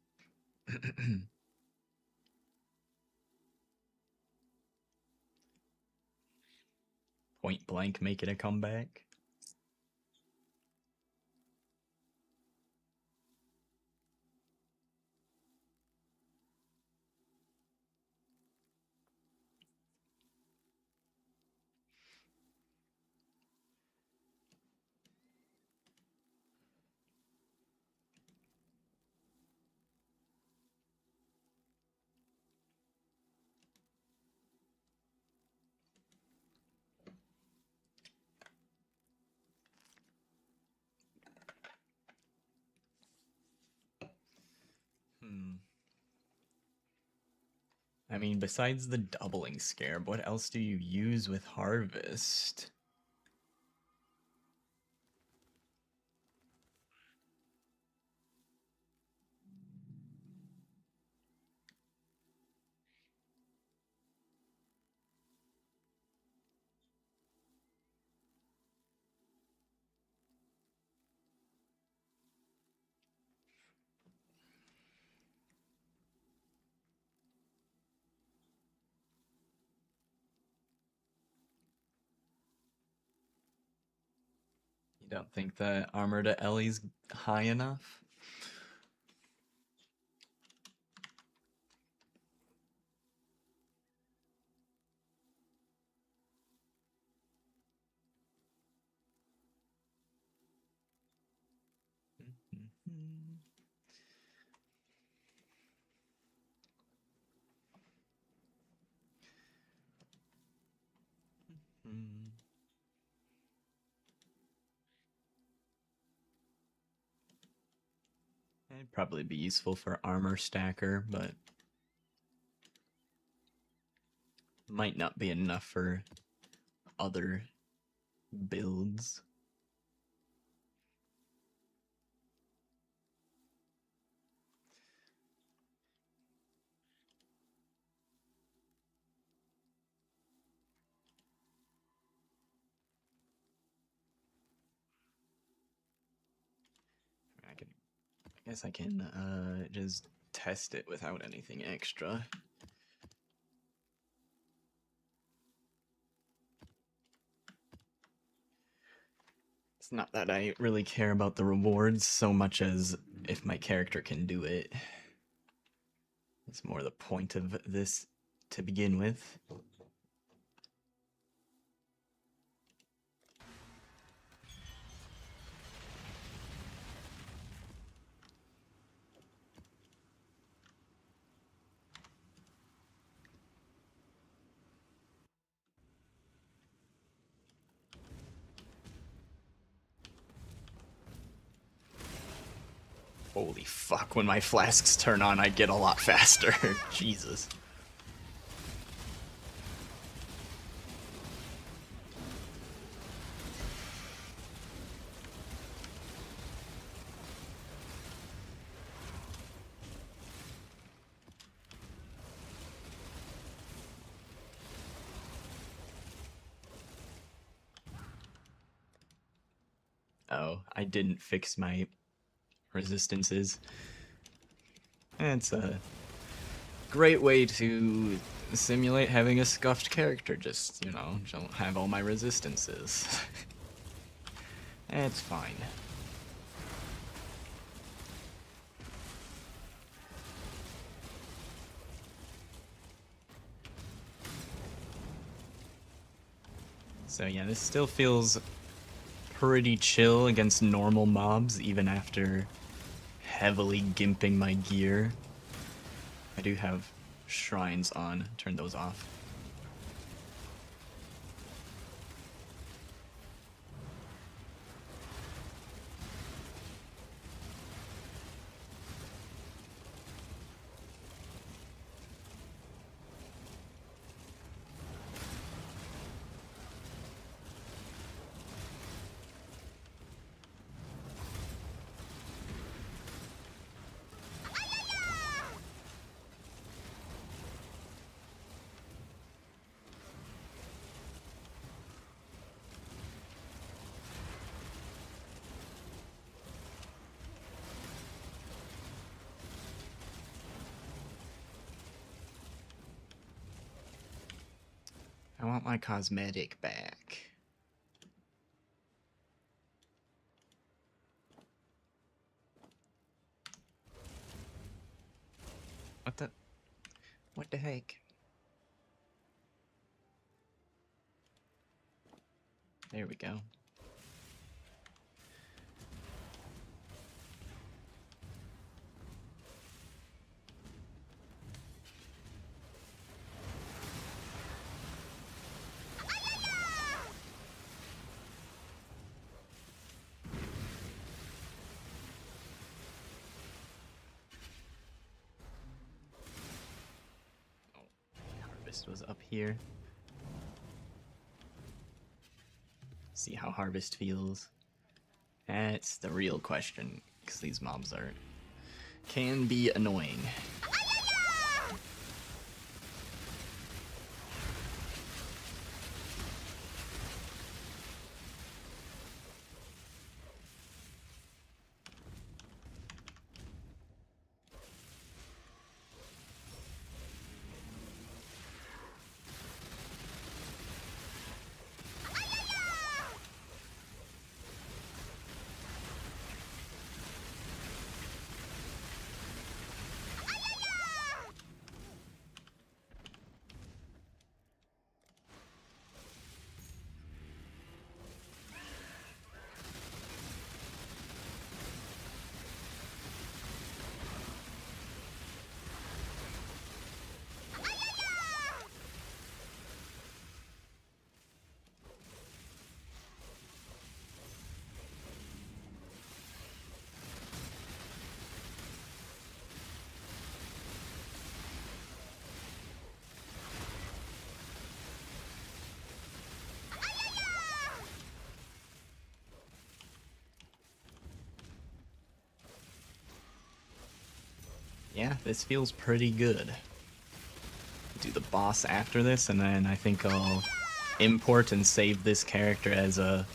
Point blank making a comeback. I mean, besides the doubling scarab, what else do you use with harvest? You don't think the armor to Ellie's high enough? It'd probably be useful for armor stacker, but might not be enough for other builds. I guess I can just test it without anything extra. It's not that I really care about the rewards so much as if my character can do it. It's more the point of this to begin with. Holy fuck, when my flasks turn on, I get a lot faster. Jesus. Oh, I didn't fix my resistances. It's a great way to simulate having a scuffed character. Just, you know, don't have all my resistances. It's fine. So yeah, this still feels pretty chill against normal mobs, even after heavily gimping my gear. I do have shrines on. Turn those off. I want my cosmetic back. What the heck? There we go. Harvest was up here. See how Harvest feels. That's the real question, because these mobs can be annoying. Yeah, this feels pretty good. Do the boss after this, and then I think I'll import and save this character as a...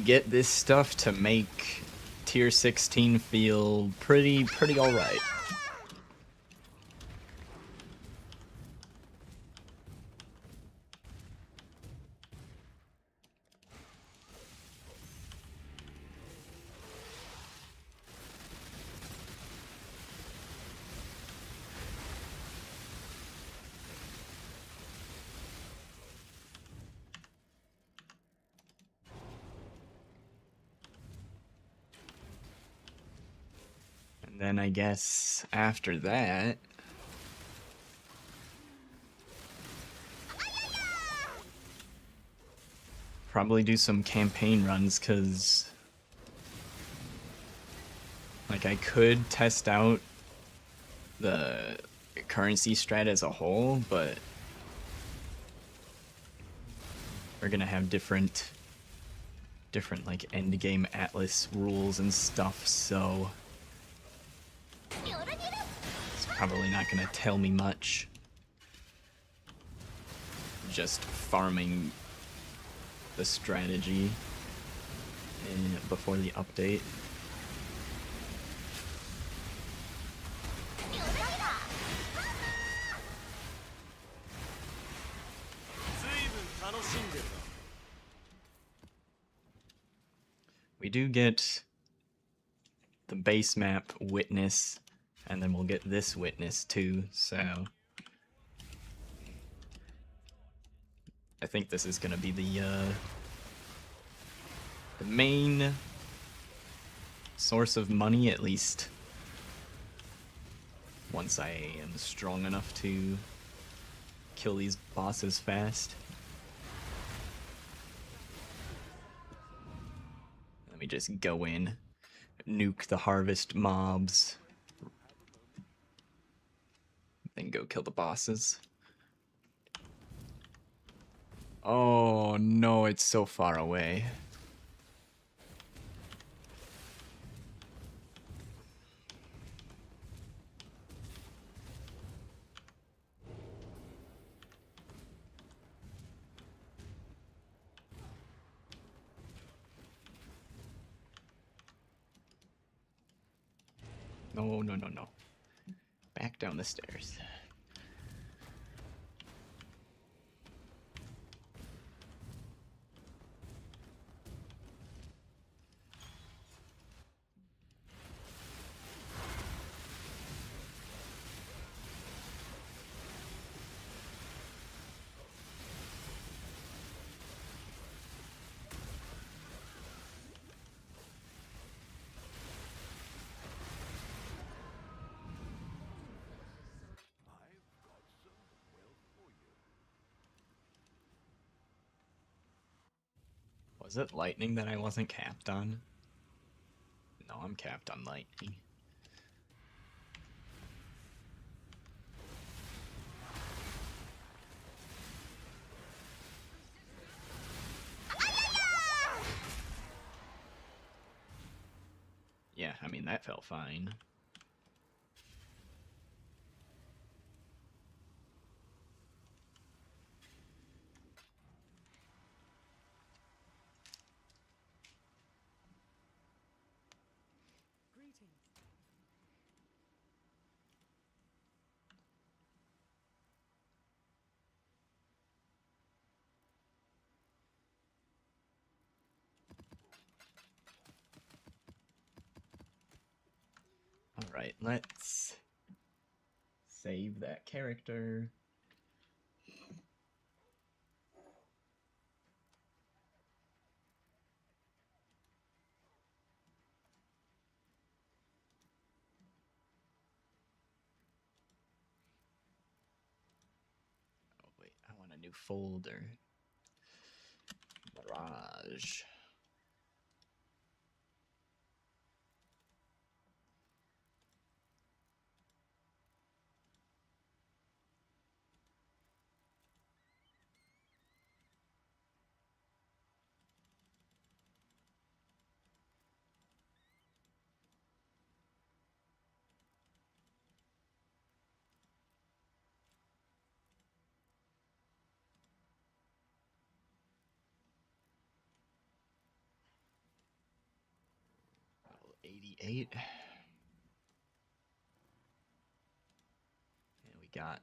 Get this stuff to make tier 16 feel pretty alright. And then I guess after that... Probably do some campaign runs, because... Like, I could test out the currency strat as a whole, but... We're gonna have different like endgame Atlas rules and stuff, so it's probably not gonna tell me much. Just farming the strategy before the update. We do get the base map witness, and then we'll get this witness too, so I think this is gonna be the main source of money, at least once I am strong enough to kill these bosses fast. Let me just go in, nuke the harvest mobs, then go kill the bosses. Oh no, it's so far away. No, no, no, no. Back down the stairs. Was it lightning that I wasn't capped on? No, I'm capped on lightning. Yeah, I mean, that felt fine. Alright, let's save that character. Oh wait, I want a new folder. Mirage. 88. And we got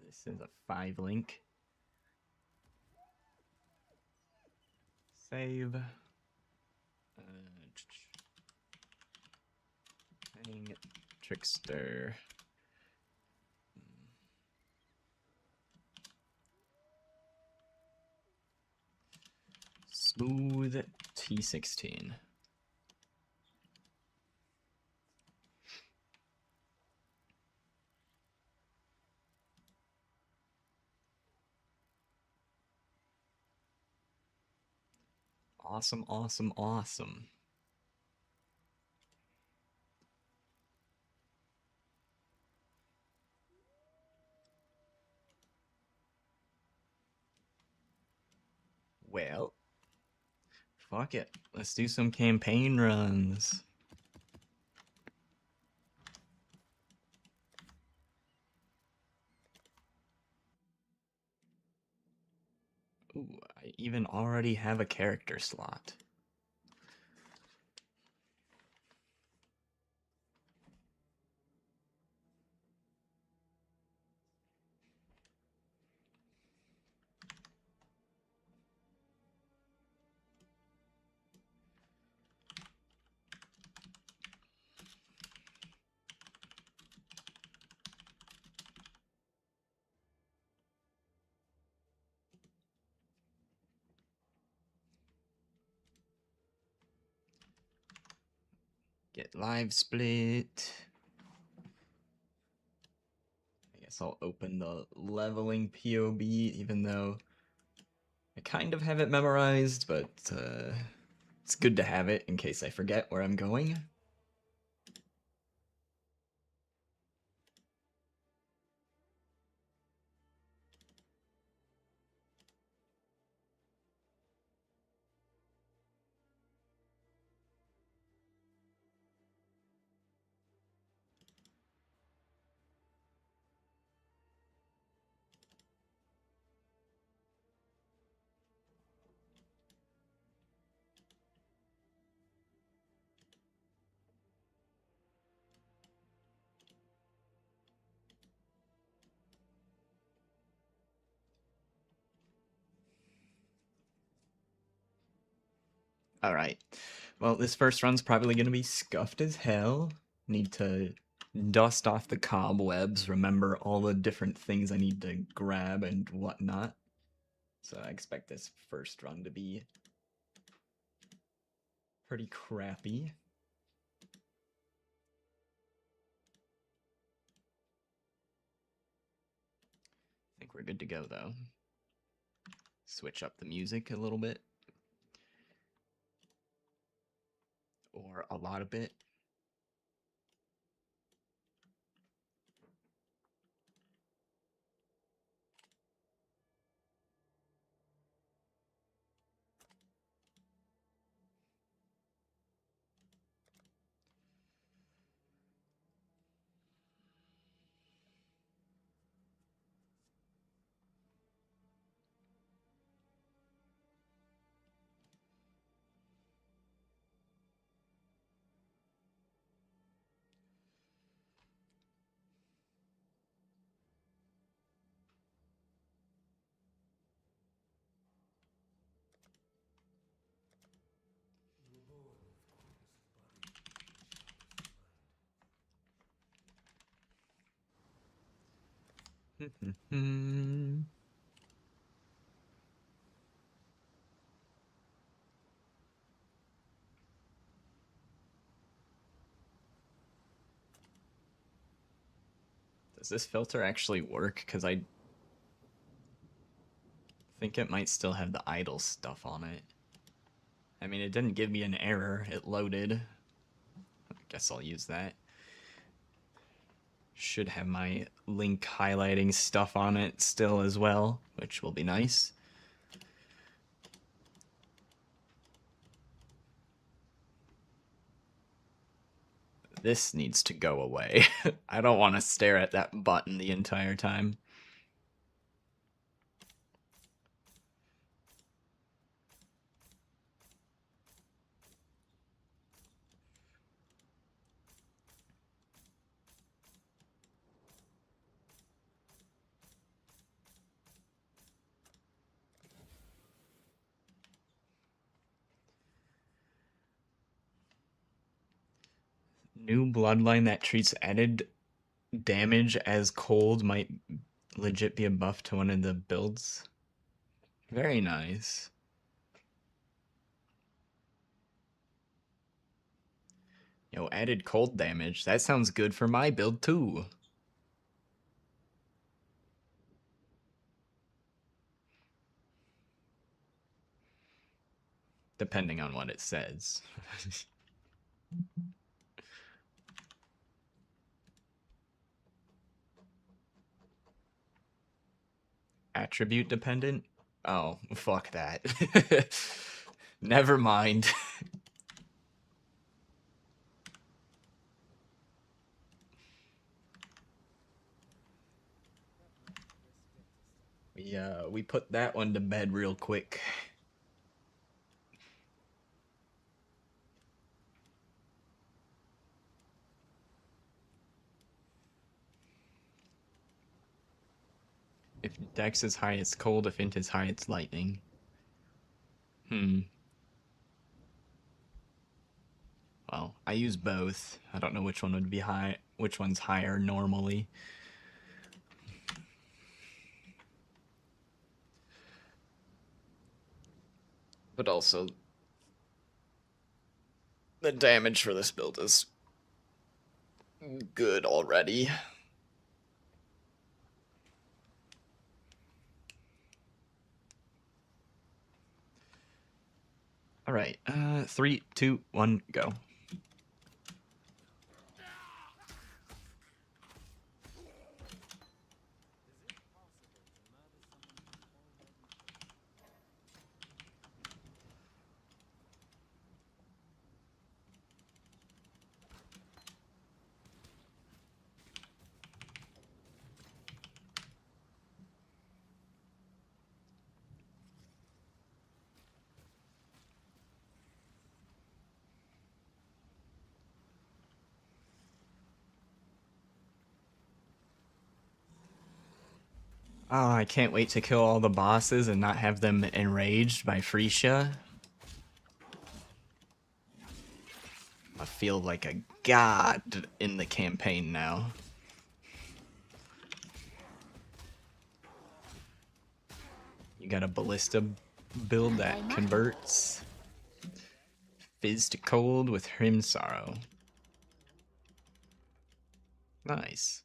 this is a 5-link. Save. Hang Trickster. Smooth T16. Awesome, awesome, awesome. Well, fuck it. Let's do some campaign runs. Ooh, I even already have a character slot. Get live split. I guess I'll open the leveling POB, even though I kind of have it memorized, but it's good to have it in case I forget where I'm going. Alright. Well, this first run's probably going to be scuffed as hell. Need to dust off the cobwebs, remember all the different things I need to grab and whatnot. So I expect this first run to be pretty crappy. I think we're good to go, though. Switch up the music a little bit. Or a lot of bit. Does this filter actually work? Because I think it might still have the idle stuff on it. I mean, it didn't give me an error. It loaded. I guess I'll use that. Should have my link highlighting stuff on it still as well, which will be nice. This needs to go away. I don't want to stare at that button the entire time. New bloodline that treats added damage as cold might legit be a buff to one of the builds. Very nice. Yo, added cold damage. That sounds good for my build too. Depending on what it says. Attribute dependent? Oh, fuck that. Never mind. We put that one to bed real quick. If Dex is high, it's cold. If Int is high, it's lightning. Well, I use both. I don't know which one would be high, which one's higher normally. But also, the damage for this build is good already. All right, 3, 2, 1, go. Oh, I can't wait to kill all the bosses and not have them enraged by Freesia. I feel like a god in the campaign now. You got a ballista build that converts Fizz to cold with Hrim Sorrow. Nice.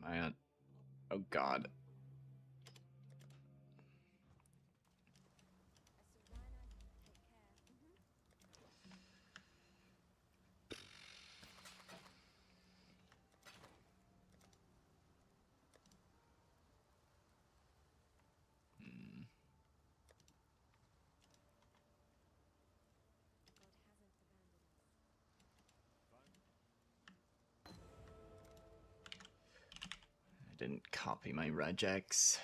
Am I on? Oh god. I didn't copy my regex.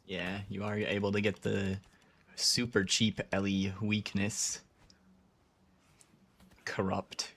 Yeah, you are able to get the super cheap Ellie weakness. Corrupt.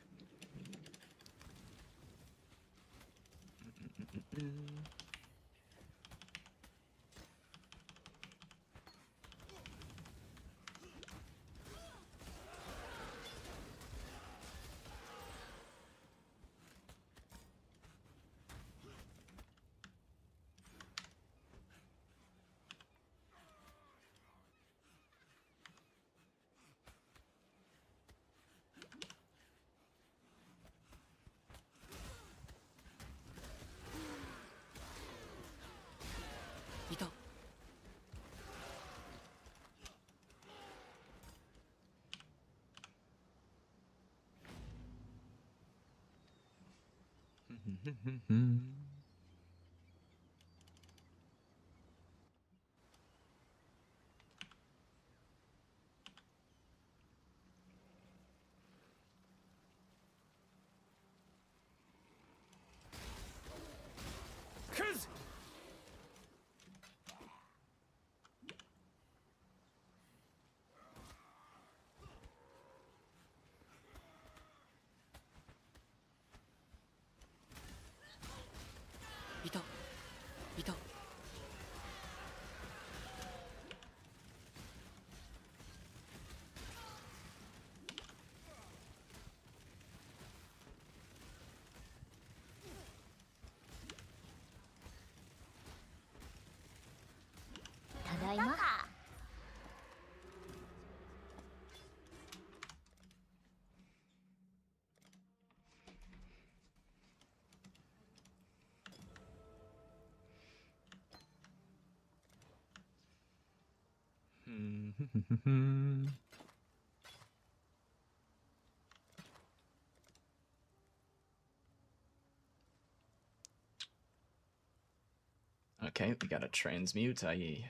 Okay, we got a transmute. I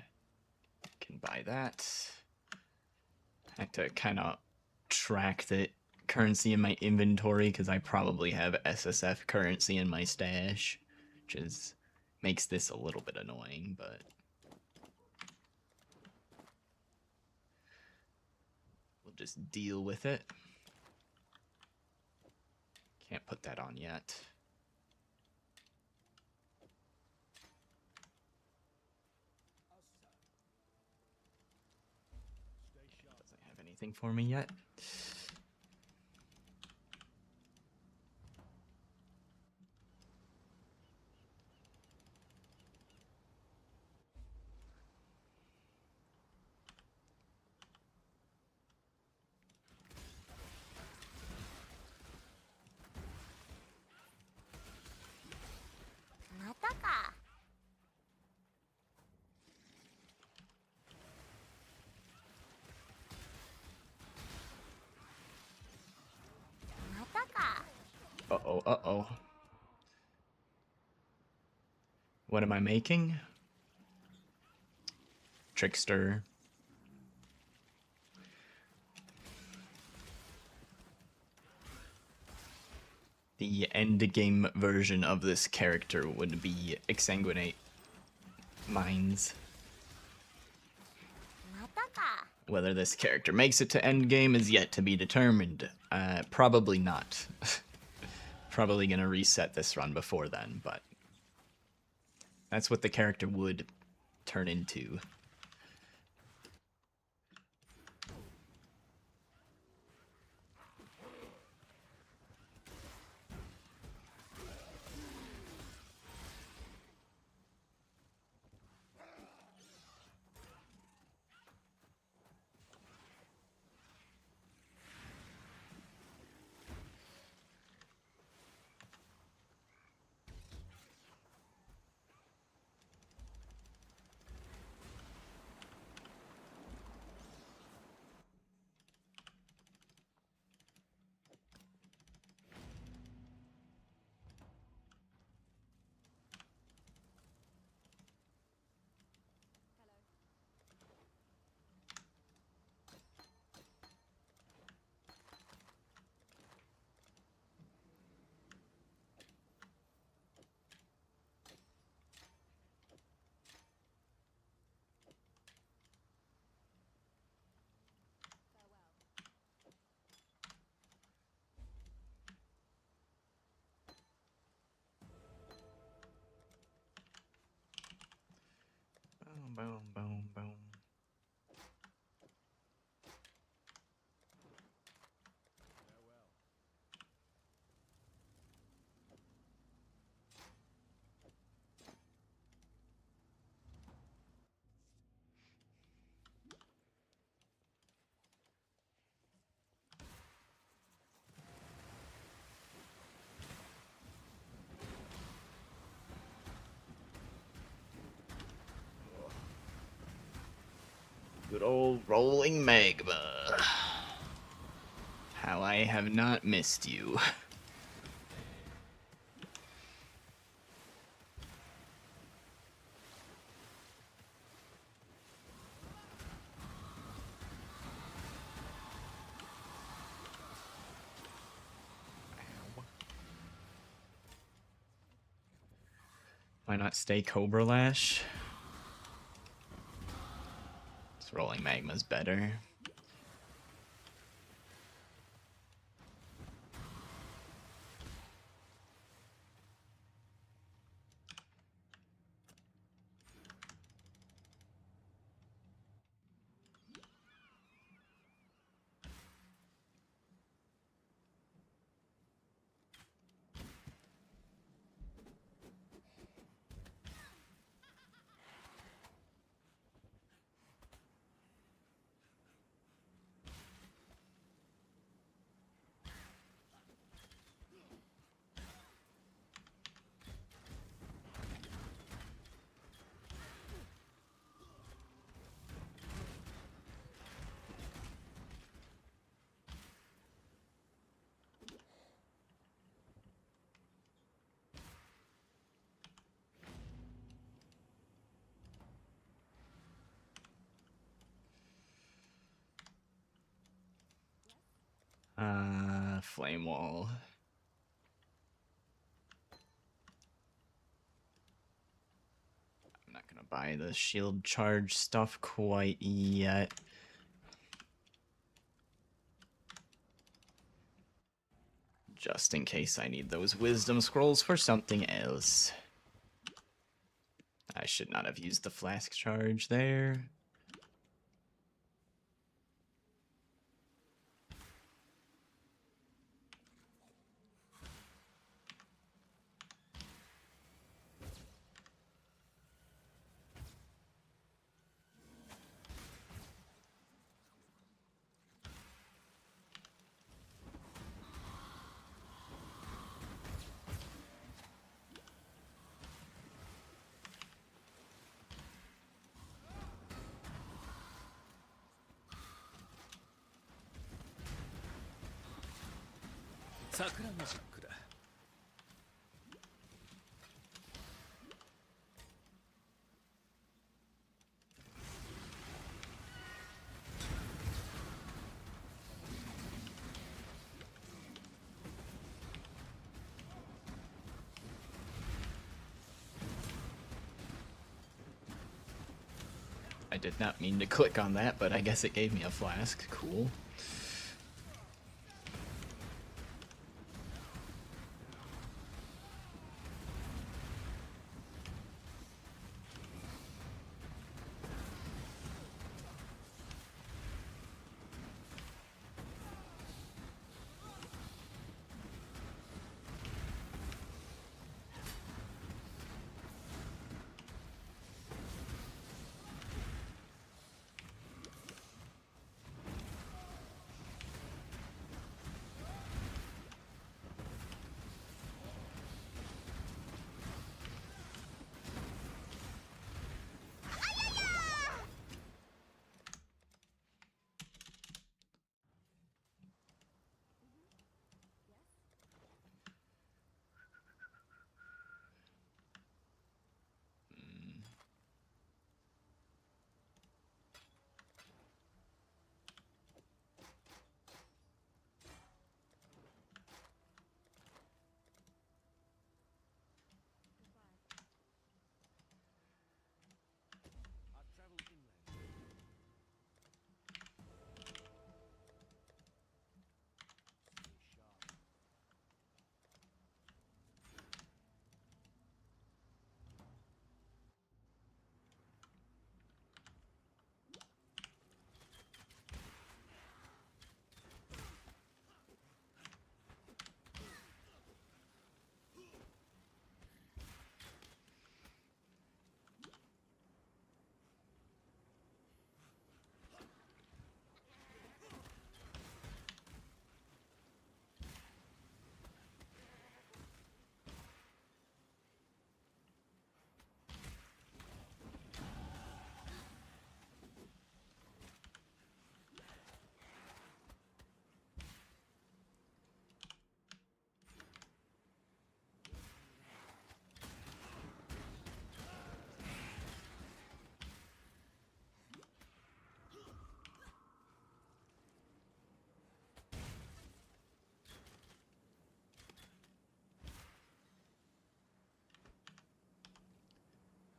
can buy that. I have to kind of track the currency in my inventory because I probably have SSF currency in my stash, which makes this a little bit annoying, but we'll just deal with it. Can't put that on yet. Doesn't have anything for me yet. Uh-oh, uh-oh. What am I making? Trickster. The end game version of this character would be Exsanguinate Minds. Whether this character makes it to end game is yet to be determined. Probably not. Probably gonna reset this run before then, but that's what the character would turn into. Boom, boom, boom, boom. Good old rolling magma. How I have not missed you. Why not stay Cobra Lash? This rolling magma's better. Flame Wall. I'm not gonna buy the shield charge stuff quite yet. Just in case I need those wisdom scrolls for something else. I should not have used the flask charge there. I did not mean to click on that, but I guess it gave me a flask. Cool.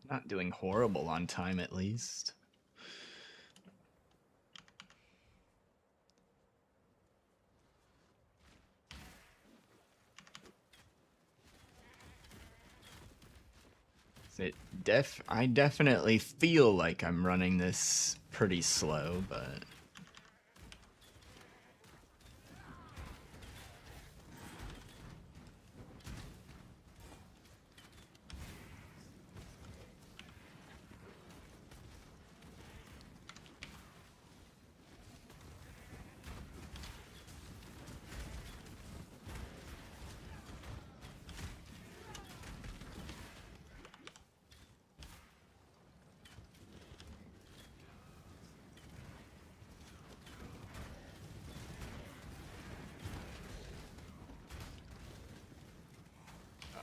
Not doing horrible on time, at least. I definitely feel like I'm running this pretty slow, but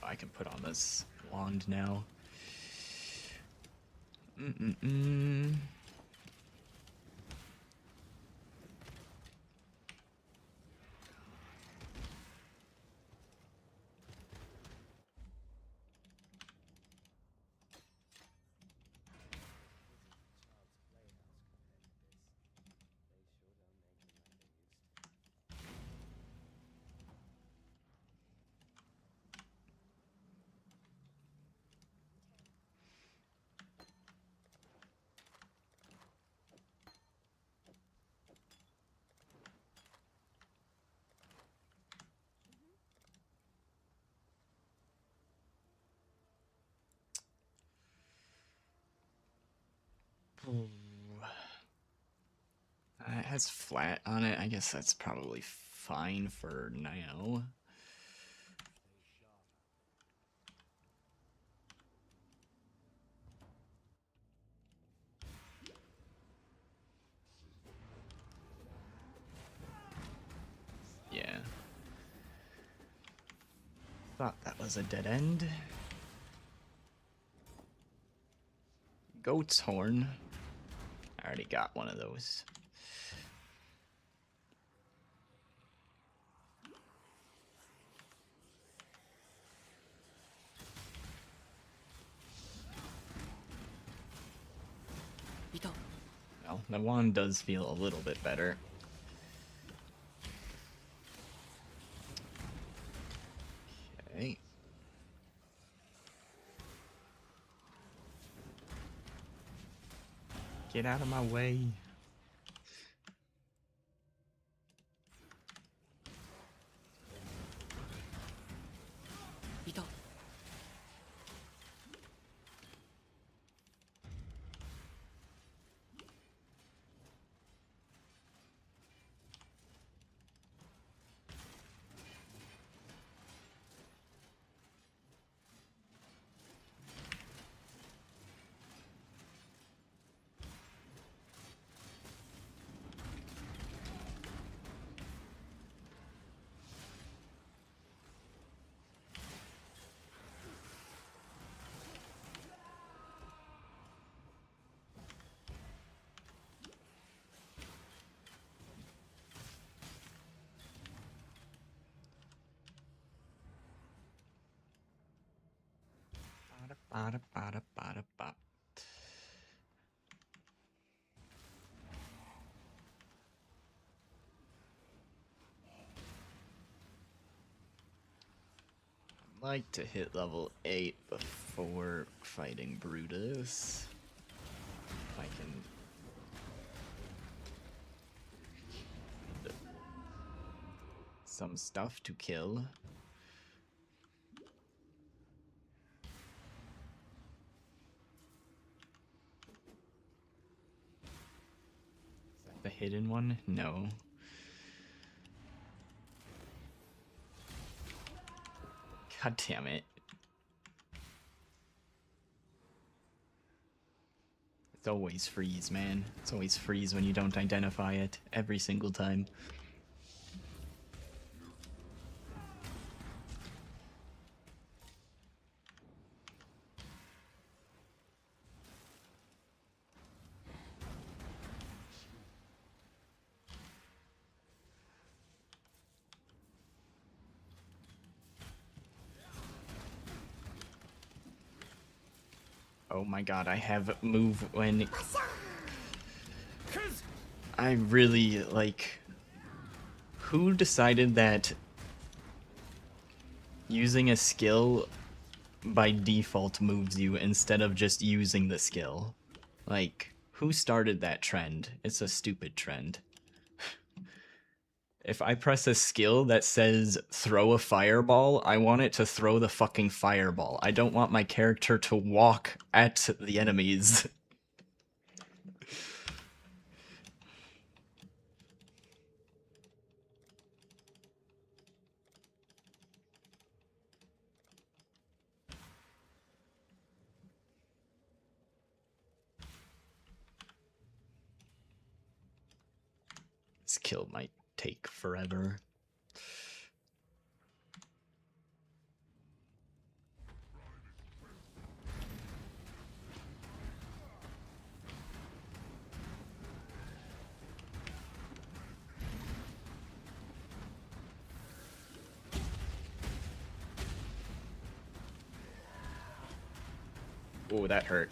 I can put on this wand now. Ooh. It has flat on it. I guess that's probably fine for now. Yeah. Thought that was a dead end. Goat's horn. I already got one of those. Well, the wand does feel a little bit better. Okay. Get out of my way. Bada, bada, bada, bada. I'd like to hit level 8 before fighting Brutus. If I can. Some stuff to kill. Is that the hidden one? No. God damn it. It's always freeze, man. It's always freeze when you don't identify it. Every single time. Oh my god, I have move when... I really, like... Who decided that using a skill by default moves you instead of just using the skill? Like, who started that trend? It's a stupid trend. If I press a skill that says throw a fireball, I want it to throw the fucking fireball. I don't want my character to walk at the enemies. This kill might take forever. Oh, that hurt.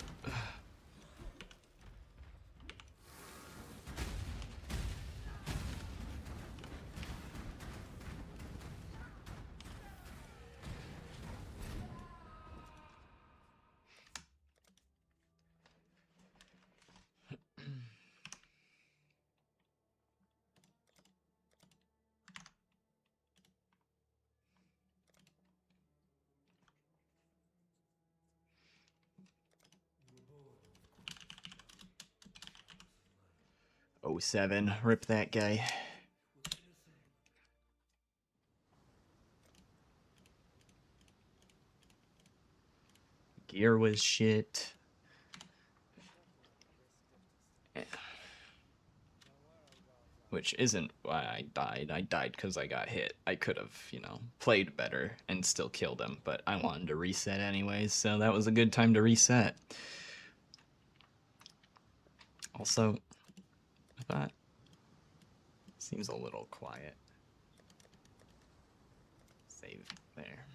07, rip that guy. Gear was shit. Which isn't why I died. I died because I got hit. I could have, you know, played better and still killed him, but I wanted to reset anyways, so that was a good time to reset. Also, I thought, seems a little quiet. Save there.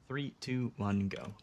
Three, two, one, go.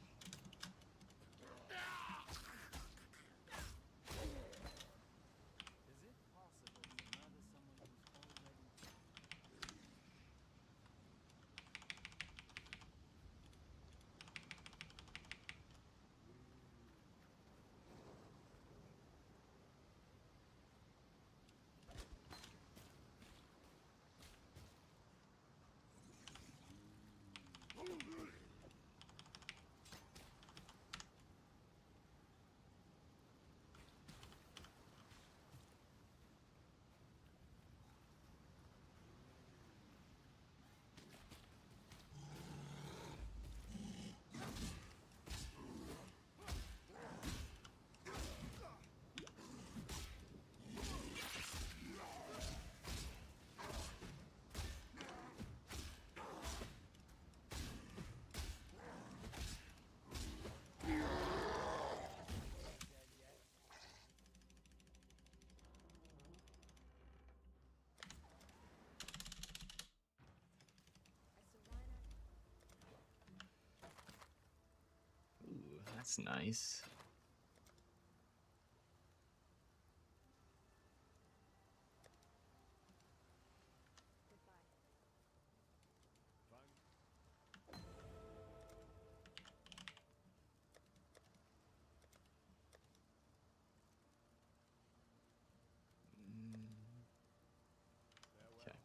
Ooh, that's nice. Okay.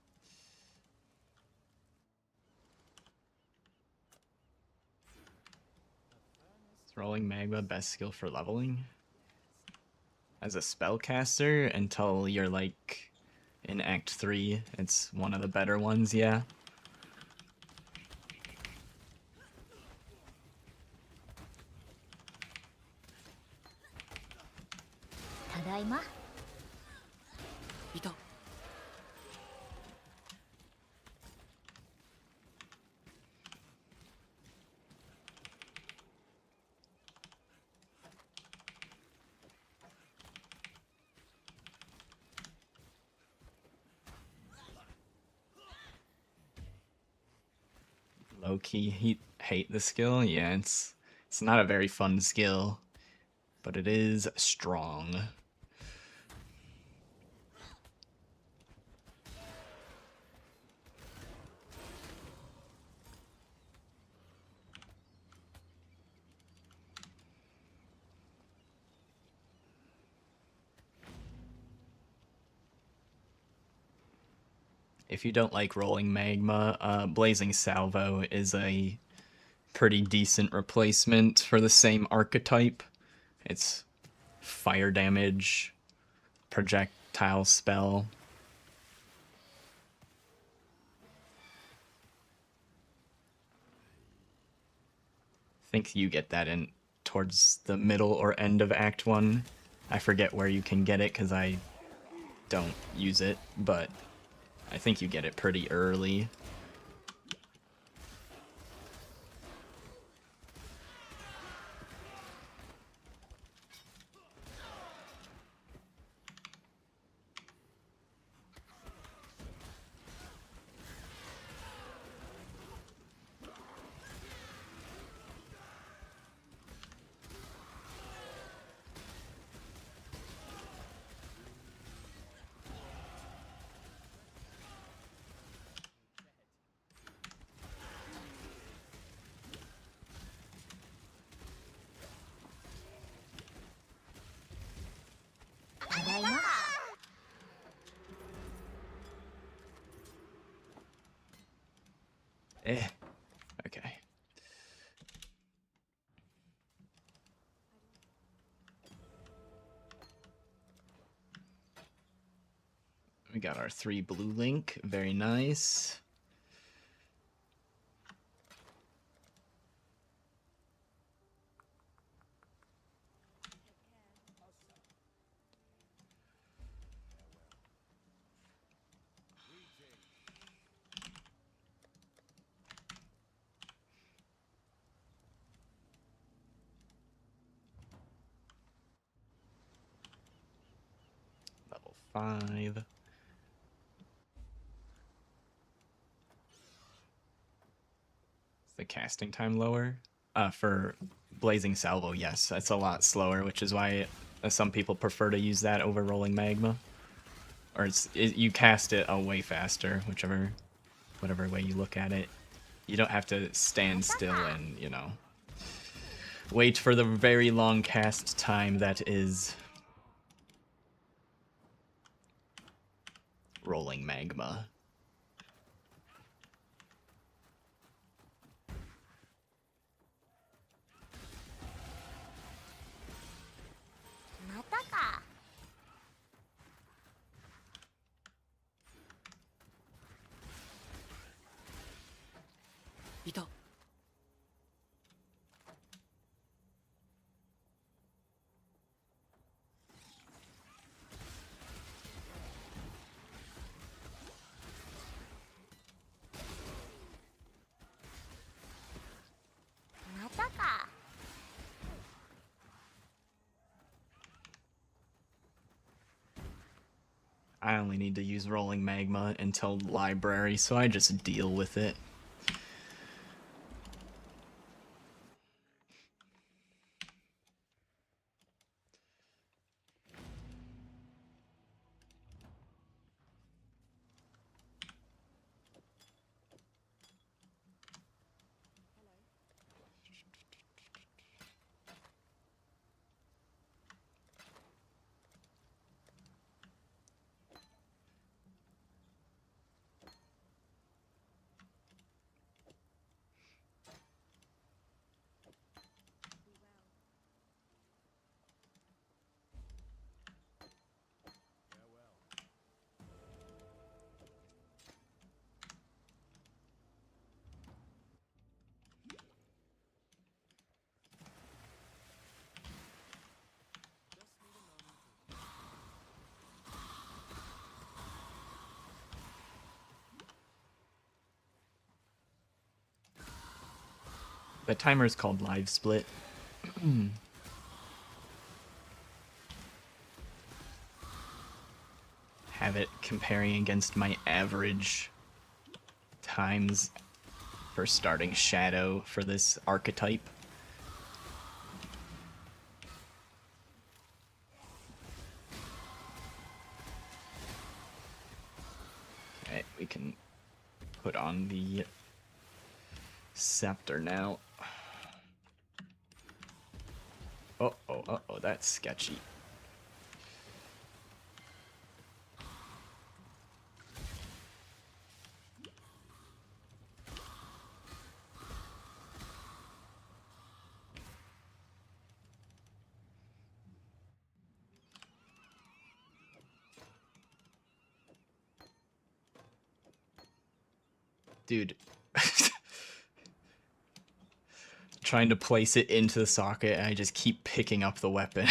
Is rolling magma best skill for leveling? As a spellcaster, until you're like in Act 3, it's one of the better ones, yeah. Low-key hate the skill. Yeah, it's not a very fun skill, but it is strong. If you don't like rolling magma, Blazing Salvo is a pretty decent replacement for the same archetype. It's fire damage, projectile spell. I think you get that in towards the middle or end of Act 1. I forget where you can get it because I don't use it, but I think you get it pretty early. Okay. We got our 3 blue link. Very nice. Level 5. Is the casting time lower? For Blazing Salvo, yes. That's a lot slower, which is why some people prefer to use that over Rolling Magma. Or you cast it way faster, whatever way you look at it. You don't have to stand still and, you know, wait for the very long cast time that is Rolling Magma. I only need to use Rolling Magma until Library, so I just deal with it. The timer is called Live Split. Have it comparing against my average times for starting Shadow for this archetype. Okay, we can put on the scepter now. Uh-oh, that's sketchy. Dude. Trying to place it into the socket, and I just keep picking up the weapon.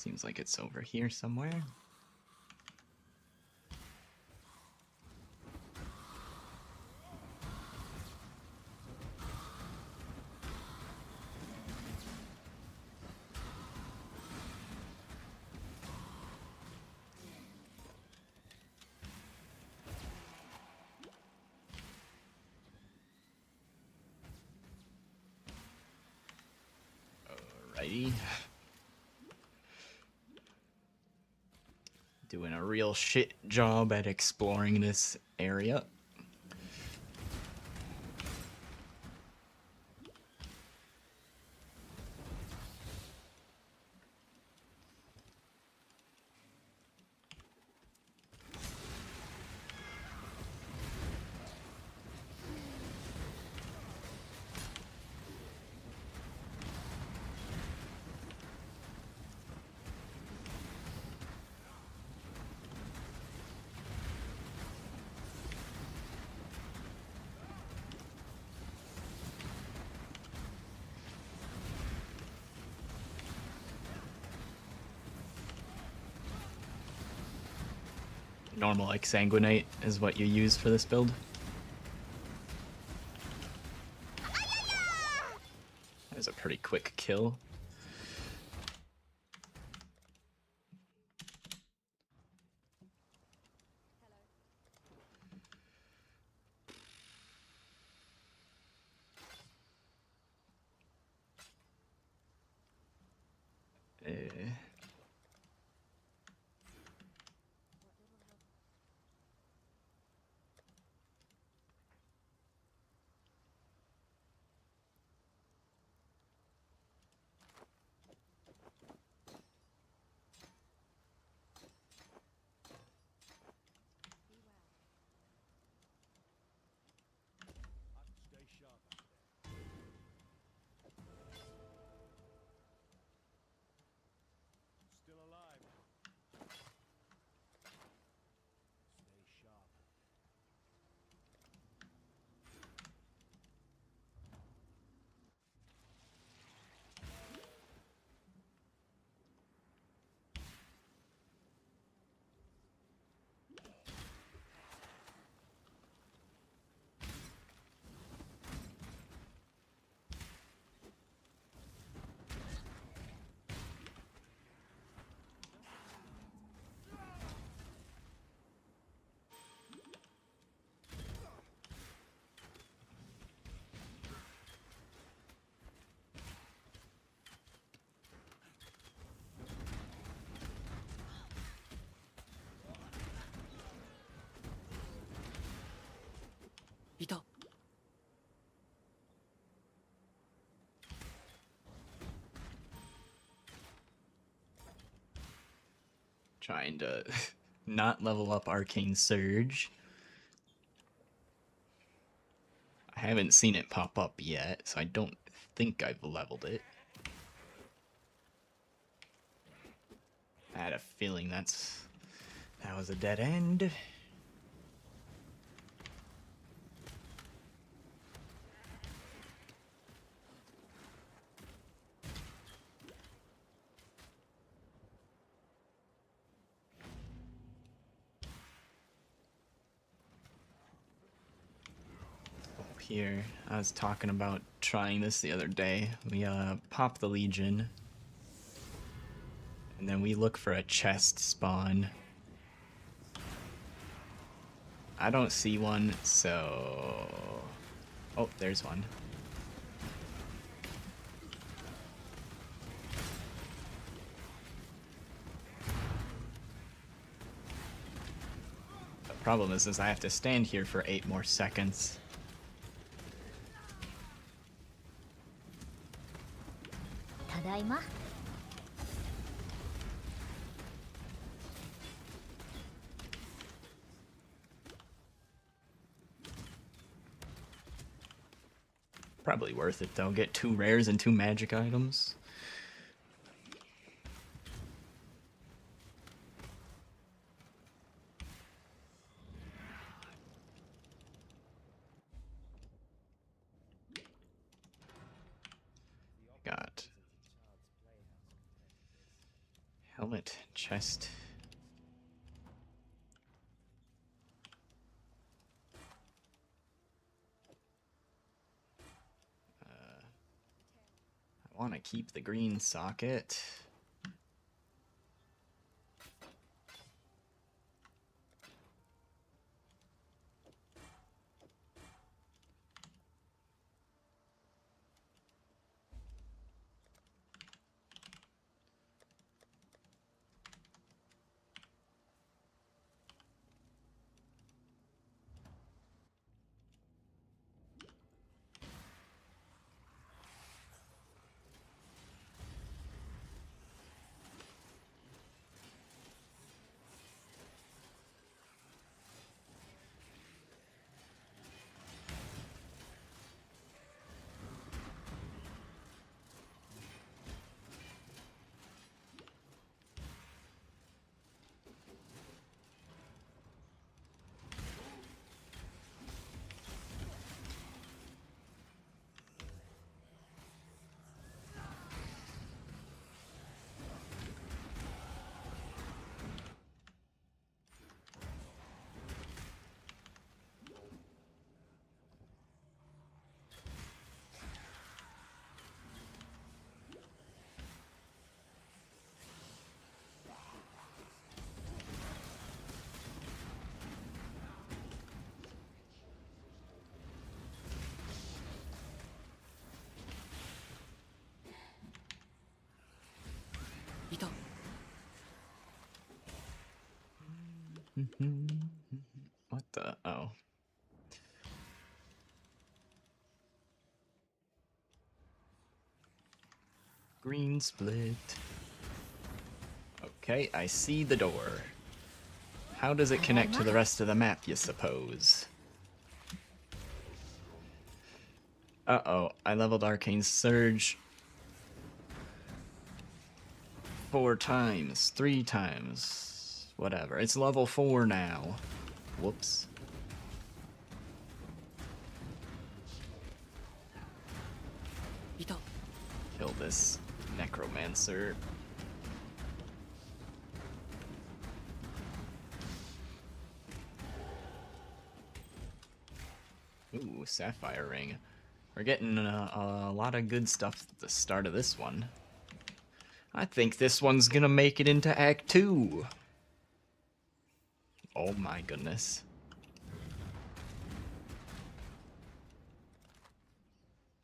Seems like it's over here somewhere. Alrighty. Doing a real shit job at exploring this area. Normal exsanguinate is what you use for this build. That was a pretty quick kill. Trying to not level up Arcane Surge. I haven't seen it pop up yet, so I don't think I've leveled it. I had a feeling that was a dead end. Here, I was talking about trying this the other day. We pop the Legion, and then we look for a chest spawn. I don't see one, so... Oh, there's one. The problem is I have to stand here for 8 more seconds. Probably worth it though. Get 2 rares and 2 magic items. it. Chest. I want to keep the green socket. What the? Oh. Green split. Okay, I see the door. How does it connect to the rest of the map, you suppose? Uh-oh, I leveled Arcane Surge 4 times, 3 times, whatever. It's level 4 now. Whoops. Kill this necromancer. Ooh, sapphire ring. We're getting a lot of good stuff at the start of this one. I think this one's gonna make it into Act 2. Oh my goodness.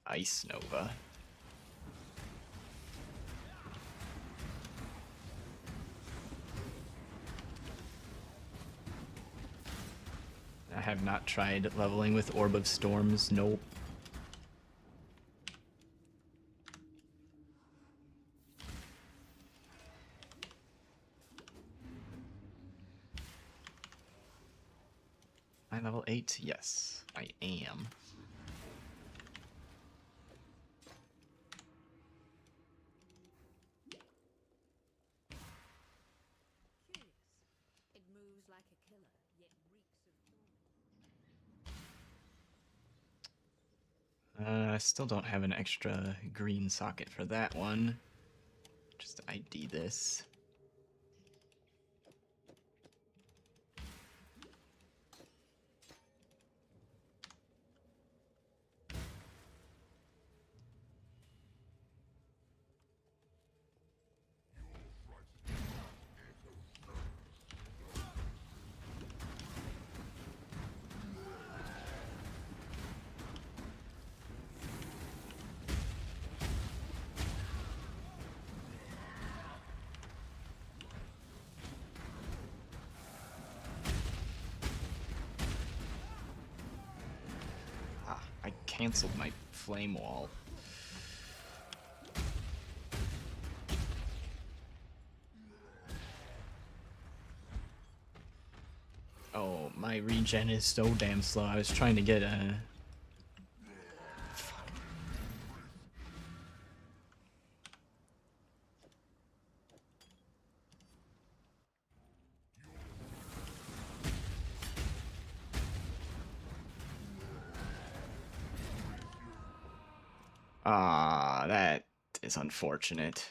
Ice Nova. I have not tried leveling with Orb of Storms, nope. Am I level 8? Yes, I am. I still don't have an extra green socket for that one. Just ID this. I canceled my flame wall. Oh, my regen is so damn slow. I was trying to get a... Ah, that is unfortunate.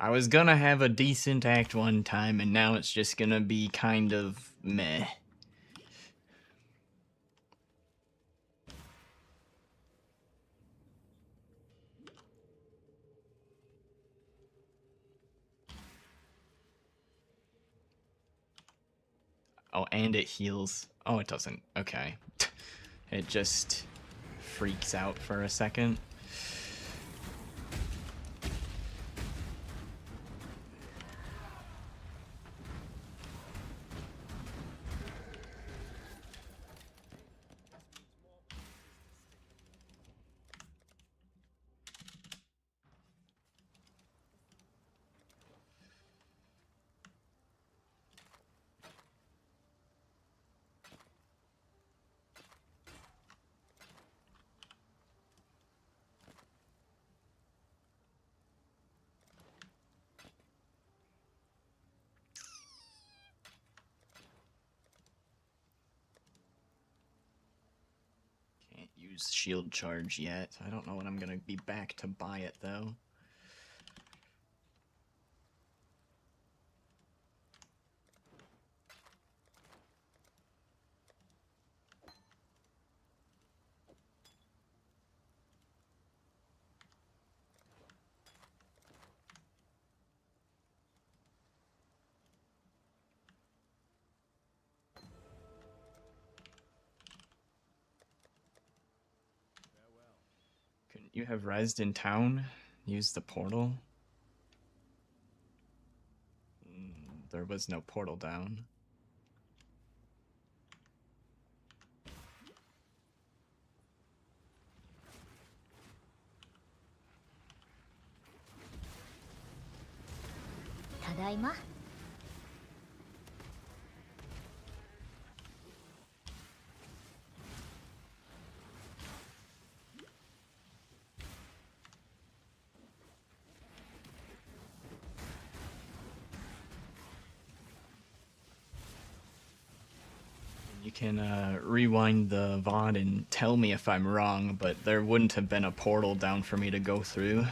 I was gonna have a decent act one time, and now it's just gonna be kind of meh. Oh, and it heals. Oh, it doesn't. Okay. It just freaks out for a second. Can't use shield charge yet. I don't know when I'm gonna be back to buy it though. Couldn't you have rezzed in town? Use the portal? There was no portal down. Tadaima. You can rewind the VOD and tell me if I'm wrong, but there wouldn't have been a portal down for me to go through.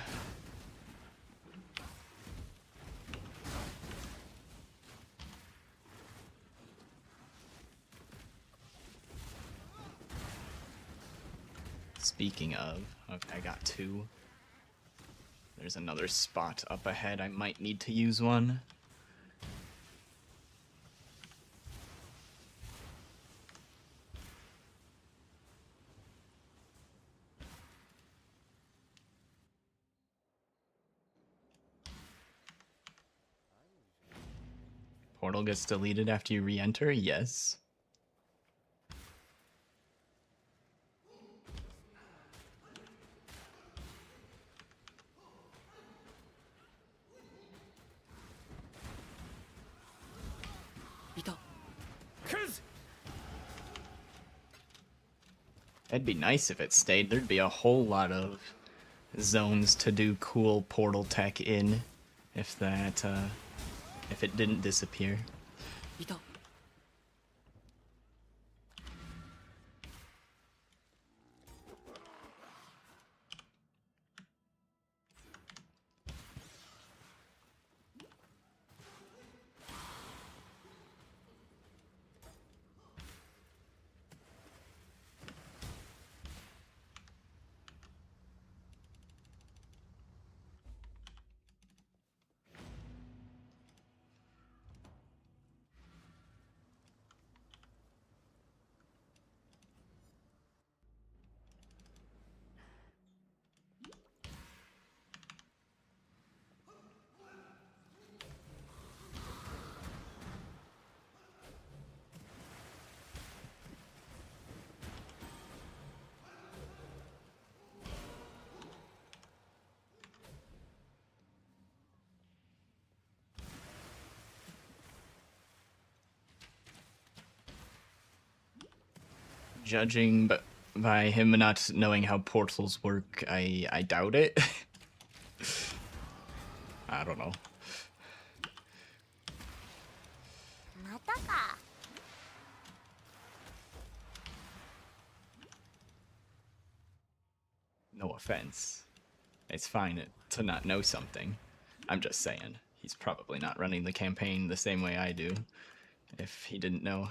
Speaking of, okay, I got two. There's another spot up ahead. I might need to use one. Portal gets deleted after you re-enter? Yes. It'd be nice if it stayed. There'd be a whole lot of zones to do cool portal tech in if if it didn't disappear. Judging by him not knowing how portals work, I doubt it. I don't know. No offense. It's fine to not know something. I'm just saying, he's probably not running the campaign the same way I do, if he didn't know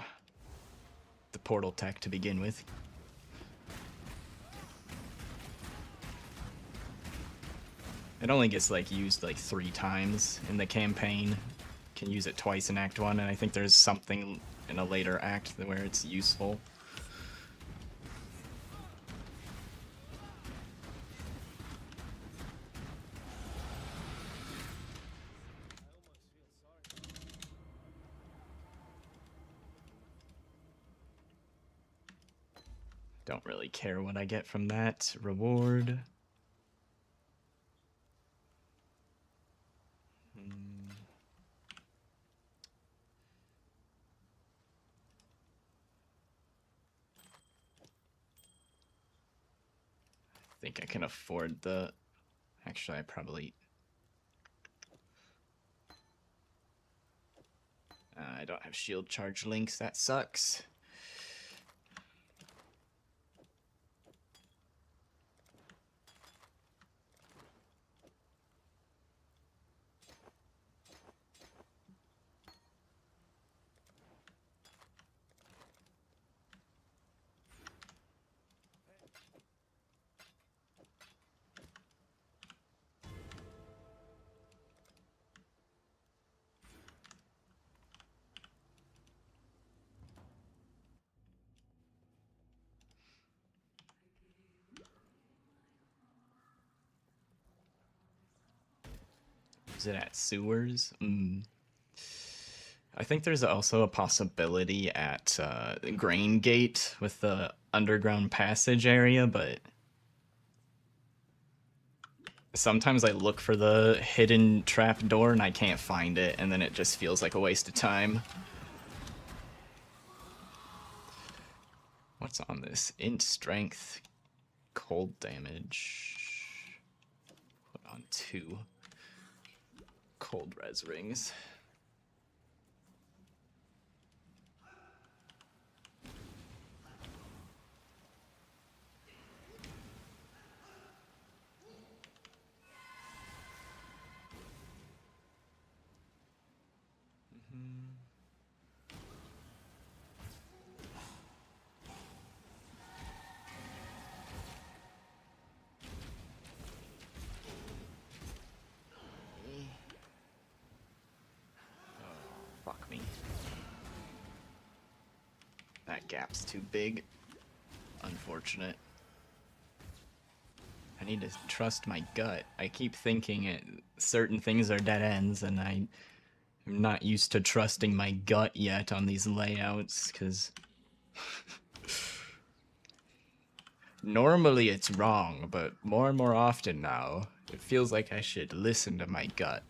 the portal tech to begin with. It only gets like used like 3 times in the campaign. Can use it twice in Act 1, and I think there's something in a later act where it's useful. Don't really care what I get from that reward. I think I can afford the... Actually, I probably... I don't have shield charge links, that sucks. Is it at sewers? I think there's also a possibility at Grain Gate with the underground passage area, but sometimes I look for the hidden trap door and I can't find it, and then it just feels like a waste of time. What's on this? Int strength, cold damage. Put on 2 cold res rings. Fuck me. That gap's too big. Unfortunate. I need to trust my gut. I keep thinking certain things are dead ends, and I'm not used to trusting my gut yet on these layouts, because normally it's wrong, but more and more often now, it feels like I should listen to my gut.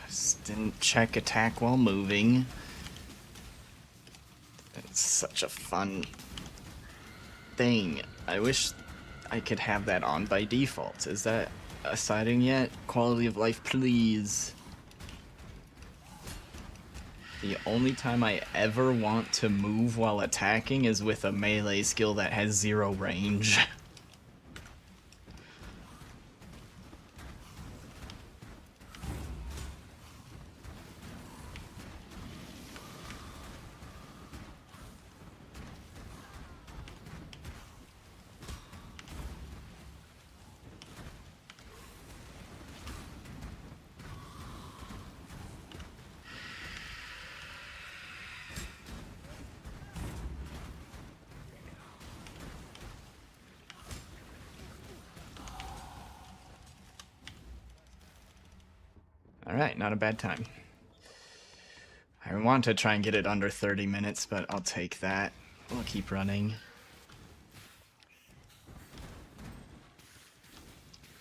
Just didn't check attack while moving. It's such a fun thing. I wish I could have that on by default. Is that a siding yet? Quality of life, please. The only time I ever want to move while attacking is with a melee skill that has 0 range. Alright, not a bad time. I want to try and get it under 30 minutes, but I'll take that. We'll keep running.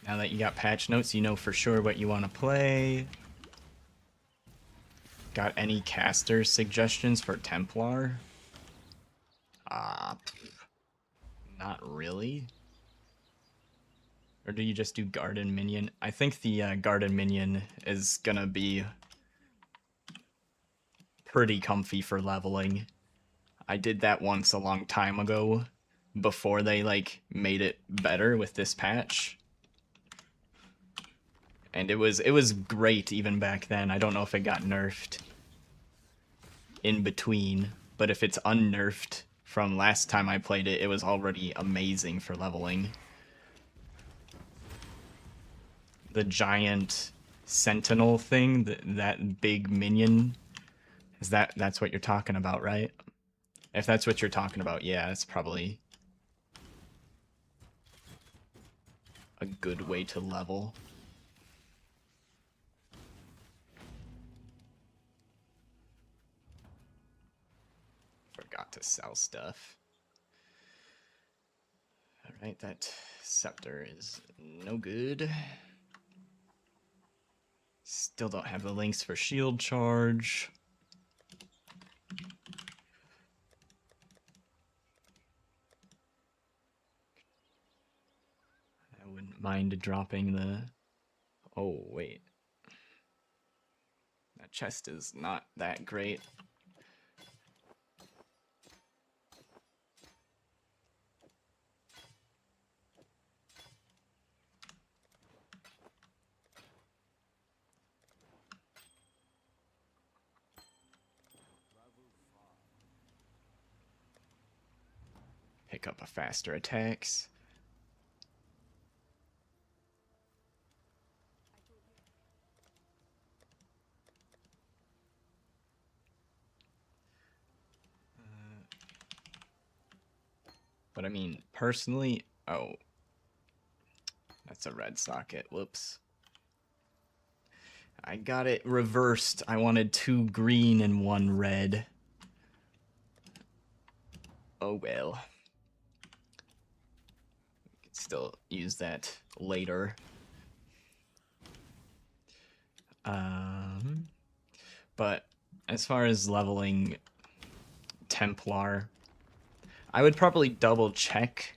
Now that you got patch notes, you know for sure what you want to play. Got any caster suggestions for Templar? Not really. Or do you just do Garden Minion? I think the Garden Minion is gonna be pretty comfy for leveling. I did that once a long time ago, before they like made it better with this patch. And it was great even back then. I don't know if it got nerfed in between, but if it's unnerfed from last time I played it, it was already amazing for leveling. The giant sentinel thing, that big minion, that's what you're talking about, right? If that's what you're talking about, yeah, it's probably a good way to level. Forgot to sell stuff. Alright, that scepter is no good. Still don't have the links for shield charge. I wouldn't mind dropping the... Oh, wait. That chest is not that great. Pick up a faster attacks. But I mean, personally, oh, that's a red socket, whoops. I got it reversed. I wanted 2 green and 1 red. Oh well. We can still use that later. But as far as leveling Templar, I would probably double check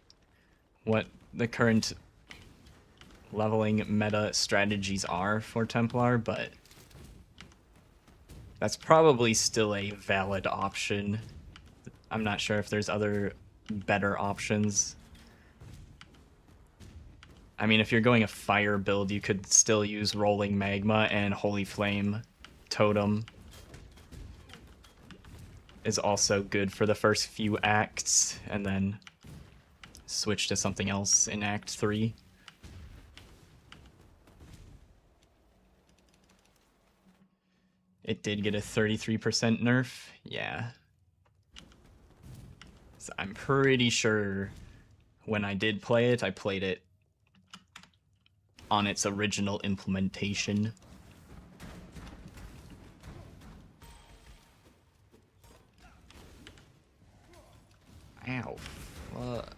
what the current leveling meta strategies are for Templar, but that's probably still a valid option. I'm not sure if there's other better options. I mean, if you're going a fire build, you could still use Rolling Magma, and Holy Flame Totem is also good for the first few acts, and then switch to something else in Act 3. It did get a 33% nerf, yeah. So I'm pretty sure when I did play it, I played it on its original implementation. Ow, fuck.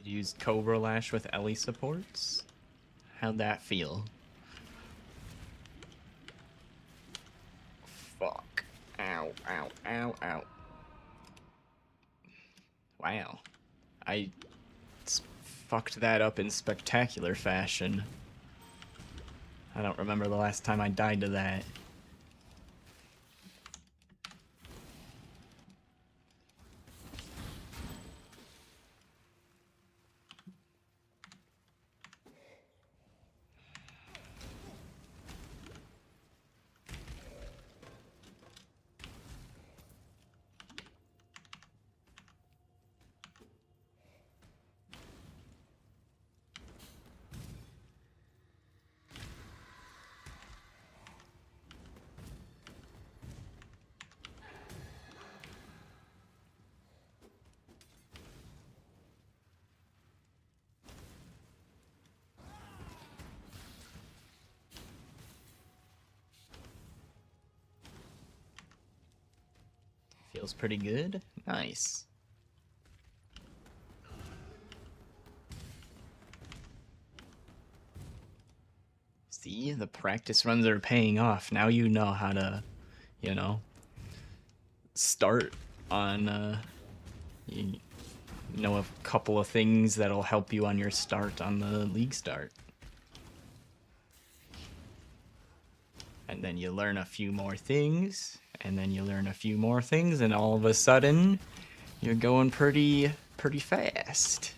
Used Cobra Lash with Ellie supports. How'd that feel? Fuck. Ow, ow, ow, ow. Wow. I fucked that up in spectacular fashion. I don't remember the last time I died to that. Feels pretty good. Nice. See, the practice runs are paying off. Now you know how to, you know, start on, you know a couple of things that'll help you on your start on the league start. And then you learn a few more things, and then you learn a few more things, and all of a sudden, you're going pretty fast.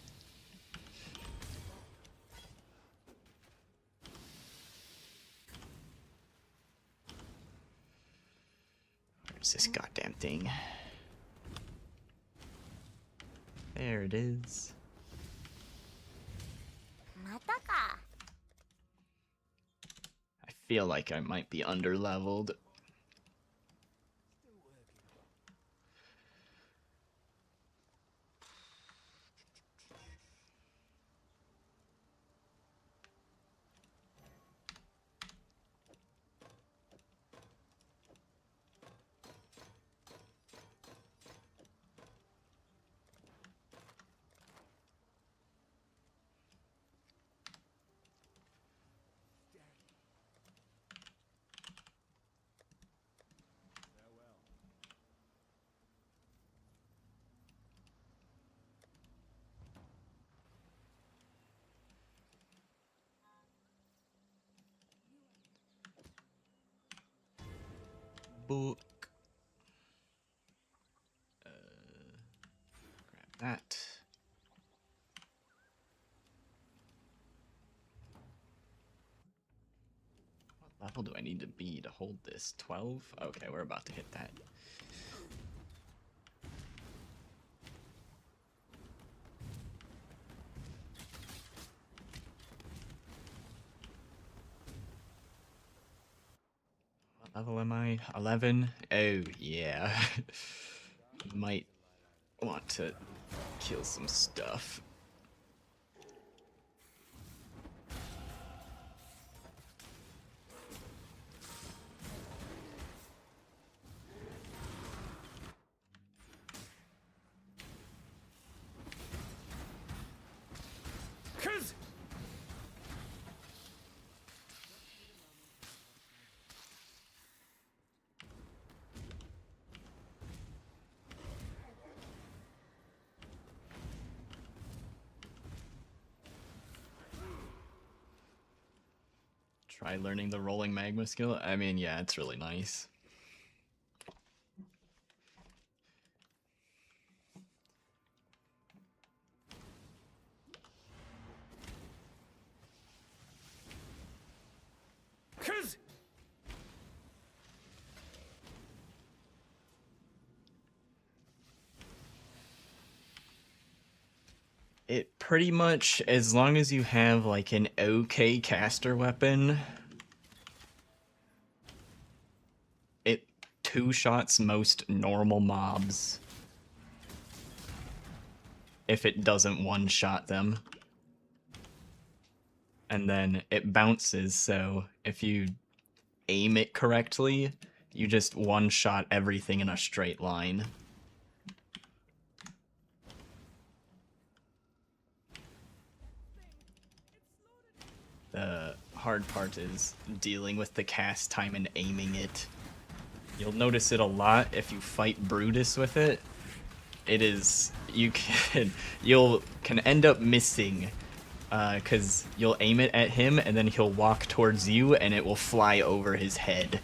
Where's this goddamn thing? There it is. I feel like I might be underleveled. Book. Grab that. What level do I need to be to hold this? 12? Okay, we're about to hit that. What level am I? 11? Oh, yeah. Might want to kill some stuff. Try learning the rolling magma skill. I mean, yeah, it's really nice. It pretty much, as long as you have like an okay caster weapon, it two-shots most normal mobs if it doesn't one-shot them. And then it bounces, so if you aim it correctly, you just one-shot everything in a straight line. The hard part is dealing with the cast time and aiming it. You'll notice it a lot if you fight Brutus with it. It is, you can end up missing, because you'll aim it at him and then he'll walk towards you and it will fly over his head.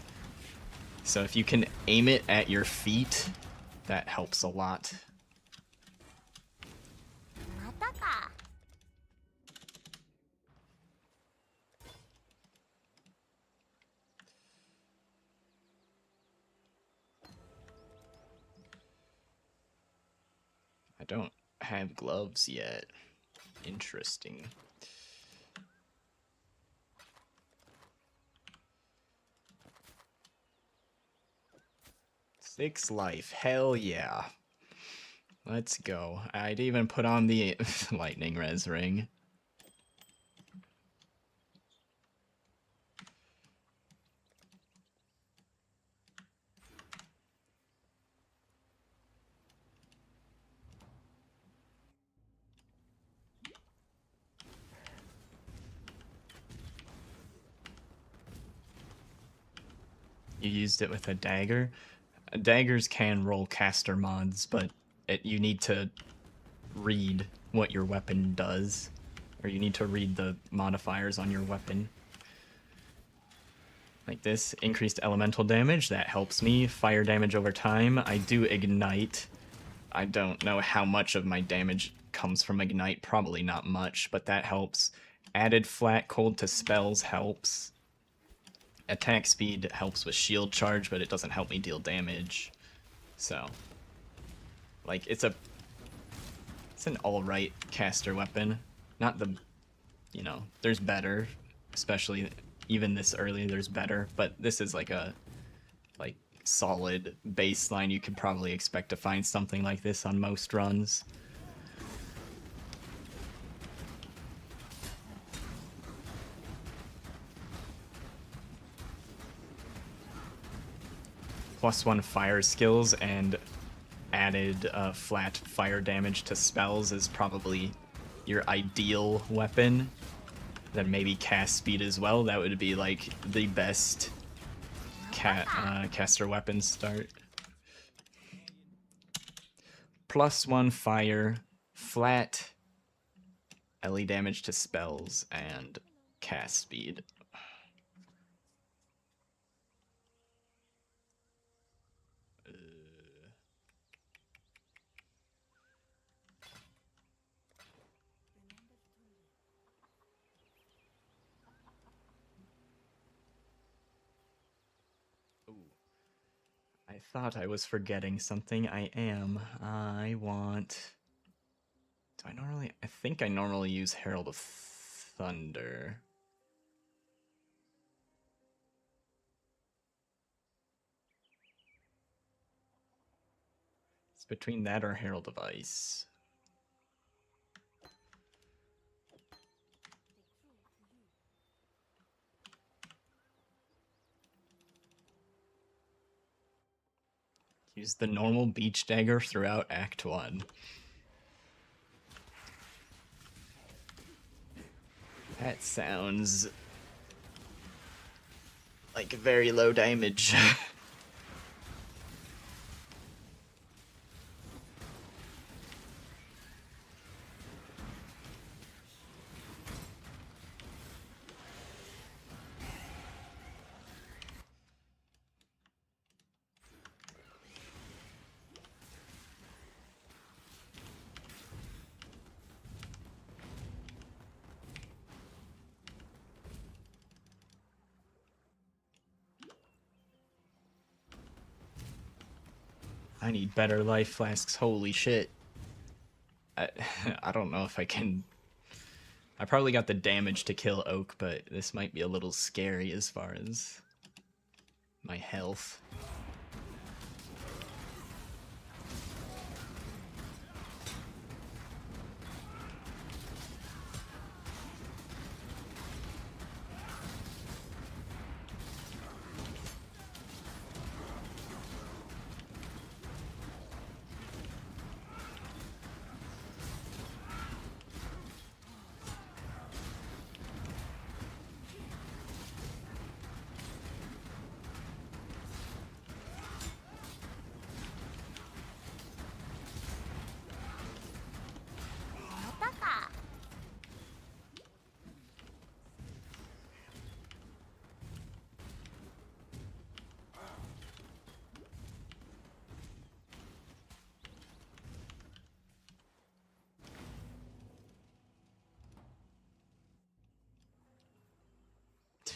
So if you can aim it at your feet, that helps a lot. I don't have gloves yet. Interesting. Six life. Hell yeah. Let's go. I'd even put on the lightning res ring. you used it with a dagger. Daggers can roll caster mods, but you need to read what your weapon does, or you need to read the modifiers on your weapon. Like this, increased elemental damage, that helps me. Fire damage over time, I do ignite. I don't know how much of my damage comes from ignite, probably not much, but that helps. Added flat cold to spells helps. Attack speed helps with shield charge, but it doesn't help me deal damage. So, like, it's an alright caster weapon. Not the, you know, there's better, especially even this early, there's better, but this is like a, like, solid baseline. You could probably expect to find something like this on most runs. +1 fire skills and added flat fire damage to spells is probably your ideal weapon. Then maybe cast speed as well. That would be like the best caster weapon start. +1 fire, flat LE damage to spells, and cast speed. I thought I was forgetting something. I am. I want... Do I normally... I think I normally use Herald of Thunder. It's between that or Herald of Ice. Use the normal beach dagger throughout Act 1. That sounds like very low damage. I need better life flasks, holy shit. I don't know if I can... I probably got the damage to kill Oak, but this might be a little scary as far as my health.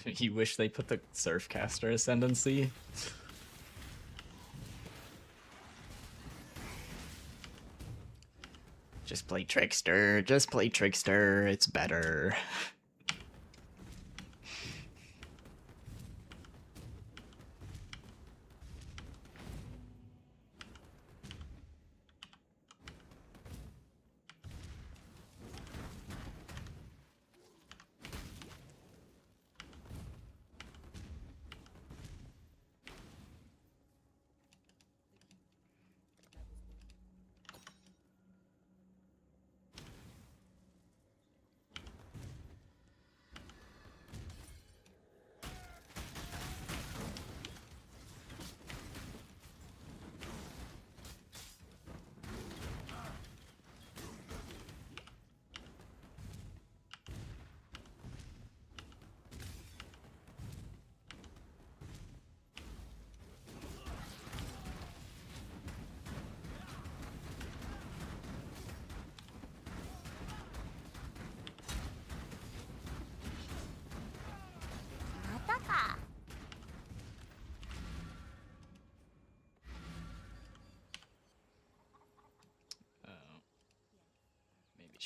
You wish they put the Surfcaster Ascendancy? Just play Trickster, just play Trickster, it's better.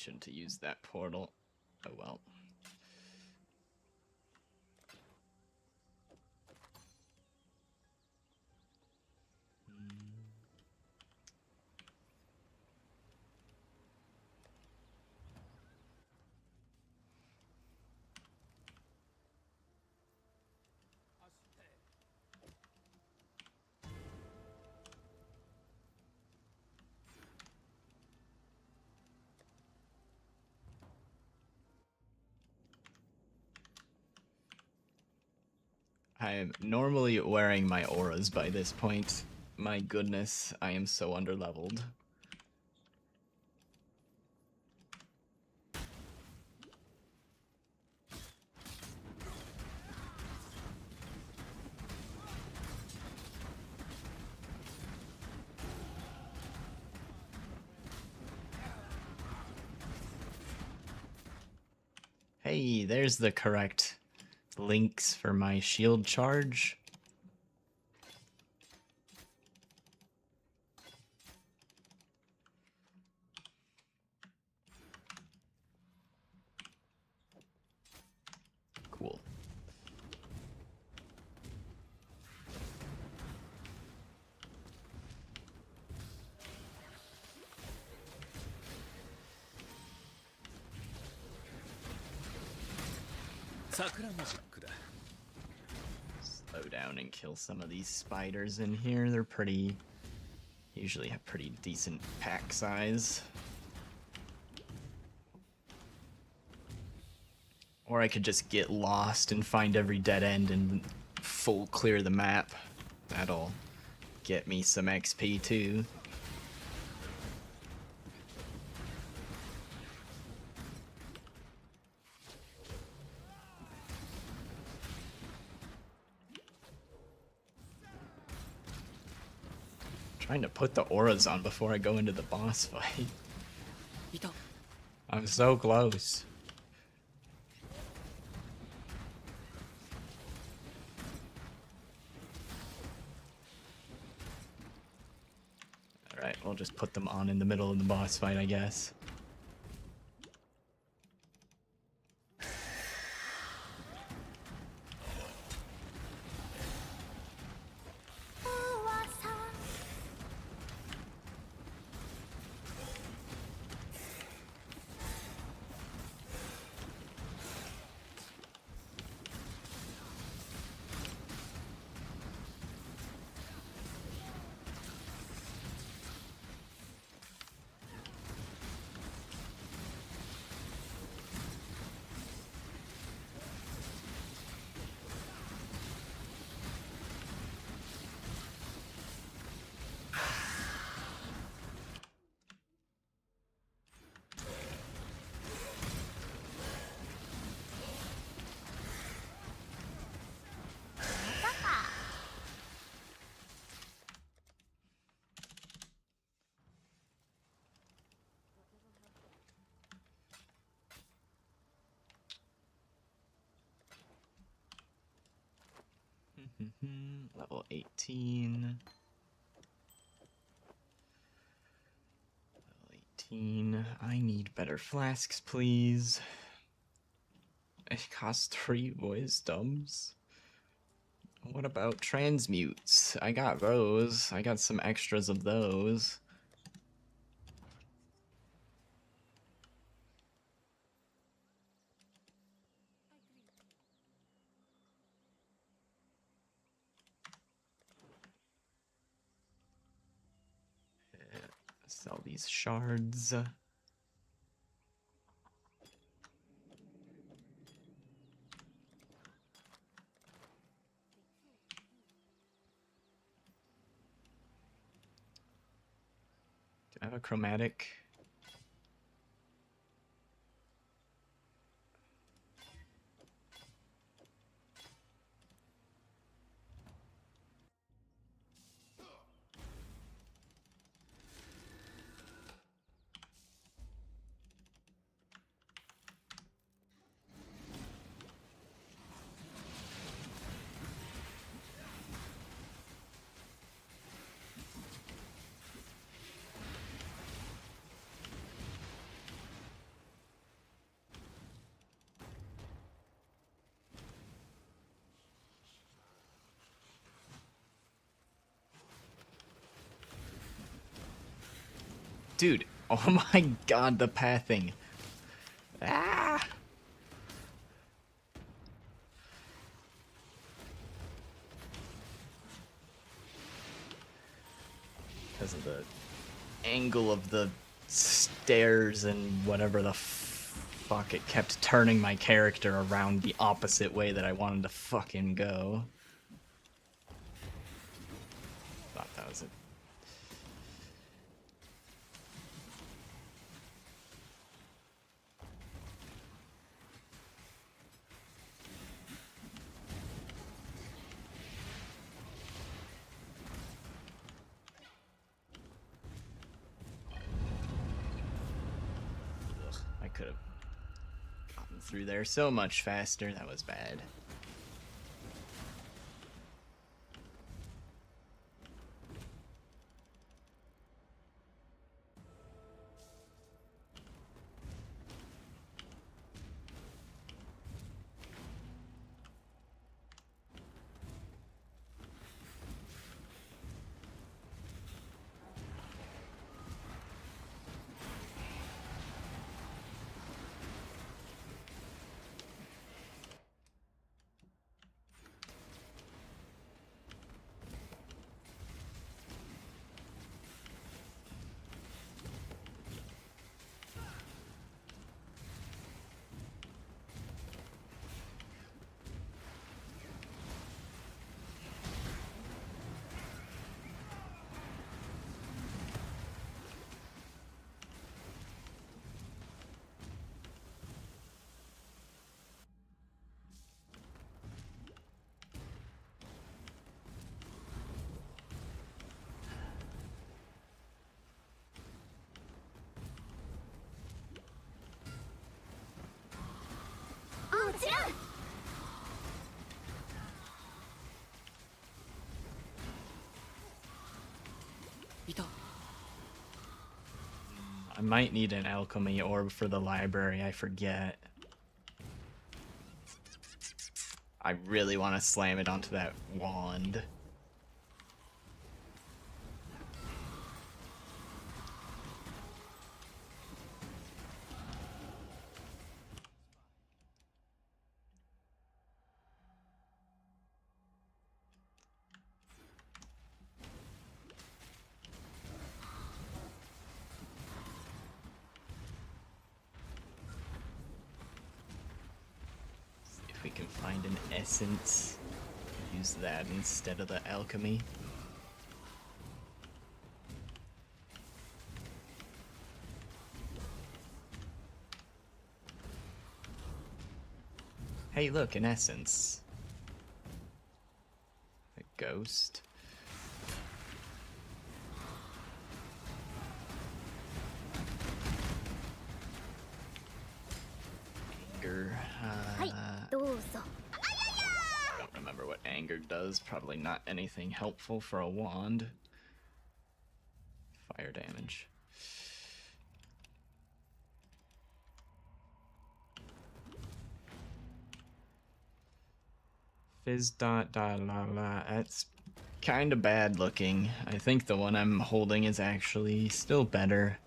shouldn't have used that portal. Oh well. I am normally wearing my auras by this point. My goodness, I am so underleveled. Hey, there's the correct links for my shield charge. Cool. Slow down and kill some of these spiders in here. They're pretty... usually have pretty decent pack size. Or I could just get lost and find every dead end and full clear the map. That'll get me some XP too. Trying to put the auras on before I go into the boss fight. I'm so close. Alright, we'll just put them on in the middle of the boss fight, I guess. Level 18. Level 18. I need better flasks, please. It costs 3 wisdoms. What about transmutes? I got those. I got some extras of those. Sell these shards. Do I have a chromatic? Dude, oh my god, the pathing. Ah! Because of the angle of the stairs and whatever the fuck, it kept turning my character around the opposite way that I wanted to fucking go. Thought that was it. I could have gotten through there so much faster. That was bad. I might need an alchemy orb for the library, I forget. I really want to slam it onto that wand. We can find an essence, use that instead of the alchemy. Hey look, an essence. A ghost. Anger. I don't remember what anger does. Probably not anything helpful for a wand. Fire damage. Fizz dot da la la. That's kind of bad looking. I think the one I'm holding is actually still better.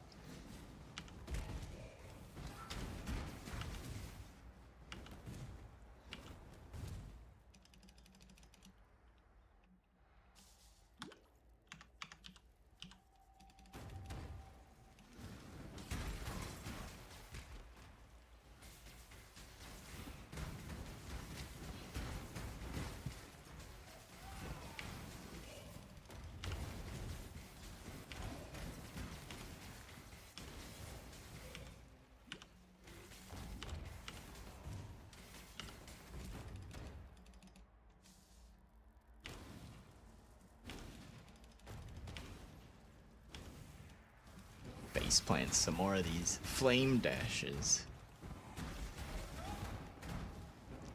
Face plant some more of these flame dashes.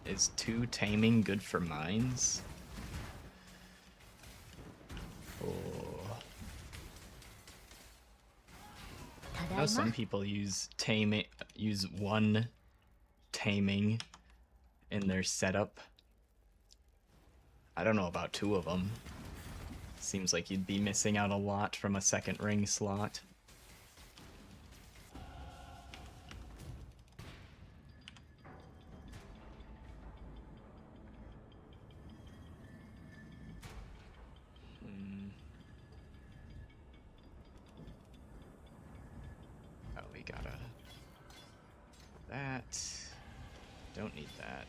Is 2 taming good for mines? Oh. I know some people use 1 taming in their setup. I don't know about 2 of them. Seems like you'd be missing out a lot from a second ring slot. we gotta... that. Don't need that.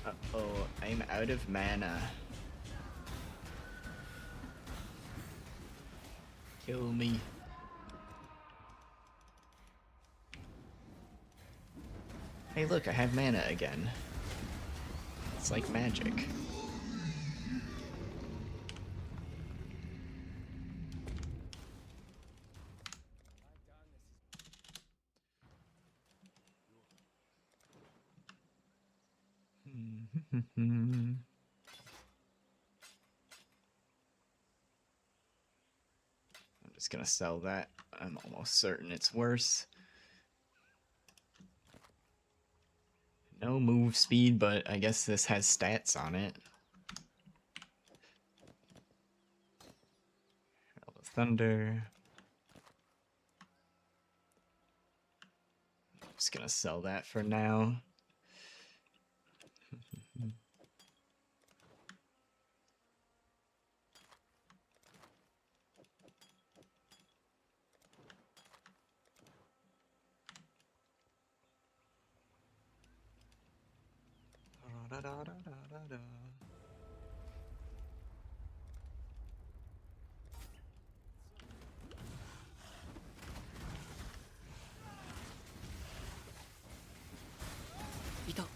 Uh-oh, I'm out of mana. Kill me. Hey look, I have mana again. It's like magic. I'm just gonna sell that. I'm almost certain it's worse. No move speed, but I guess this has stats on it. Herald of Thunder. I'm just gonna sell that for now. Da-da-da-da-da-da. いた。Oh,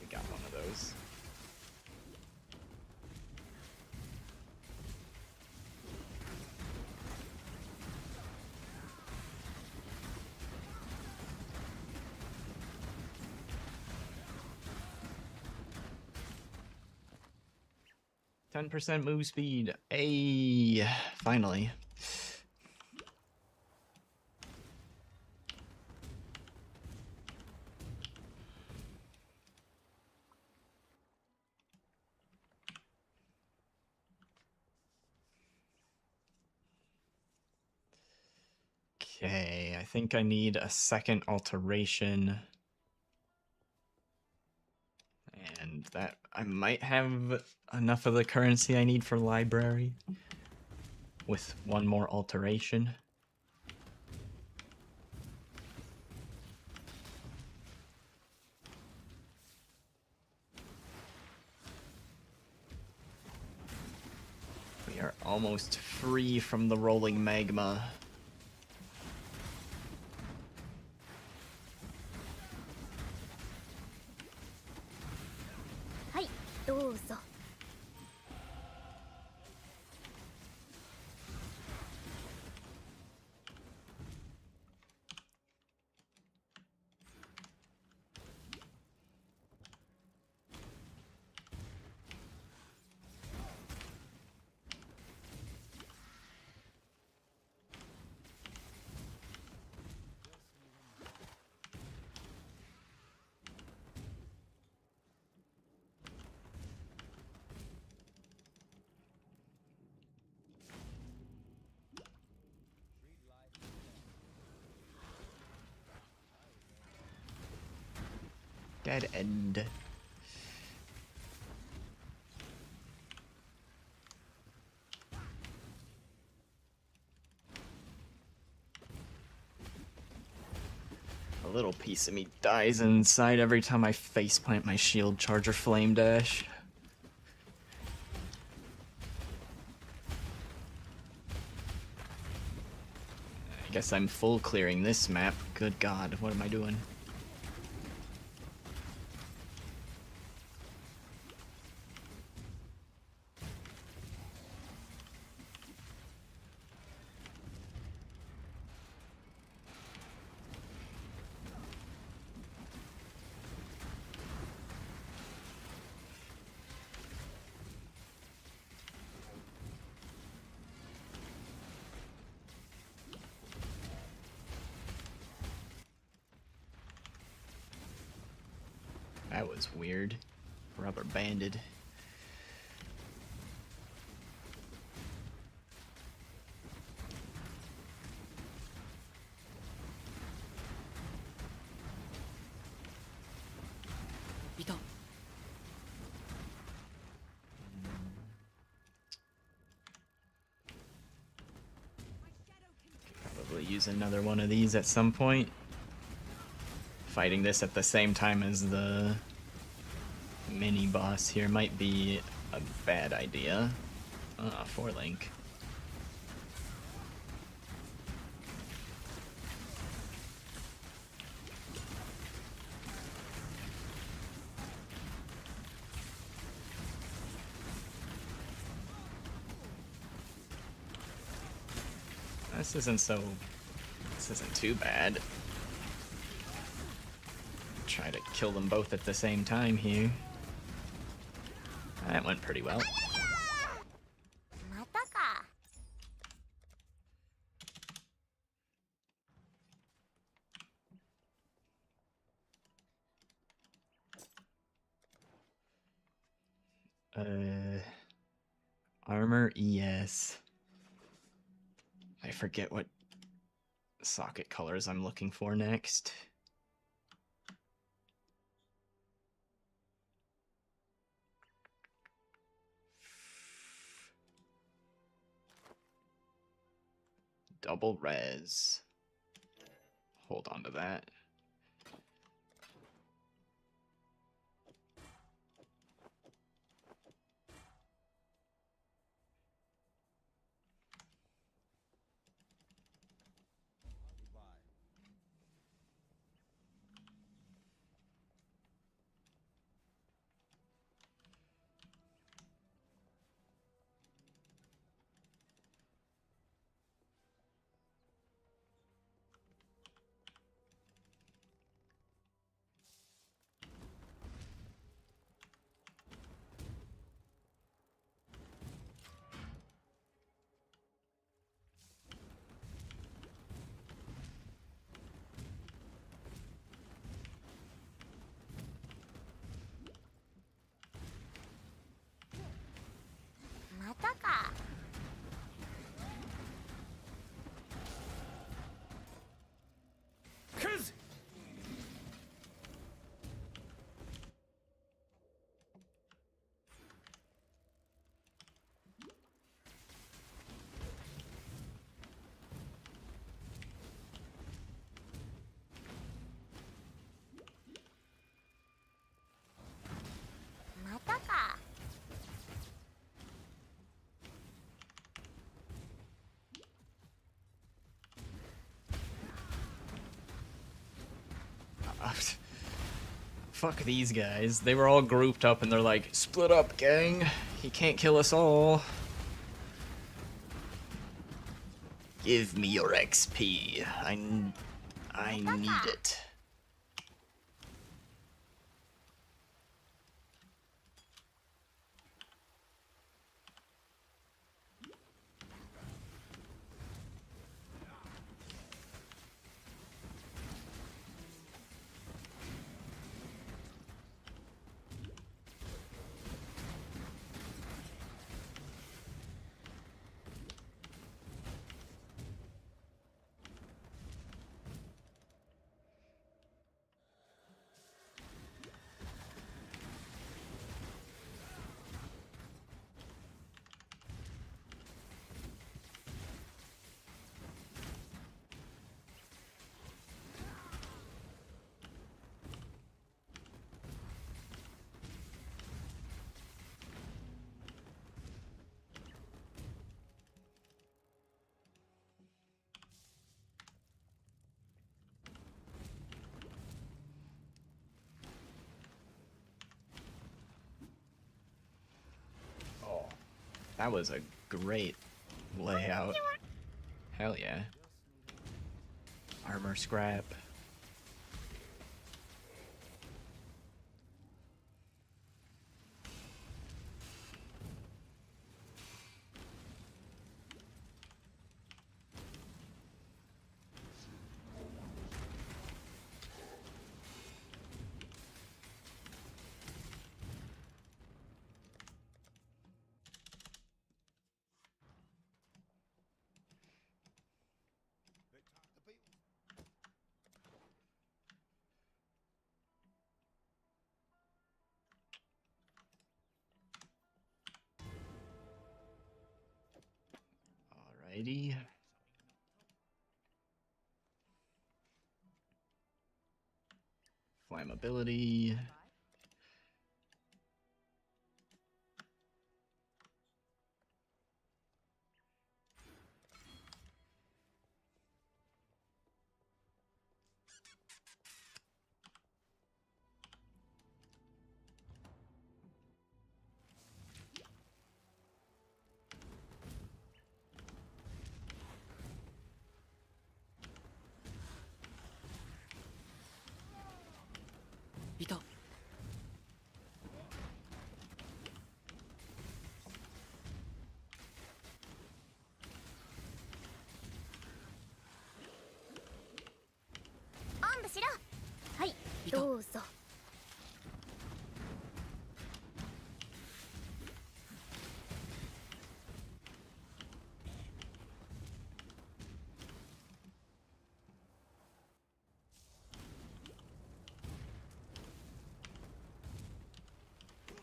we got one of those. %, move speed. Hey, finally. Okay, I think I need a second alteration. And that I might have enough of the currency I need for library with one more alteration. We are almost free from the rolling magma. Hi, どうぞ。Dead end. A little piece of me dies inside every time I faceplant my shield charger flame dash. I guess I'm full clearing this map. Good God, what am I doing? That was weird. Rubber banded. Probably use another one of these at some point. Fighting this at the same time as the mini boss here might be a bad idea. Ah, 4-link. This isn't too bad. Try to kill them both at the same time here. That went pretty well. Armor ES. I forget what socket colors I'm looking for next. Double res. Hold on to that. Fuck these guys. They were all grouped up and they're like, split up, gang. He can't kill us all. Give me your XP. I need it. That was a great layout. Hell yeah. Armor scrap. Alrighty. Flammability.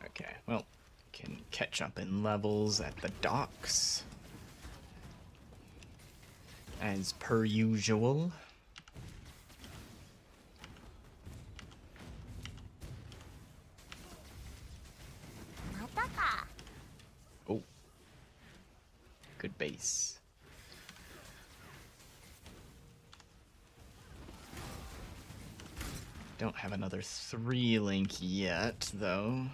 Okay, well, can catch up in levels at the docks. As per usual. Oh. Good base. Don't have another 3 link yet, though.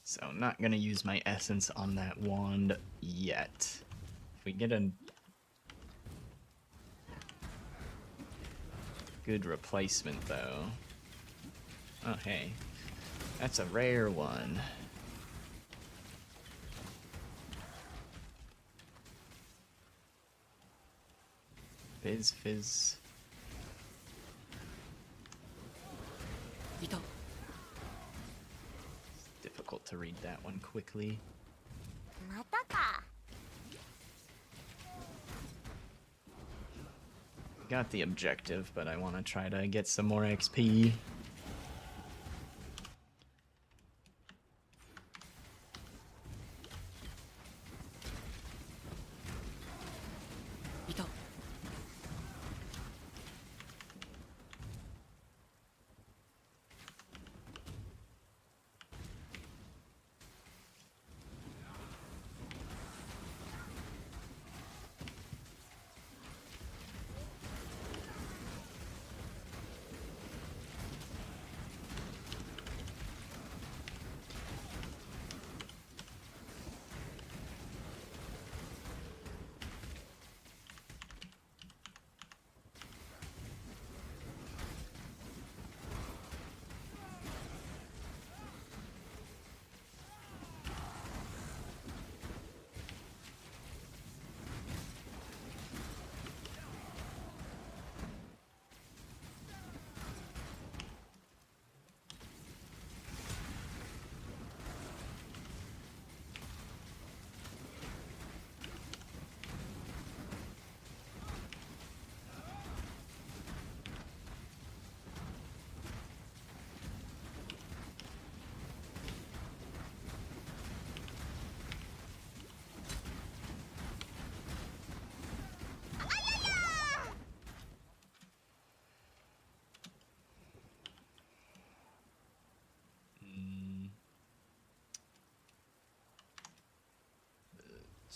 So not gonna use my essence on that wand yet. If we get a good replacement, though. Oh, hey. That's a rare one. Fizz, fizz. Difficult to read that one quickly. Got the objective, but I want to try to get some more XP.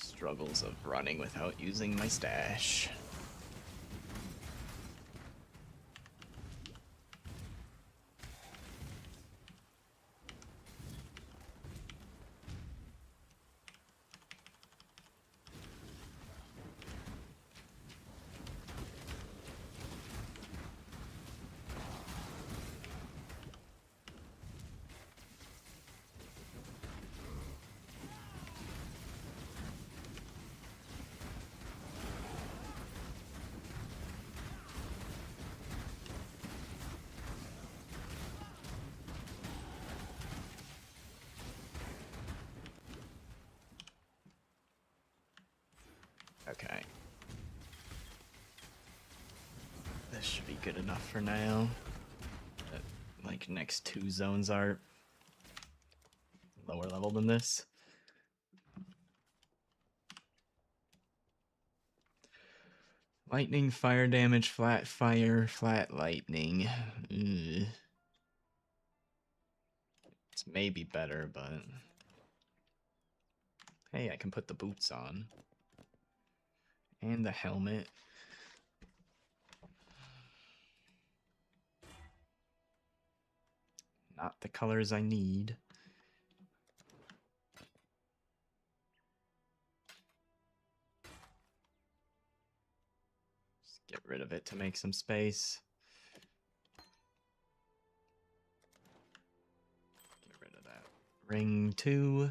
Struggles of running without using my stash. Okay. This should be good enough for now. Like, next 2 zones are lower level than this. Lightning, fire damage, flat fire, flat lightning. Ugh. It's maybe better, but... Hey, I can put the boots on. And the helmet. Not the colors I need. Just get rid of it to make some space. Get rid of that. Ring 2.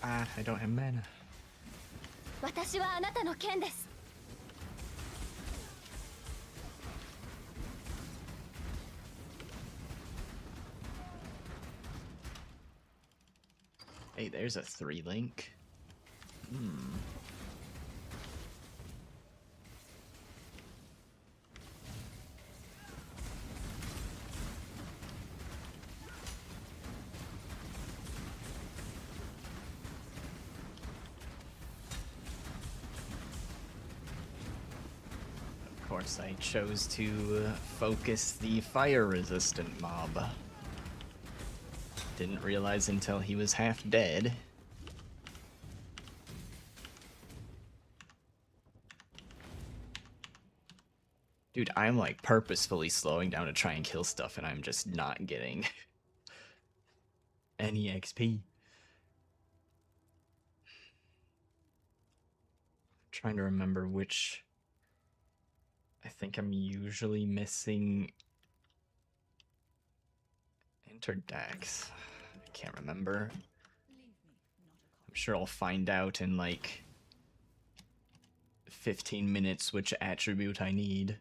Ah, I don't have mana. 私はあなたの剣です。 Hey, there's a 3-link. Of course, I chose to focus the fire-resistant mob. Didn't realize until he was half dead. Dude, I'm like purposefully slowing down to try and kill stuff, and I'm just not getting any XP. Trying to remember which... I think I'm usually missing... Interdex. I can't remember. I'm sure I'll find out in like 15 minutes which attribute I need.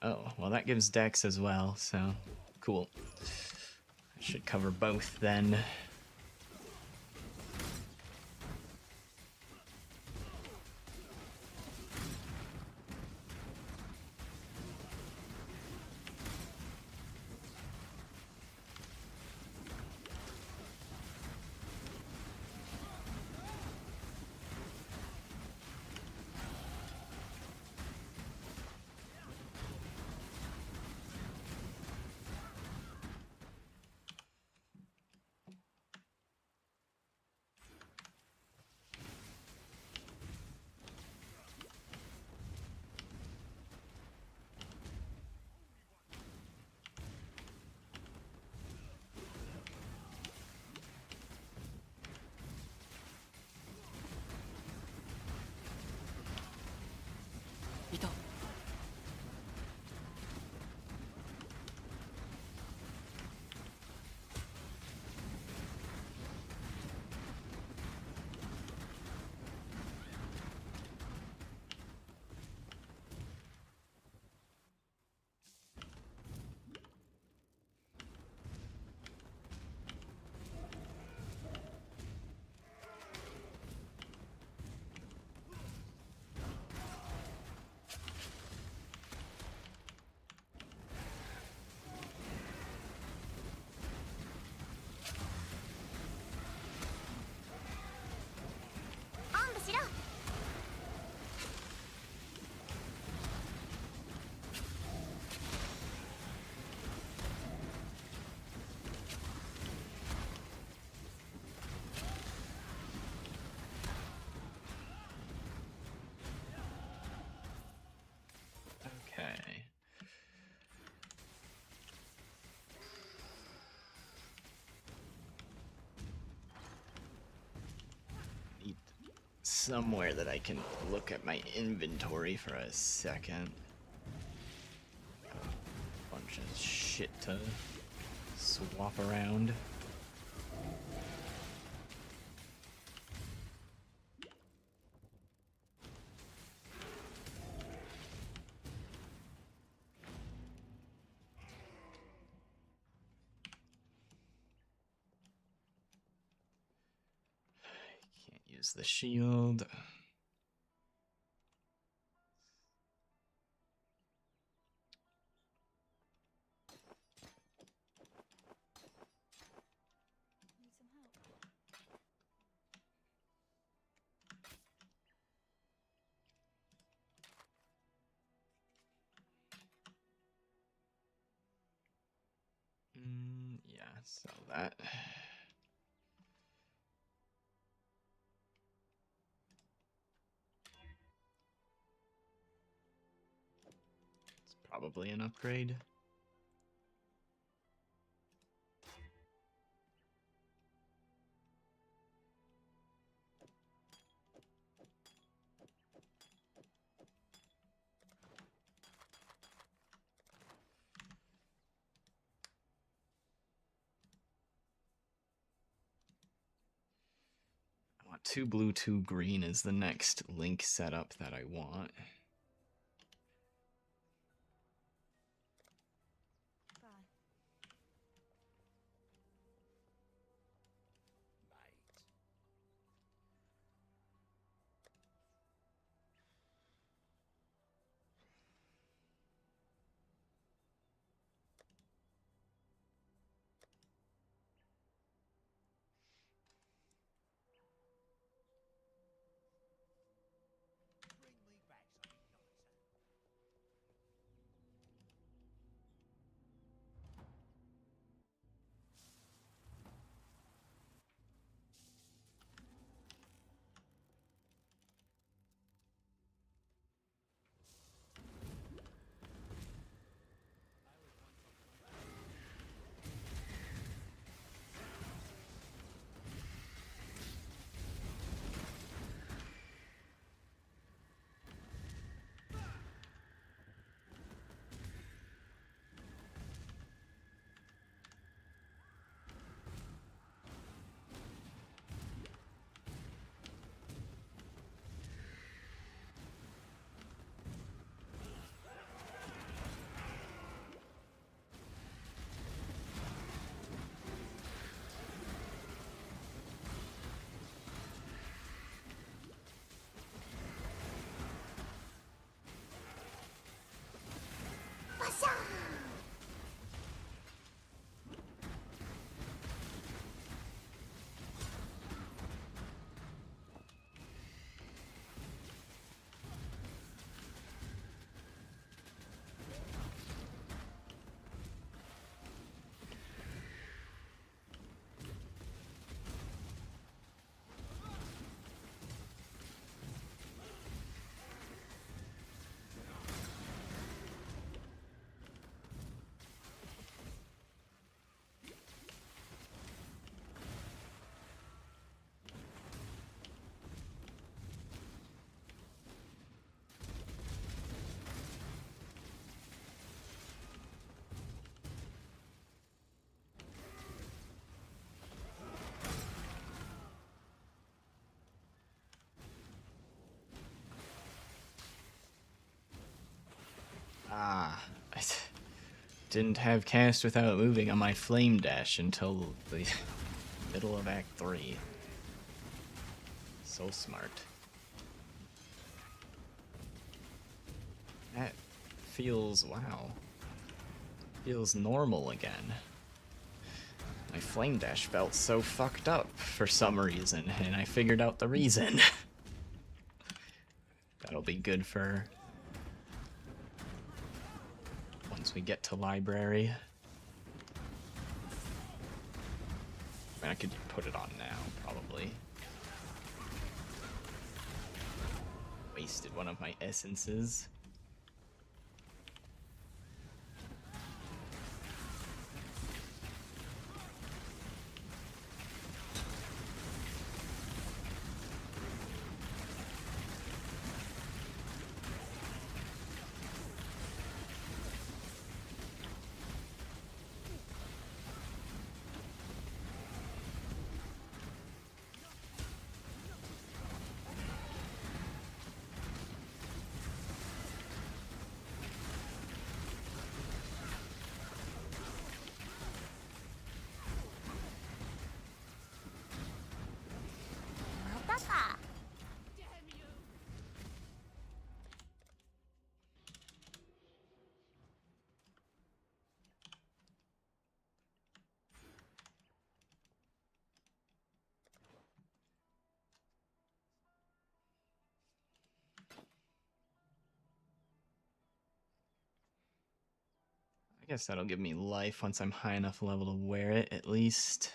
Oh, well that gives Dex as well, so cool. I should cover both then. somewhere that I can look at my inventory for a second. Bunch of shit to swap around. Can't use the shield. Yeah, sell that. It's probably an upgrade. I want 2 blue, 2 green is the next link setup that I want. Ah, I didn't have cast without moving on my flame dash until the middle of Act 3. So smart. That feels, wow. Feels normal again. My flame dash felt so fucked up for some reason, and I figured out the reason. That'll be good for once we get to library. I mean, I could put it on now, probably. Wasted one of my essences. guess that'll give me life once I'm high enough level to wear it, at least.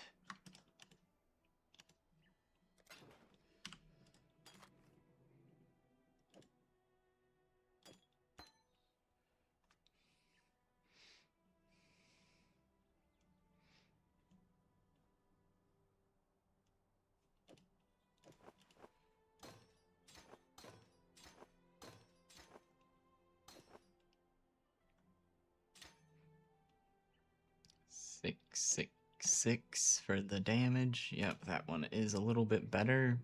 Six, 6, 6 for the damage. Yep, that one is a little bit better.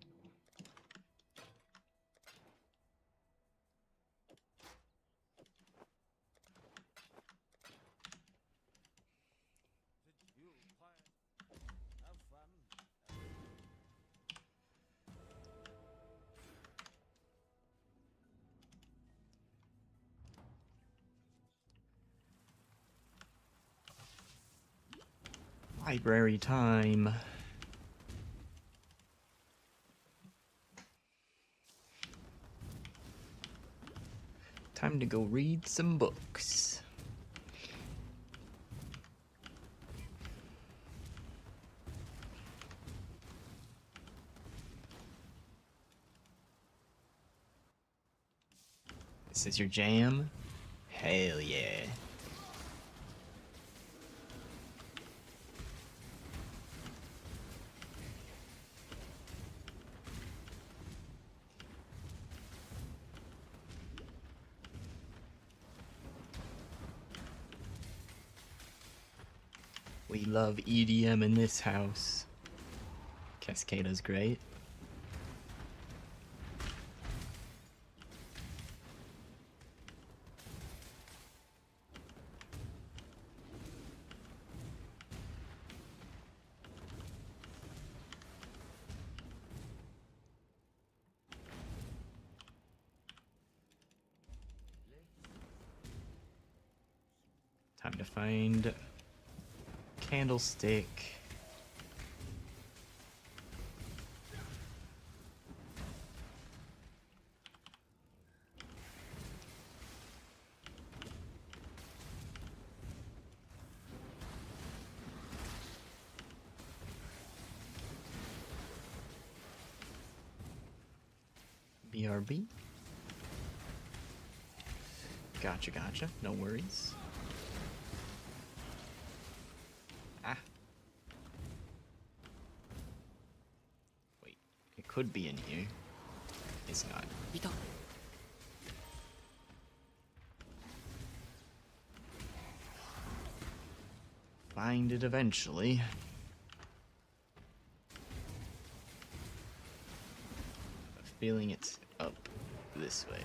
Library time. Time to go read some books. This is your jam? Hell yeah. We love EDM in this house. Cascada's great. Time to find candlestick. BRB. Gotcha, gotcha. No worries. Ah. Wait, it could be in here. It's not. Find it eventually. I'm feeling it's up this way.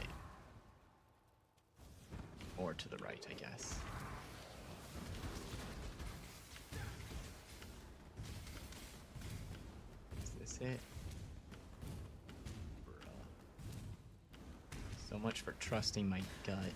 Or to the right, I guess. Is this it? Bruh. So much for trusting my gut.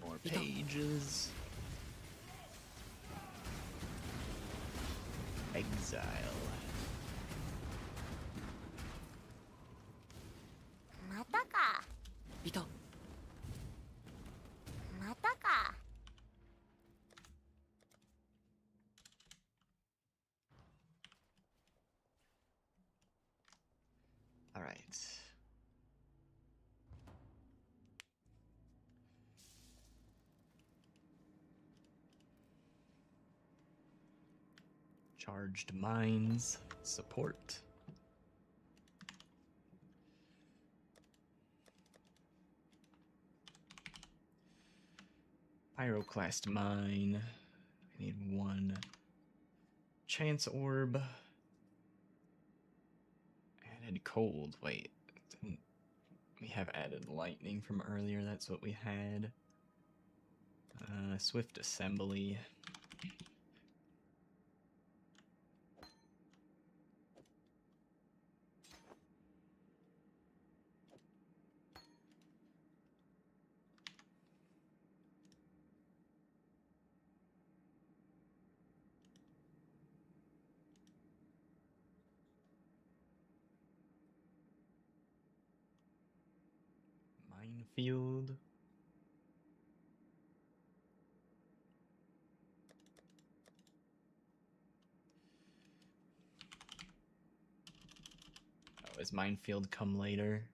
More pages. Exile. right. Charged mines support. Pyroclast mine. I need one chance orb. Added cold. Wait, didn't we have added lightning from earlier? That's what we had. Swift assembly. Minefield. Oh, is minefield come later?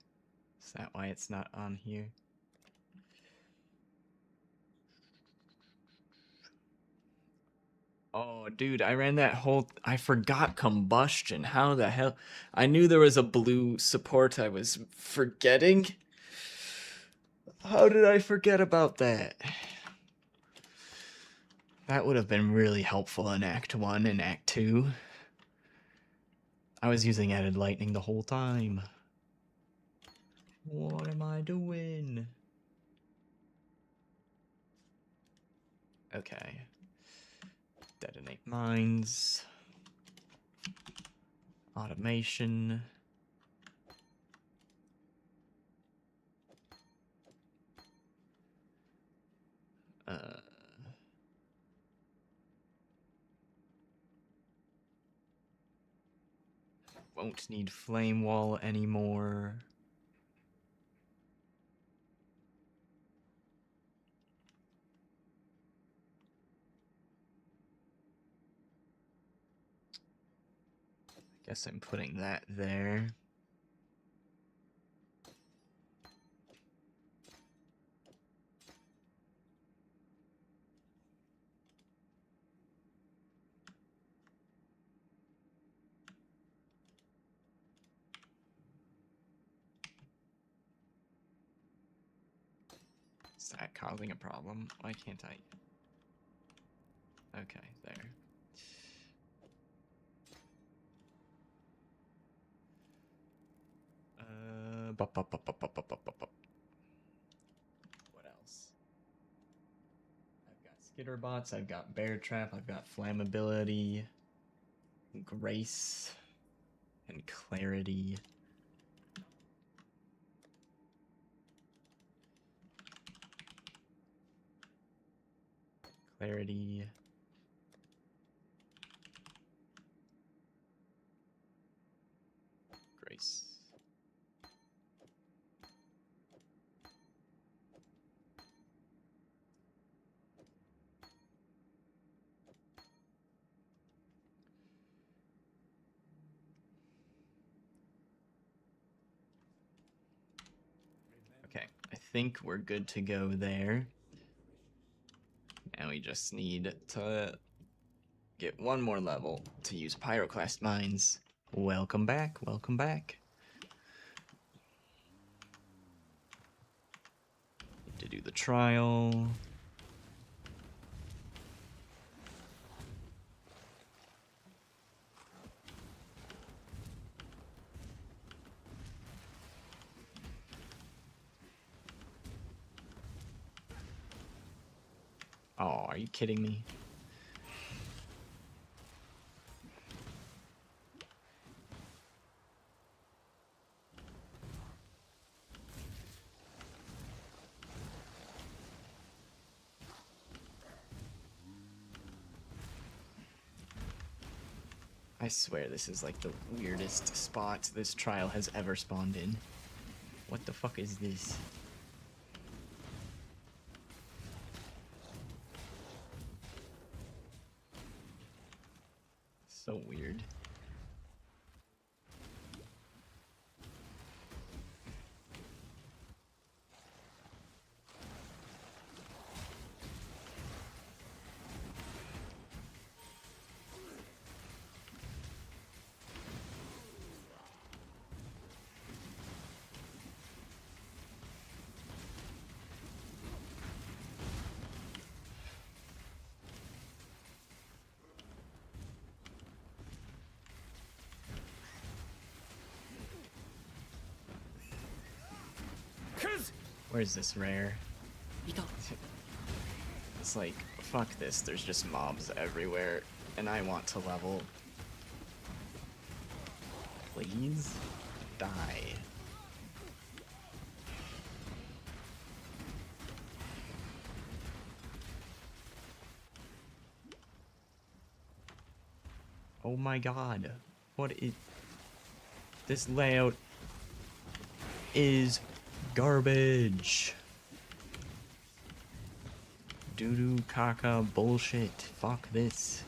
Is that why it's not on here? Oh, dude, I ran that whole... I forgot combustion. How the hell? I knew there was a blue support I was forgetting. How did I forget about that? That would have been really helpful in Act 1 and Act 2. I was using added lightning the whole time. What am I doing? Okay. Detonate mines. Automation. Won't need flame wall anymore. Guess I'm putting that there. Is that causing a problem? Why can't I? Okay, there. What else? I've got skitterbots, I've got bear trap, I've got flammability, grace, and clarity. Clarity. Grace. Okay, I think we're good to go there. Now we just need to get one more level to use Pyroclast mines. Welcome back, welcome back. Need to do the trial. Oh, are you kidding me? I swear this is like the weirdest spot this trial has ever spawned in. What the fuck is this? So weird. Where's this rare? It's like, fuck this, there's just mobs everywhere, and I want to level. Please? Die. Oh my god. What is... This layout is garbage. Doo-doo caca bullshit. Fuck this.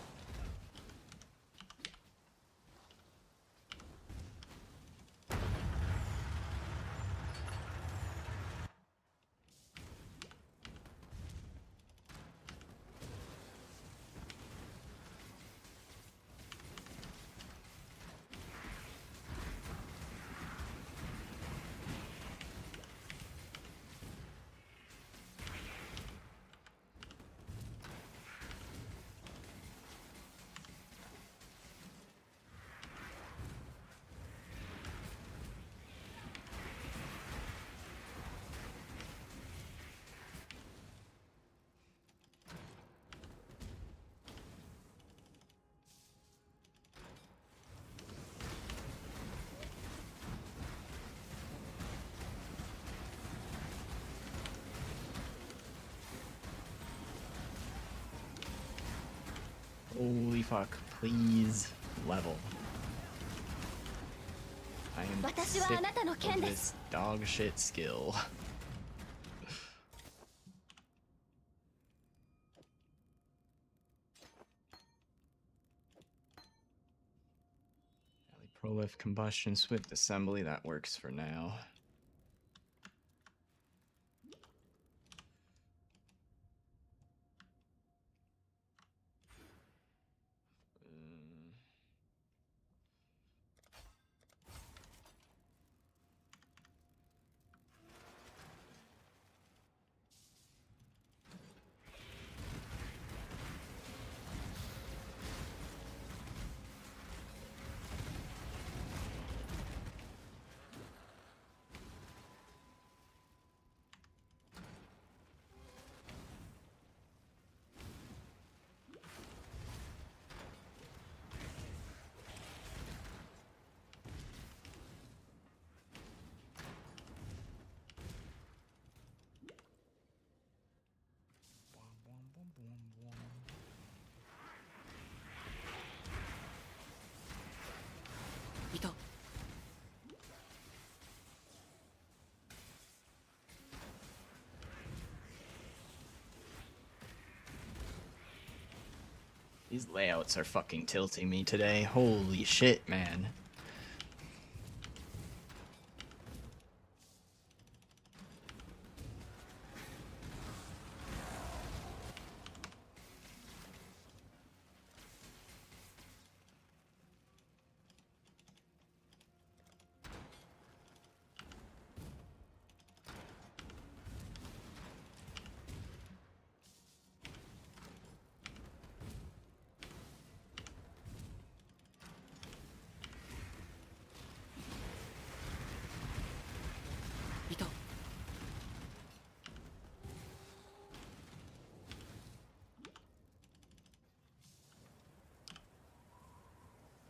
Holy fuck, please level. I am sick of this dog shit skill. Prolif combustion swift assembly, that works for now. These layouts are fucking tilting me today. Holy shit, man.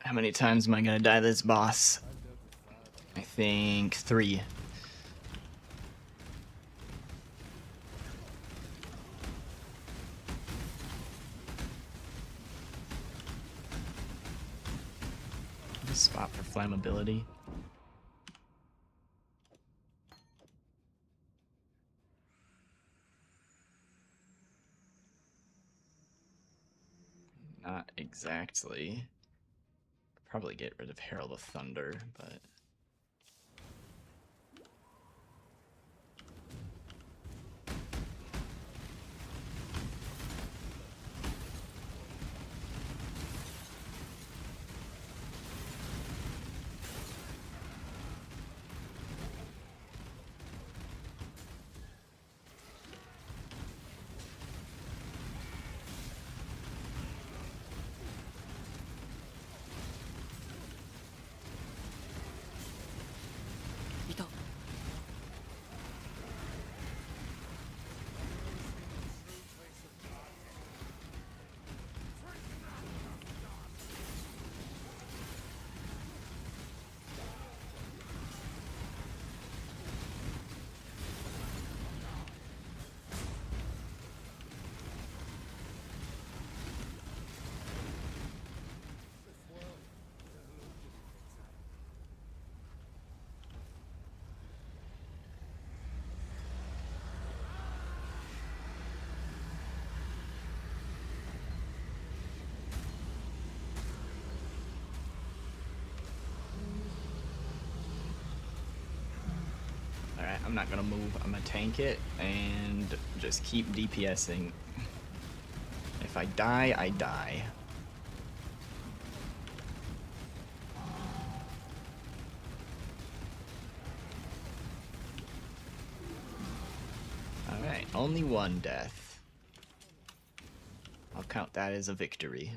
How many times am I gonna die this boss? I think 3. Just spot for flammability. Not exactly. Probably get rid of Herald of Thunder, but... I'm not gonna move. I'm gonna tank it and just keep DPSing. If I die, I die. Alright, only one death. I'll count that as a victory.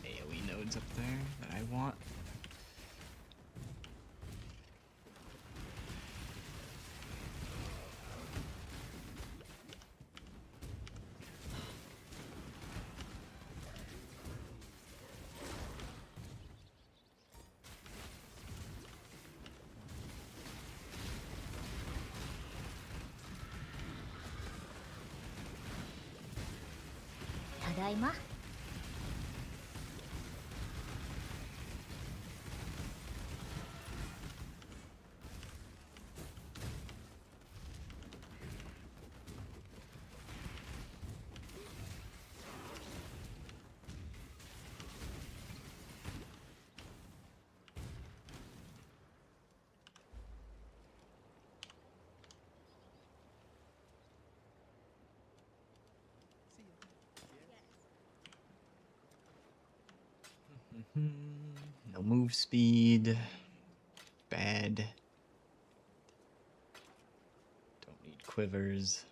AoE nodes up there that I want. Tadaima. No move speed. Bad. Don't need quivers.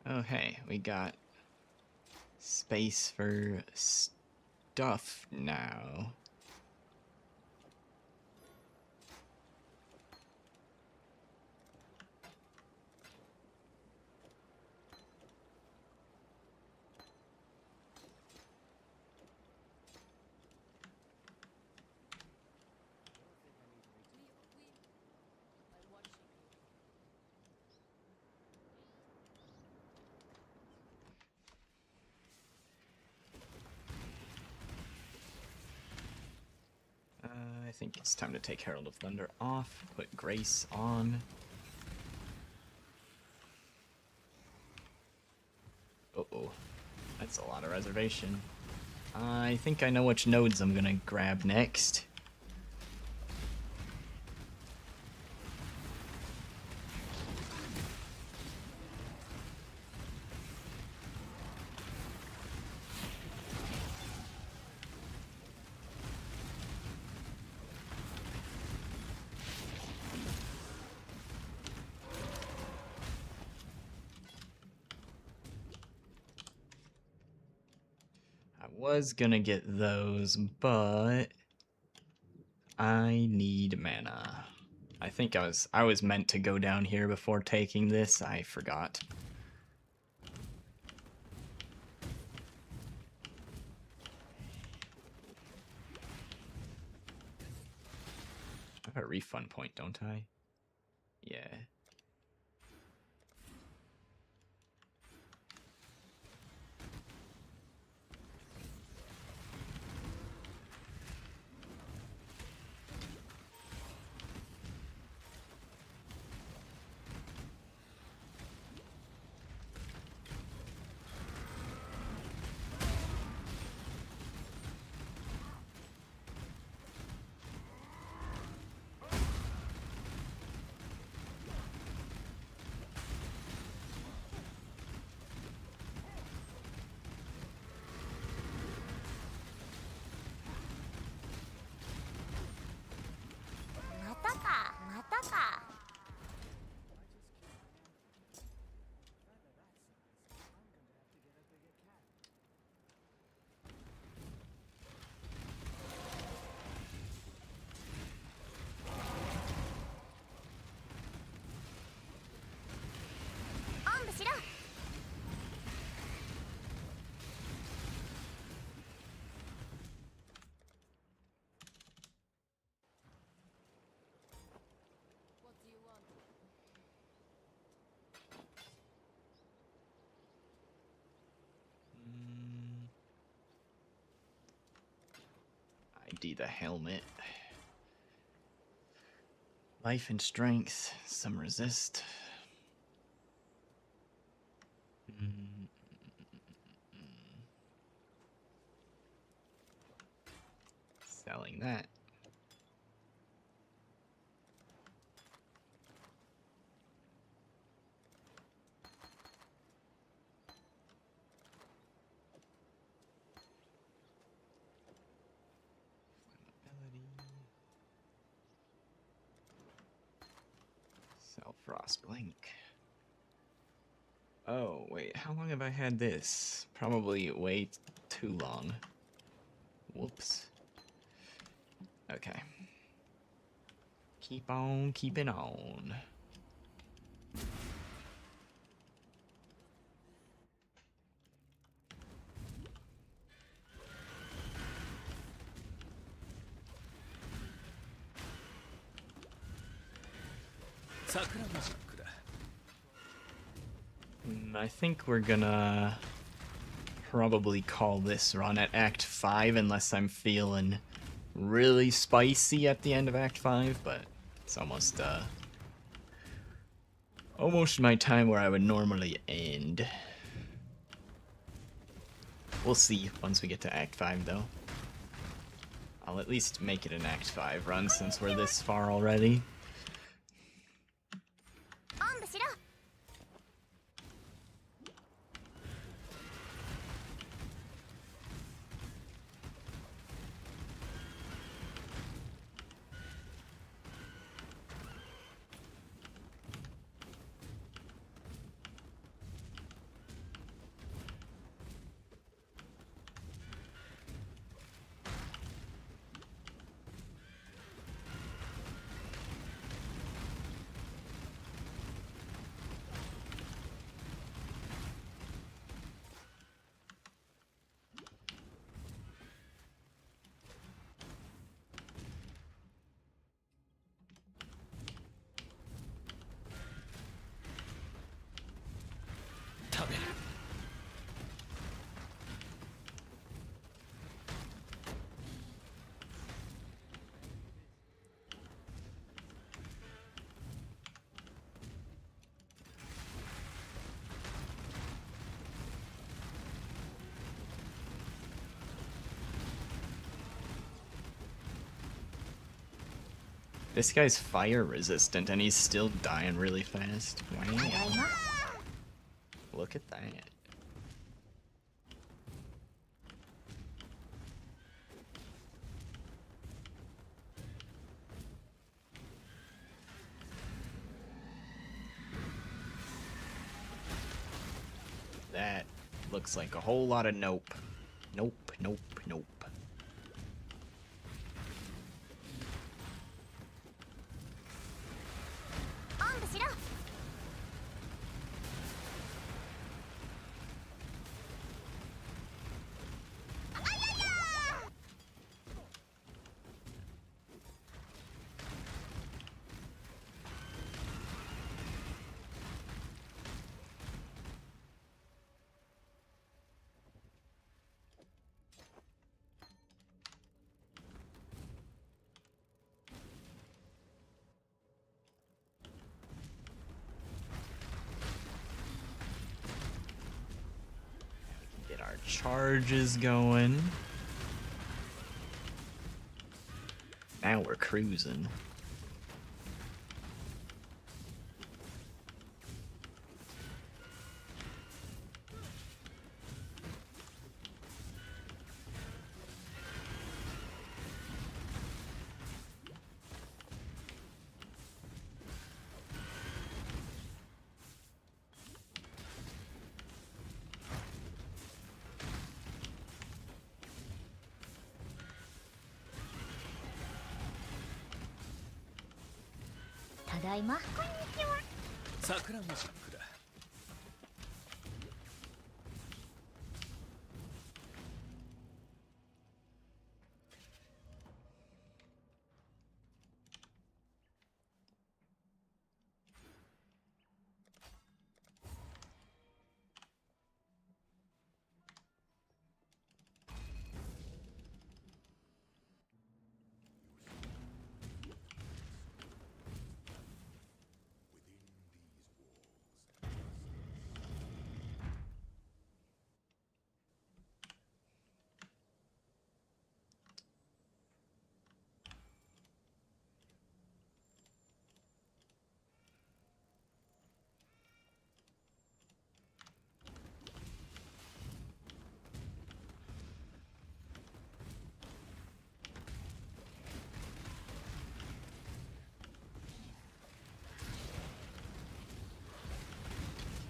Oh hey, we got space for stuff now. I think it's time to take Herald of Thunder off, put Grace on. Uh-oh, that's a lot of reservation. I think I know which nodes I'm gonna grab next. Was gonna get those, but I need mana. I think I was meant to go down here before taking this. I forgot. I have a refund point, don't I? Yeah. empty the helmet. Life and strength, some resist. Selling that. Sell Frost Blink. Oh, wait, how long have I had this? Probably way too long. Whoops. Okay. Keep on keeping on. I think we're gonna probably call this run at Act 5 unless I'm feeling really spicy at the end of Act 5, but it's almost my time where I would normally end. We'll see once we get to Act 5 though. I'll at least make it an Act 5 run since we're this far already. This guy's fire resistant and he's still dying really fast. Wow. Look at that. That looks like a whole lot of nope. Nope, nope, nope. Our charges going. Now we're cruising.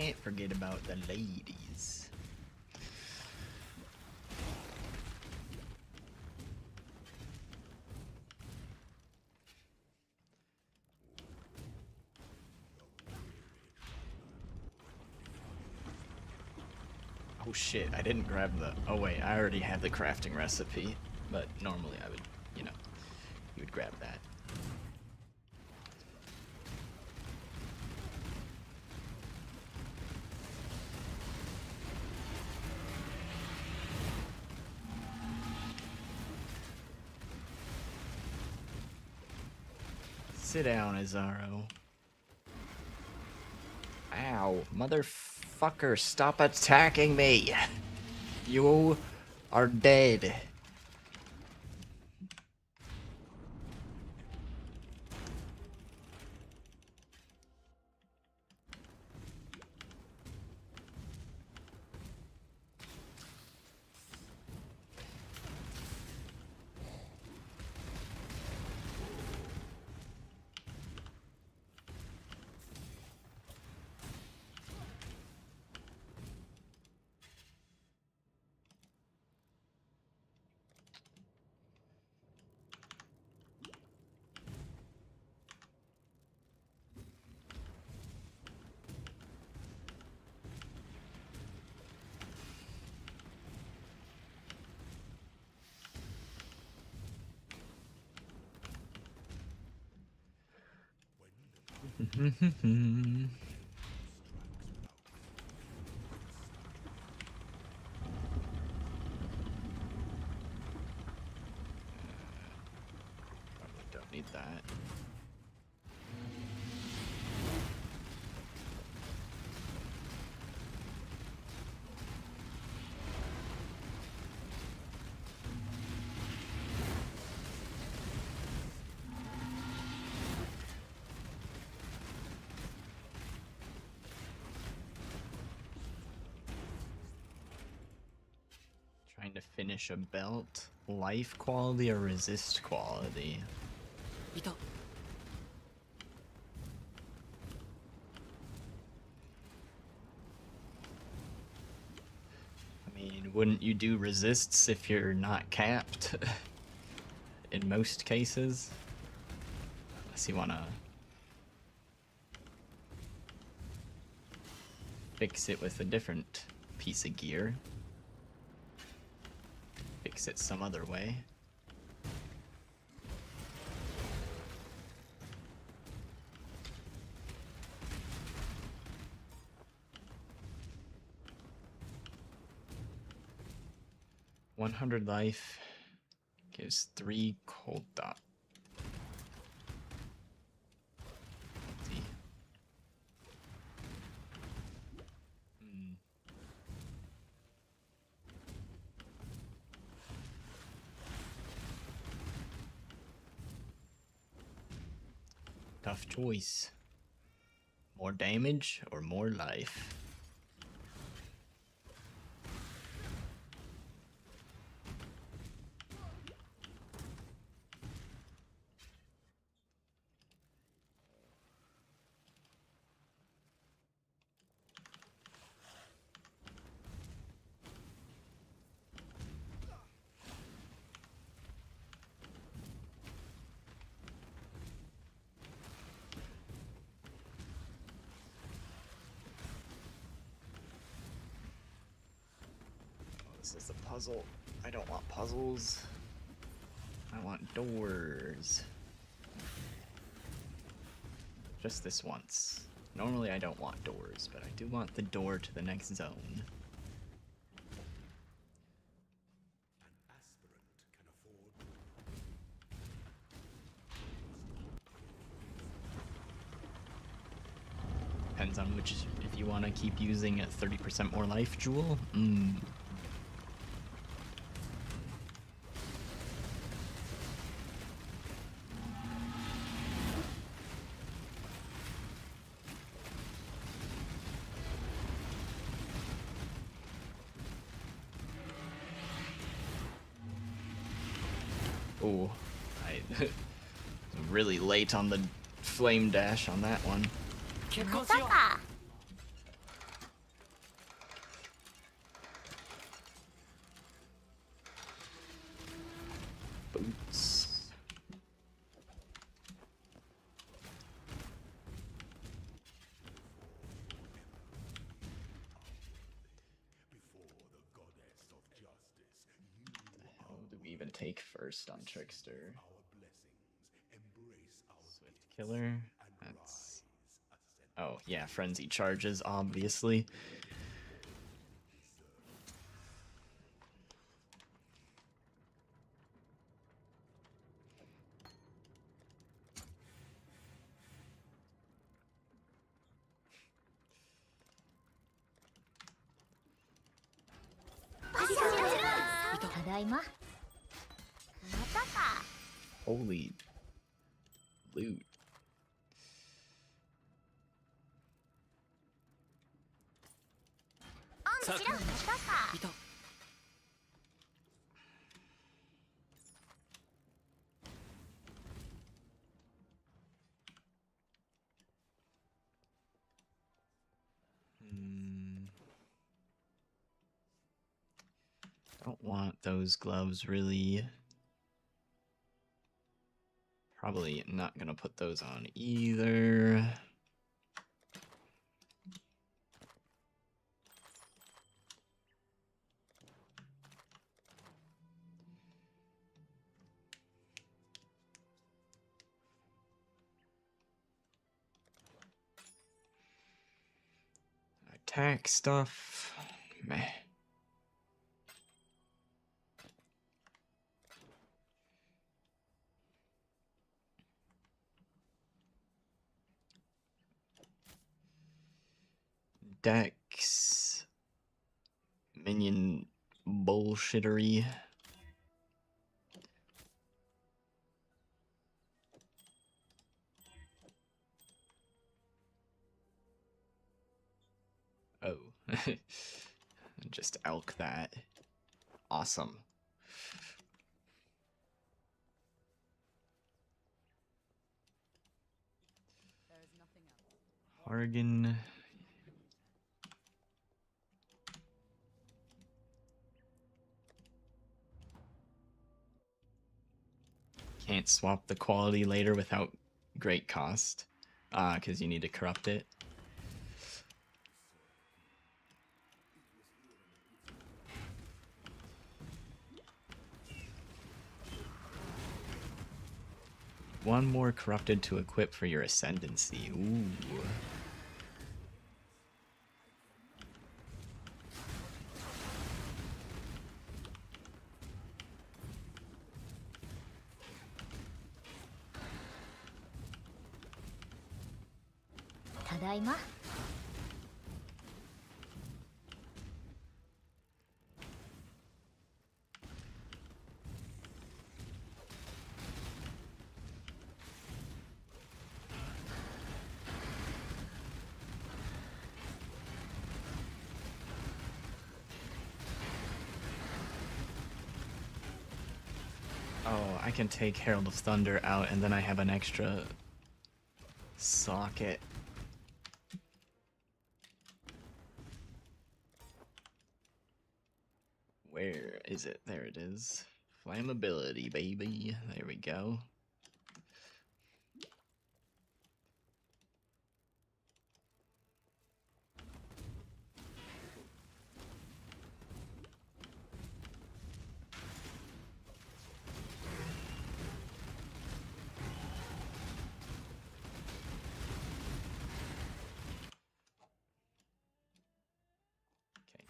Can't forget about the ladies. Oh shit, I didn't grab the... Oh wait, I already have the crafting recipe. But normally I would, you know, you would grab that. Sit down, Azaro. Ow, motherfucker, stop attacking me! You are dead. Probably don't need that. Trying to finish a belt. Life quality or resist quality? I mean, wouldn't you do resists if you're not capped? In most cases? Unless you wanna fix it with a different piece of gear. Fix it some other way. $100 life gives 3 cold dot. Tough choice. More damage or more life? This is the puzzle. I don't want puzzles. I want doors. Just this once. Normally I don't want doors, but I do want the door to the next zone. Depends on which, if you want to keep using a 30% more life jewel. Oh, I really late on the flame dash on that one. take first on Trickster. Swift Killer. That's... Oh, yeah, Frenzy charges, obviously. Holy loot. Don't want those gloves, really. Probably not gonna put those on either. Attack stuff, meh. Dex, minion bullshittery. Oh, just elk that. Awesome. Hargan. Can't swap the quality later without great cost. Because you need to corrupt it. One more corrupted to equip for your ascendancy. Ooh. Tadaima. Oh, I can take Herald of Thunder out and then I have an extra socket. Where is it? There it is. Flammability, baby. There we go.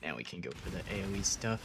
Now we can go for the AoE stuff.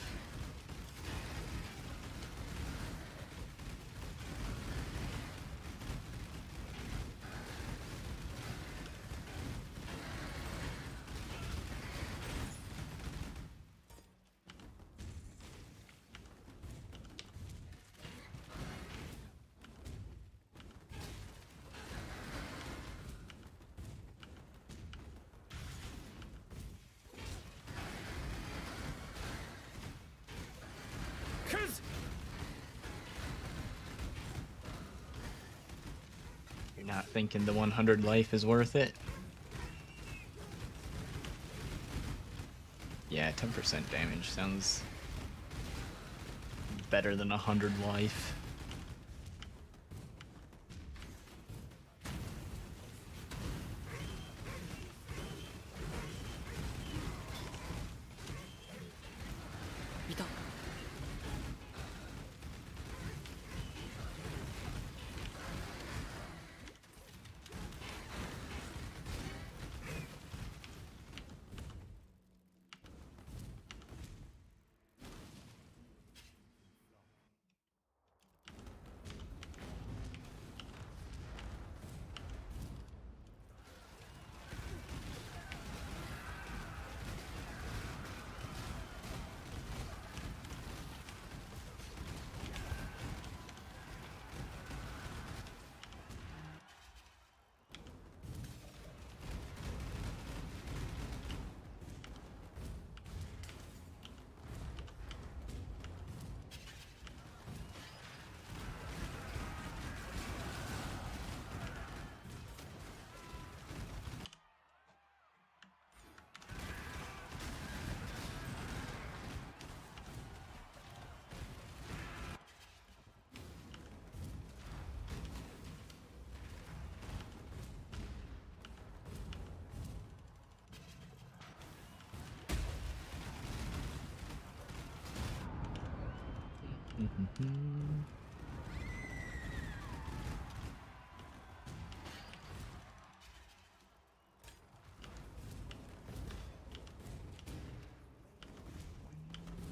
You're not thinking the 100 life is worth it? Yeah, 10% damage sounds better than 100 life.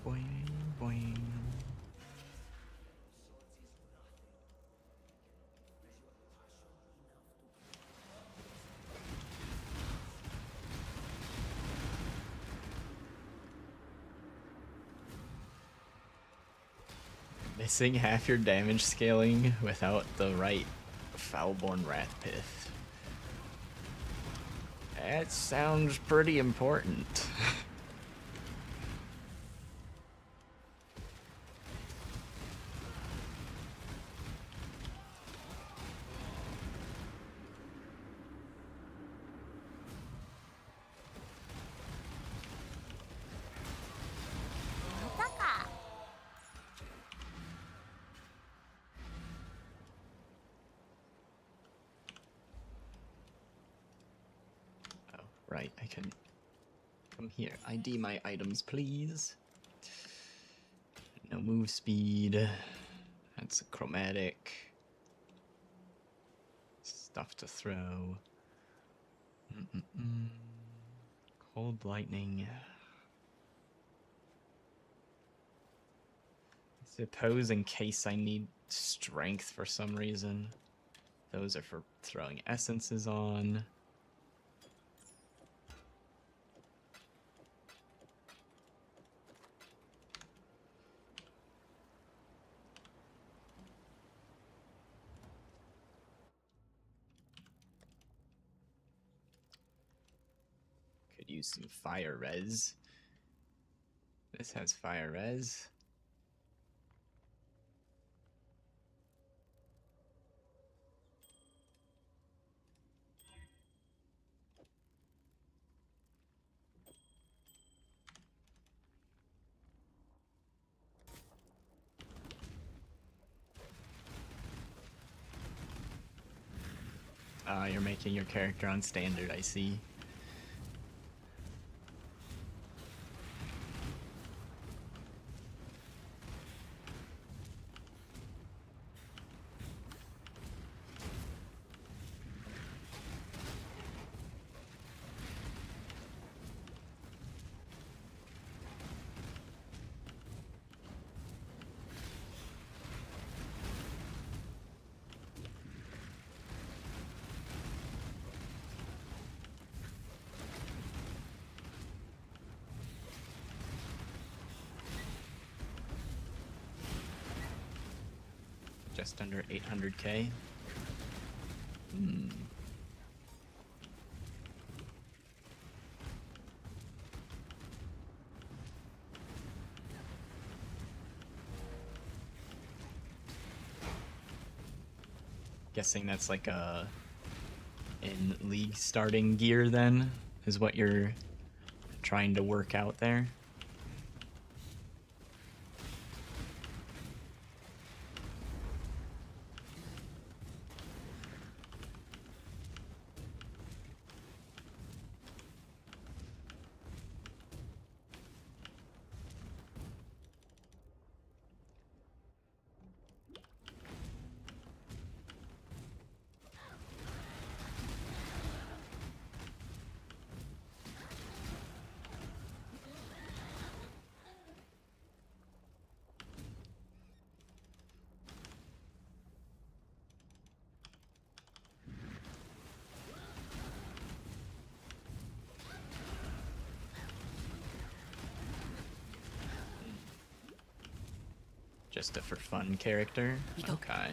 Boing, boing. Missing half your damage scaling without the right Foulborn Wrathpith. That sounds pretty important. Right, I can come here. ID my items, please. No move speed. That's a chromatic. Stuff to throw. Cold lightning. I suppose in case I need strength for some reason. Those are for throwing essences on. Could use some fire res. This has fire res. You're making your character on standard, I see. Just under 800k. Guessing that's like a in league starting gear then, is what you're trying to work out there. Just a for fun character? Okay.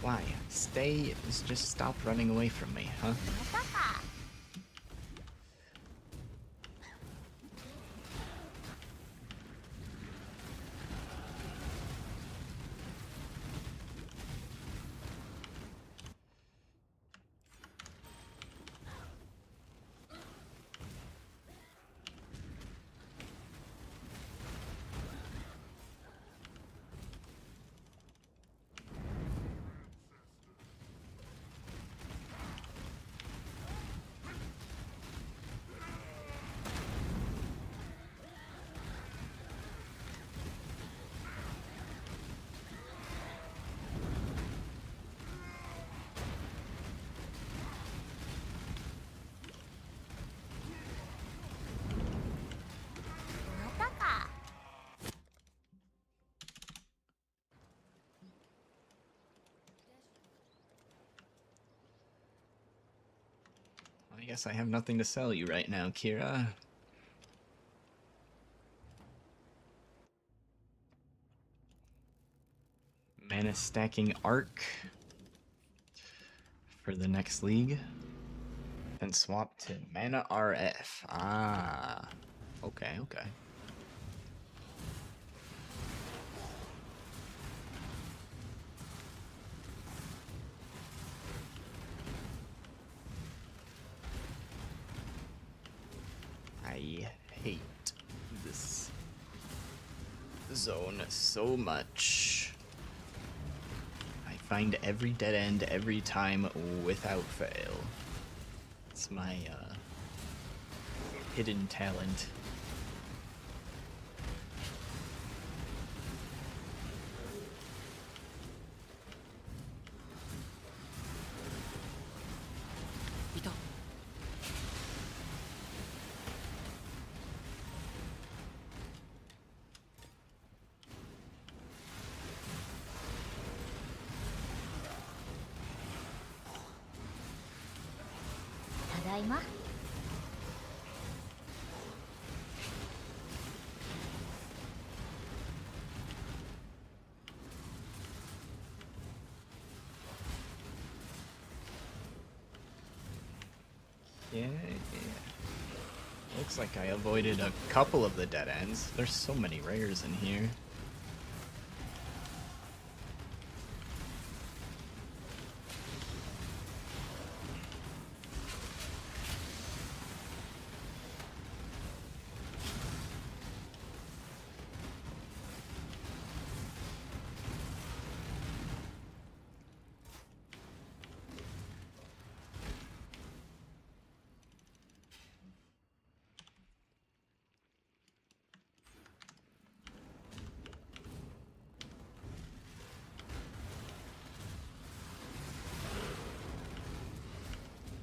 Why? Stay, just stop running away from me, huh? guess I have nothing to sell you right now, Kira. Mana stacking arc for the next league. Then swap to mana RF. Ah. Okay, okay. I hate this zone so much. I find every dead end every time without fail. It's my hidden talent. Yeah. Looks like I avoided a couple of the dead ends. There's so many rares in here.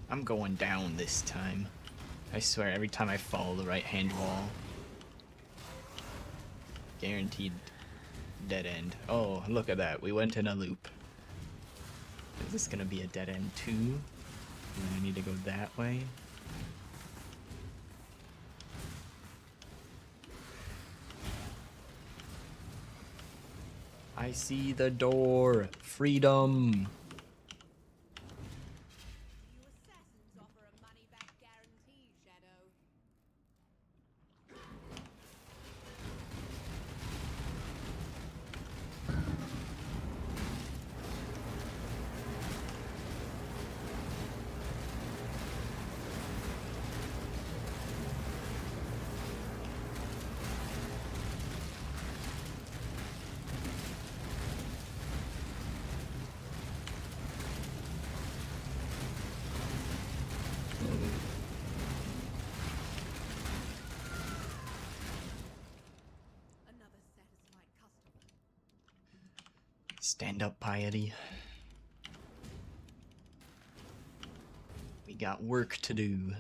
I'm going down this time. I swear, every time I follow the right-hand wall. Guaranteed dead end. Oh, look at that. We went in a loop. Is this gonna be a dead end too? And I need to go that way? I see the door. Freedom. Stand up, piety. We got work to do.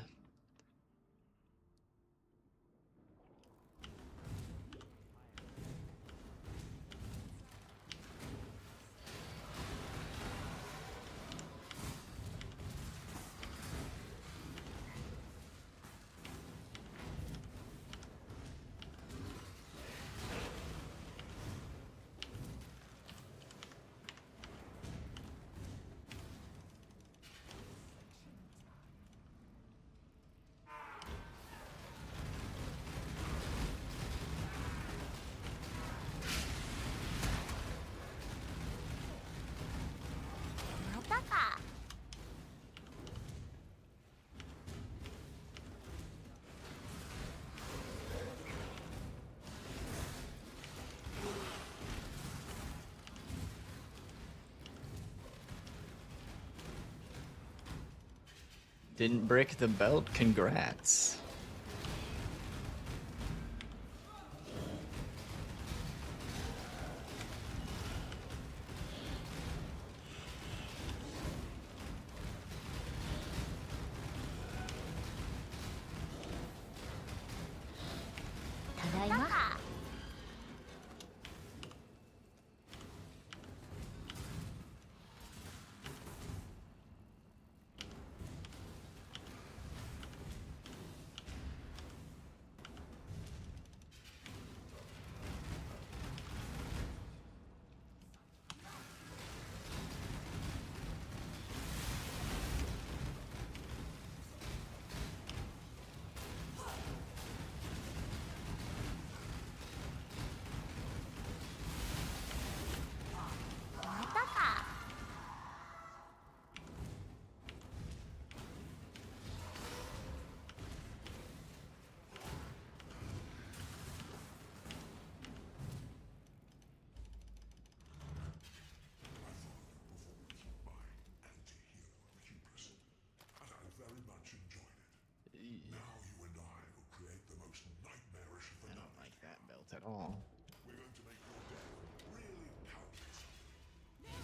Didn't break the belt? Congrats.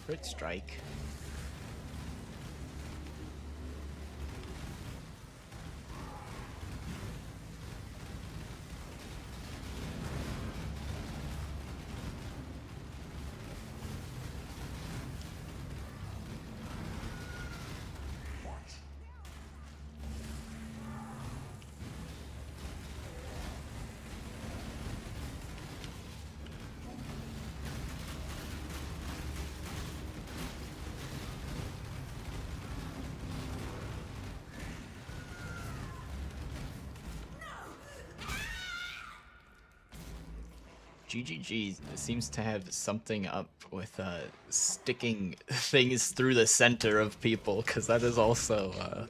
Crit strike. GGG seems to have something up with sticking things through the center of people, because that is also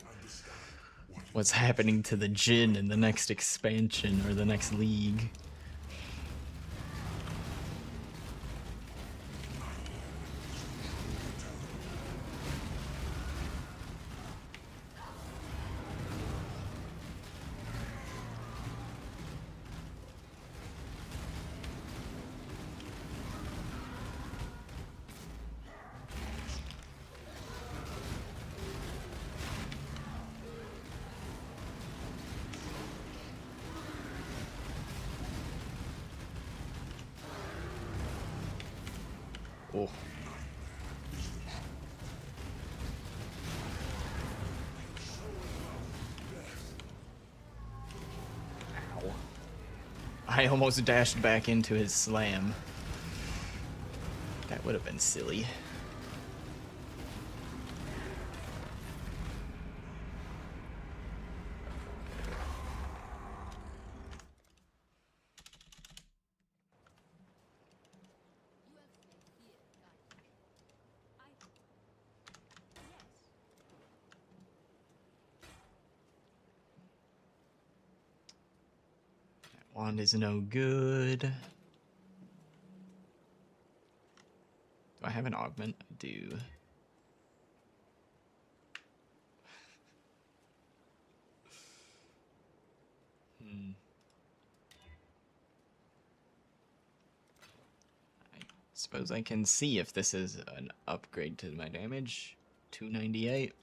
what's happening to the Jin in the next expansion or the next league. Oh. Ow. I almost dashed back into his slam. That would have been silly. Wand is no good. Do I have an augment? I do. I suppose I can see if this is an upgrade to my damage. 298.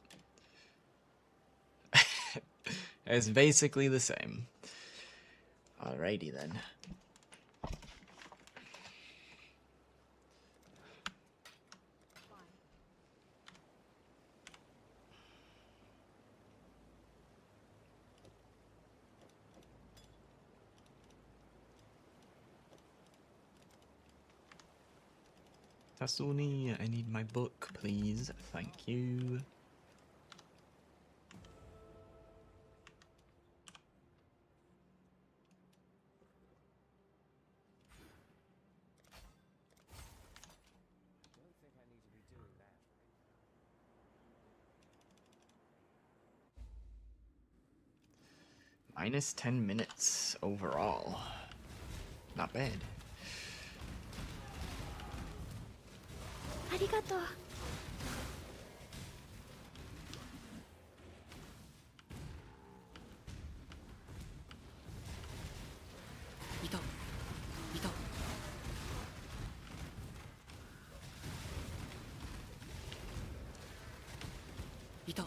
It's basically the same. Alrighty then. Tasuni, I need my book, please. Thank you. Minus 10 minutes overall. Not bad. ありがとう。いた。いた。いた。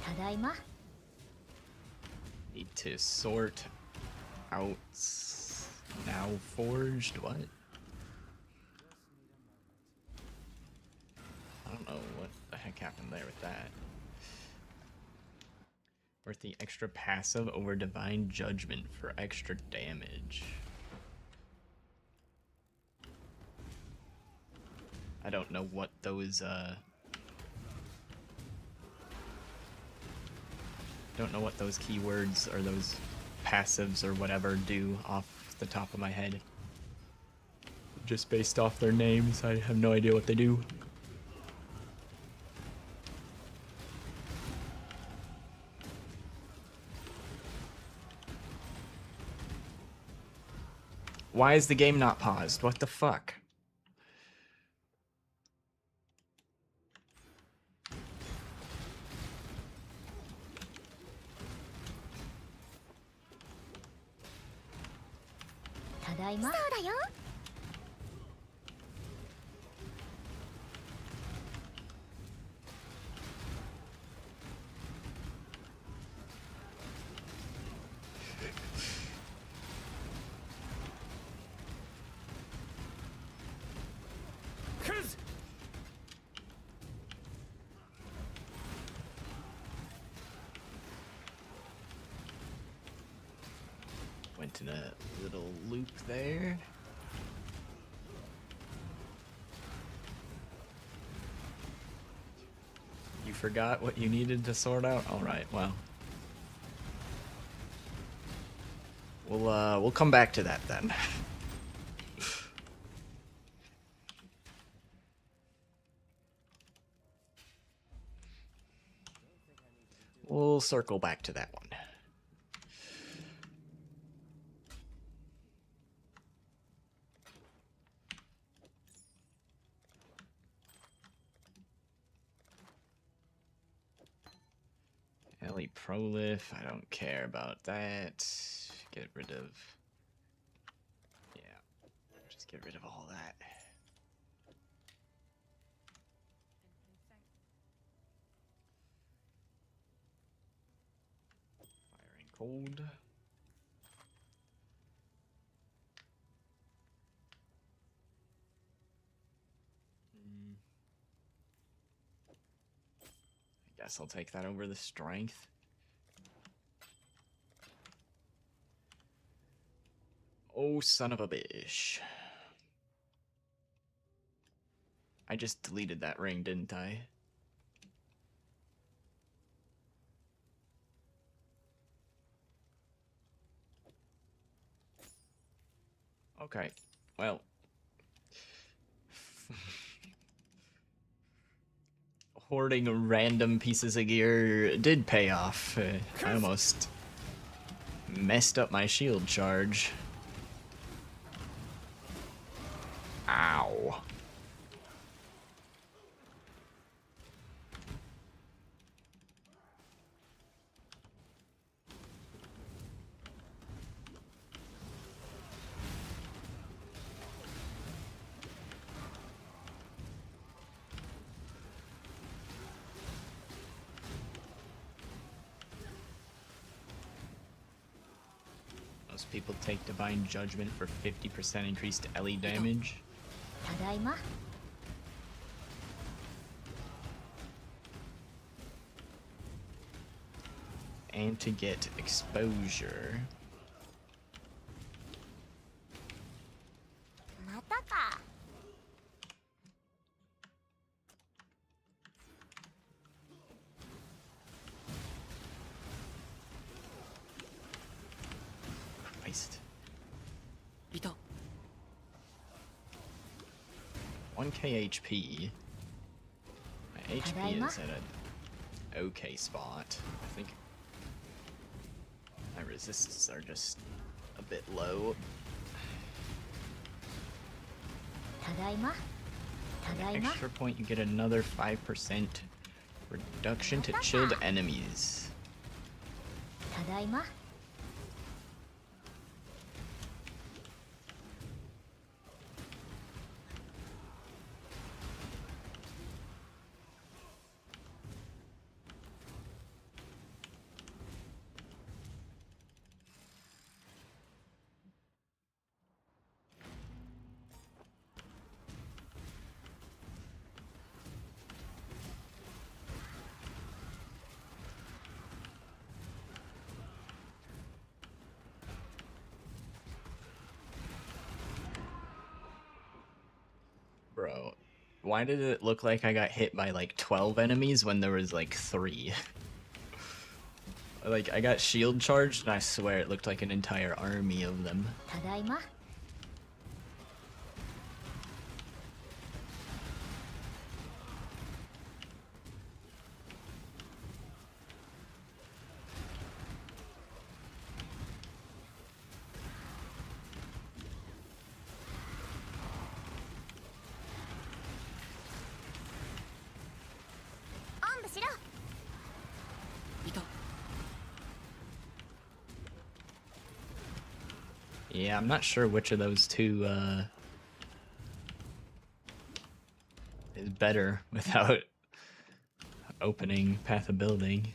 ただいま。 Need to sort out now forged. What? I don't know what the heck happened there with that. Worth the extra passive over divine judgment for extra damage. I don't know what those don't know what those keywords or those passives or whatever do off the top of my head. Just based off their names, I have no idea what they do. Why is the game not paused? What the fuck? went in a little loop there. You forgot what you needed to sort out? Alright, well. We'll come back to that then. We'll circle back to that one. Ellie Prolif, I don't care about that. Get rid of... Yeah, just get rid of all that. Firing cold. I guess I'll take that over the strength. Oh, son of a bitch. I just deleted that ring, didn't I? Okay, well. Hoarding random pieces of gear did pay off. I almost messed up my shield charge. Ow. Most people take Divine Judgment for 50% increased Ellie damage. ただいま And to get exposure. またか Christ. いた 1k HP. My HP is at an okay spot. I think my resists are just a bit low. ただいまただいま Extra point, you get another 5% reduction to chilled enemies. ただいま Bro, why did it look like I got hit by like 12 enemies when there was like 3? Like, I got shield charged and I swear it looked like an entire army of them. ただいま おんぶしろ いた Yeah, I'm not sure which of those two is better without opening Path of Building.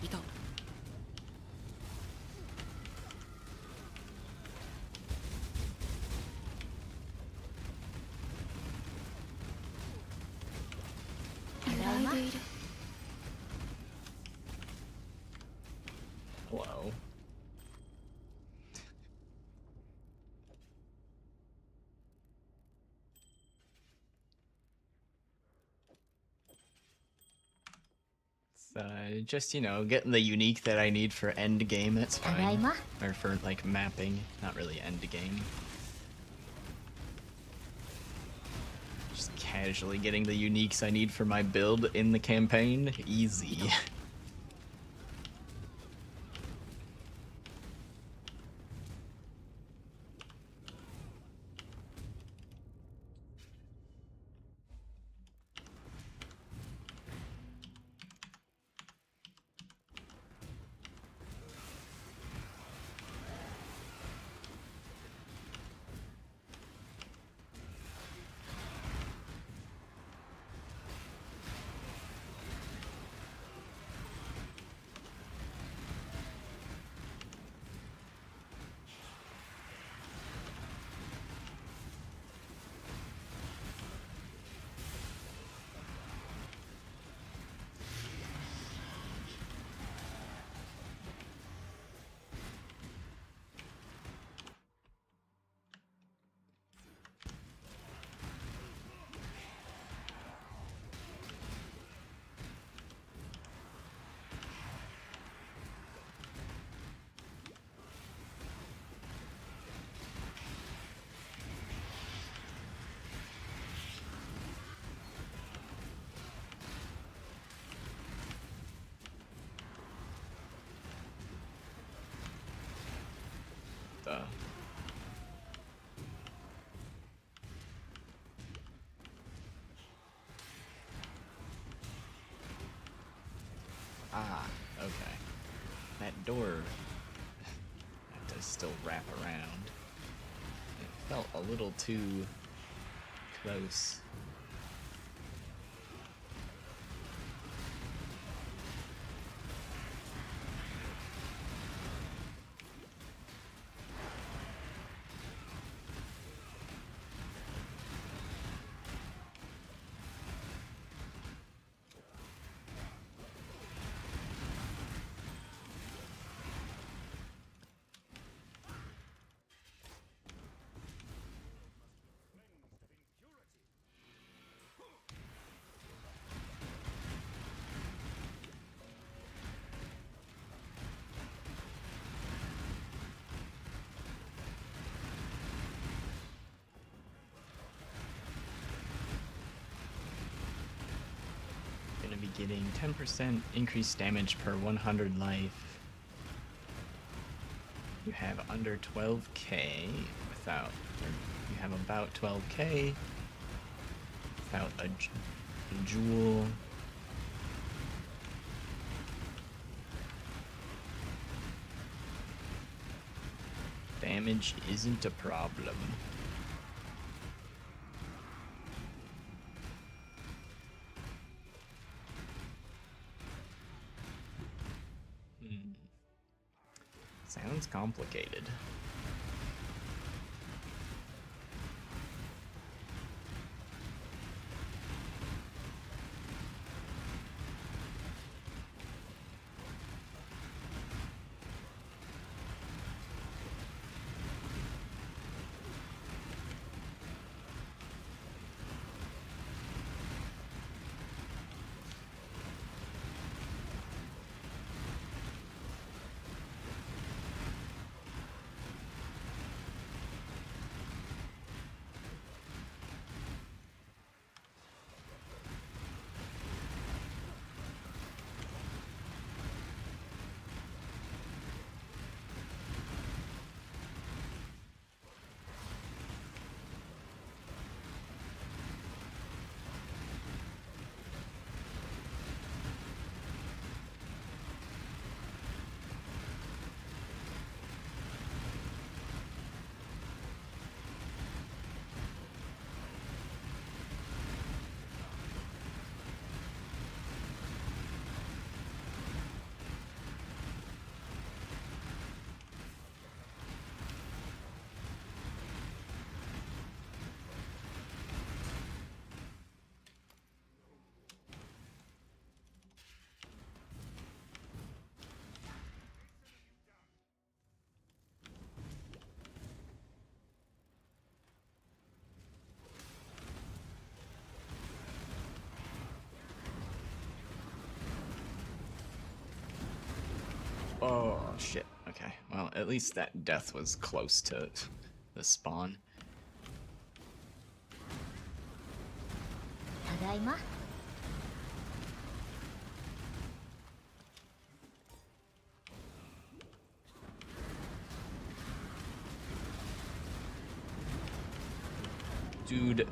いた Hello. Just, you know, getting the unique that I need for end game, that's fine. Or for, like, mapping, not really end game. Just casually getting the uniques I need for my build in the campaign, easy. Ah, okay. That door that does still wrap around. It felt a little too close. Gonna be getting 10% increased damage per 100 life. You have under 12k without, or you have about 12k without a jewel. Damage isn't a problem. Sounds complicated. Oh, shit. Okay. Well, at least that death was close to the spawn. ただいま Dude,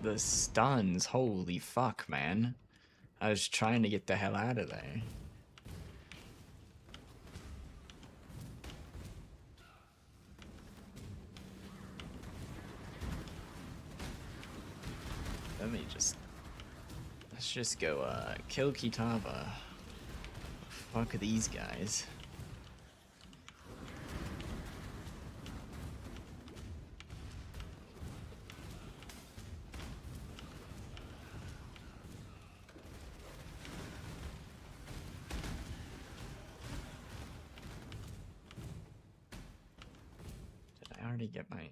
the stuns. Holy fuck, man. I was trying to get the hell out of there. Let's just go, kill Kitava. Fuck these guys. Did I already get my,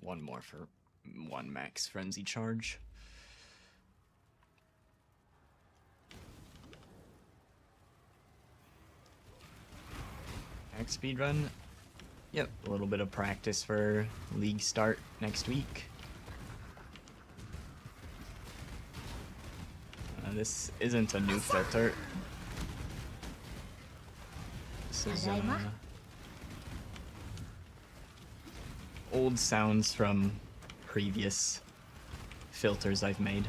one more for one max frenzy charge? Max speedrun? Yep, a little bit of practice for league start next week. This isn't a new filter. This is old sounds from previous filters I've made.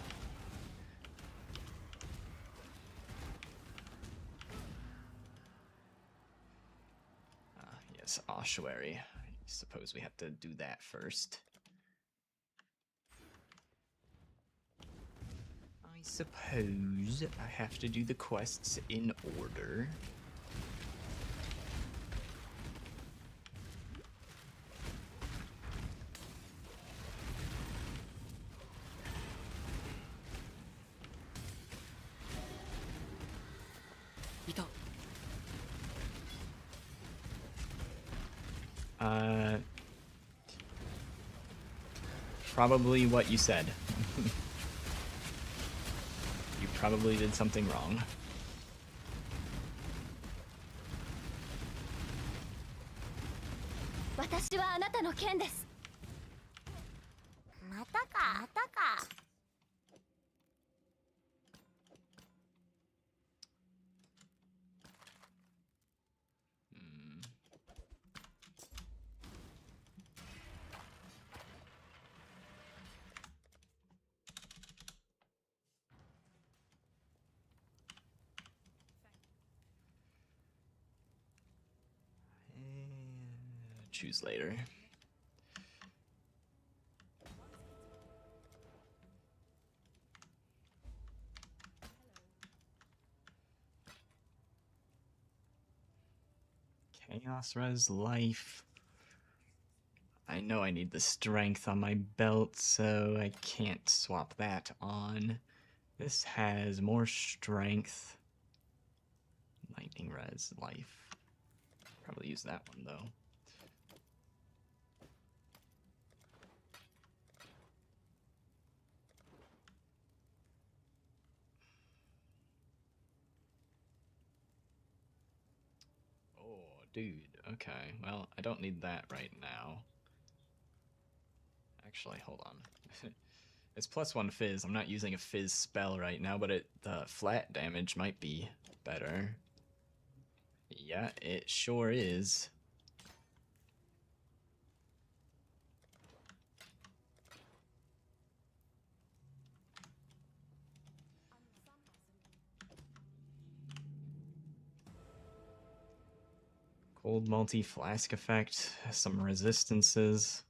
Yes, ossuary. I suppose we have to do that first. I suppose I have to do the quests in order. Probably what you said. You probably did something wrong. Choose later. Chaos Res Life. I know I need the strength on my belt, so I can't swap that on. This has more strength. Lightning Res Life. Probably use that one though. Dude, okay. Well, I don't need that right now. Actually, hold on. It's +1 fizz. I'm not using a fizz spell right now, but the flat damage might be better. Yeah, it sure is. Cold multi-flask effect, some resistances.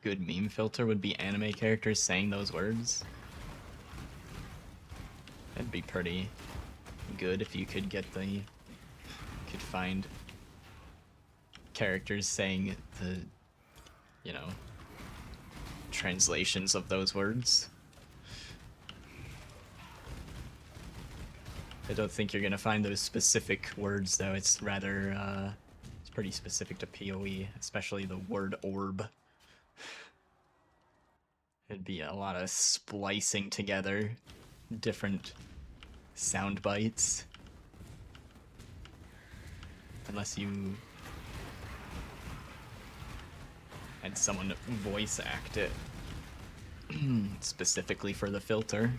Good meme filter would be anime characters saying those words. That'd be pretty good if you could get could find characters saying the, you know, translations of those words. I don't think you're gonna find those specific words though. It's rather it's pretty specific to PoE, especially the word orb. It'd be a lot of splicing together different sound bites. Unless you had someone voice act it specifically for the filter.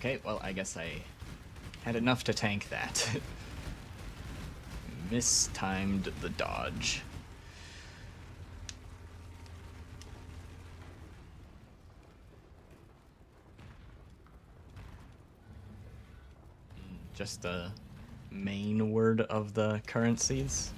Okay, well, I guess I had enough to tank that. Mistimed the dodge. Just the main word of the currencies.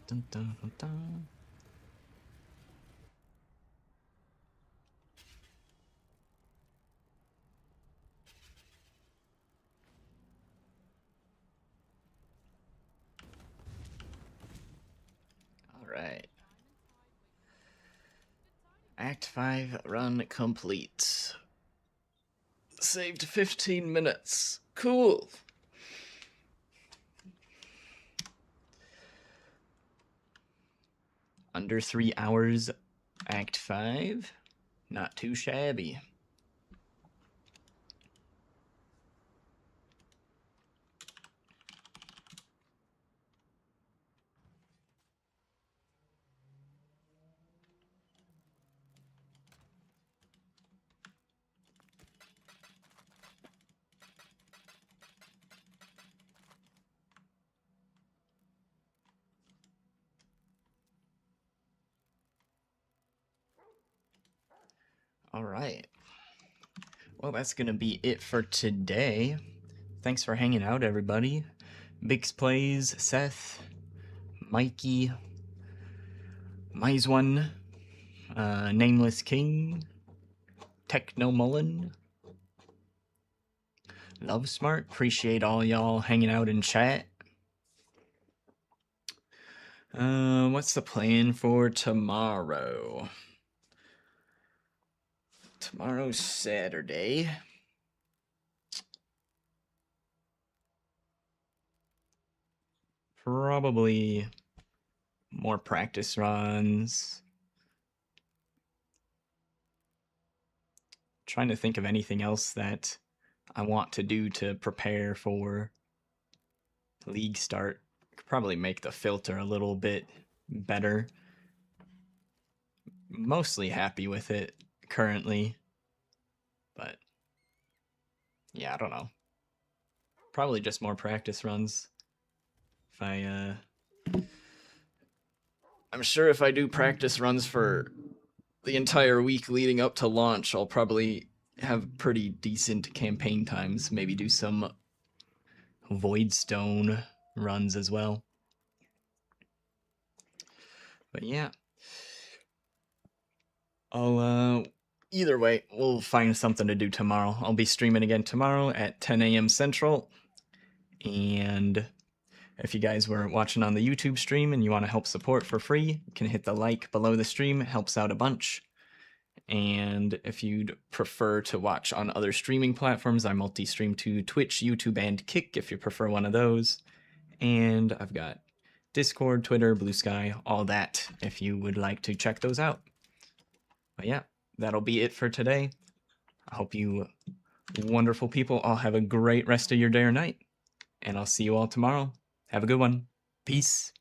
Dun, dun, dun, dun. All right. Act 5 run complete. Saved 15 minutes. Cool. Under 3 hours, Act 5. Not too shabby. All right. Well, that's going to be it for today. Thanks for hanging out, everybody. Bix Plays, Seth, Mikey, Mize1, Nameless King, Techno Mullen, Love Smart. Appreciate all y'all hanging out in chat. What's the plan for tomorrow? Tomorrow's Saturday. Probably more practice runs. Trying to think of anything else that I want to do to prepare for league start. Could probably make the filter a little bit better. mostly happy with it currently. But yeah, I don't know. Probably just more practice runs. If I'm sure if I do practice runs for the entire week leading up to launch, I'll probably have pretty decent campaign times. Maybe do some Voidstone runs as well. But yeah. I'll either way, we'll find something to do tomorrow. I'll be streaming again tomorrow at 10 a.m. Central. And if you guys were watching on the YouTube stream and you want to help support for free, you can hit the like below the stream. It helps out a bunch. And if you'd prefer to watch on other streaming platforms, I multi-stream to Twitch, YouTube, and Kick if you prefer one of those. And I've got Discord, Twitter, Blue Sky, all that if you would like to check those out. But yeah, that'll be it for today. I hope you wonderful people all have a great rest of your day or night. And I'll see you all tomorrow. Have a good one. Peace.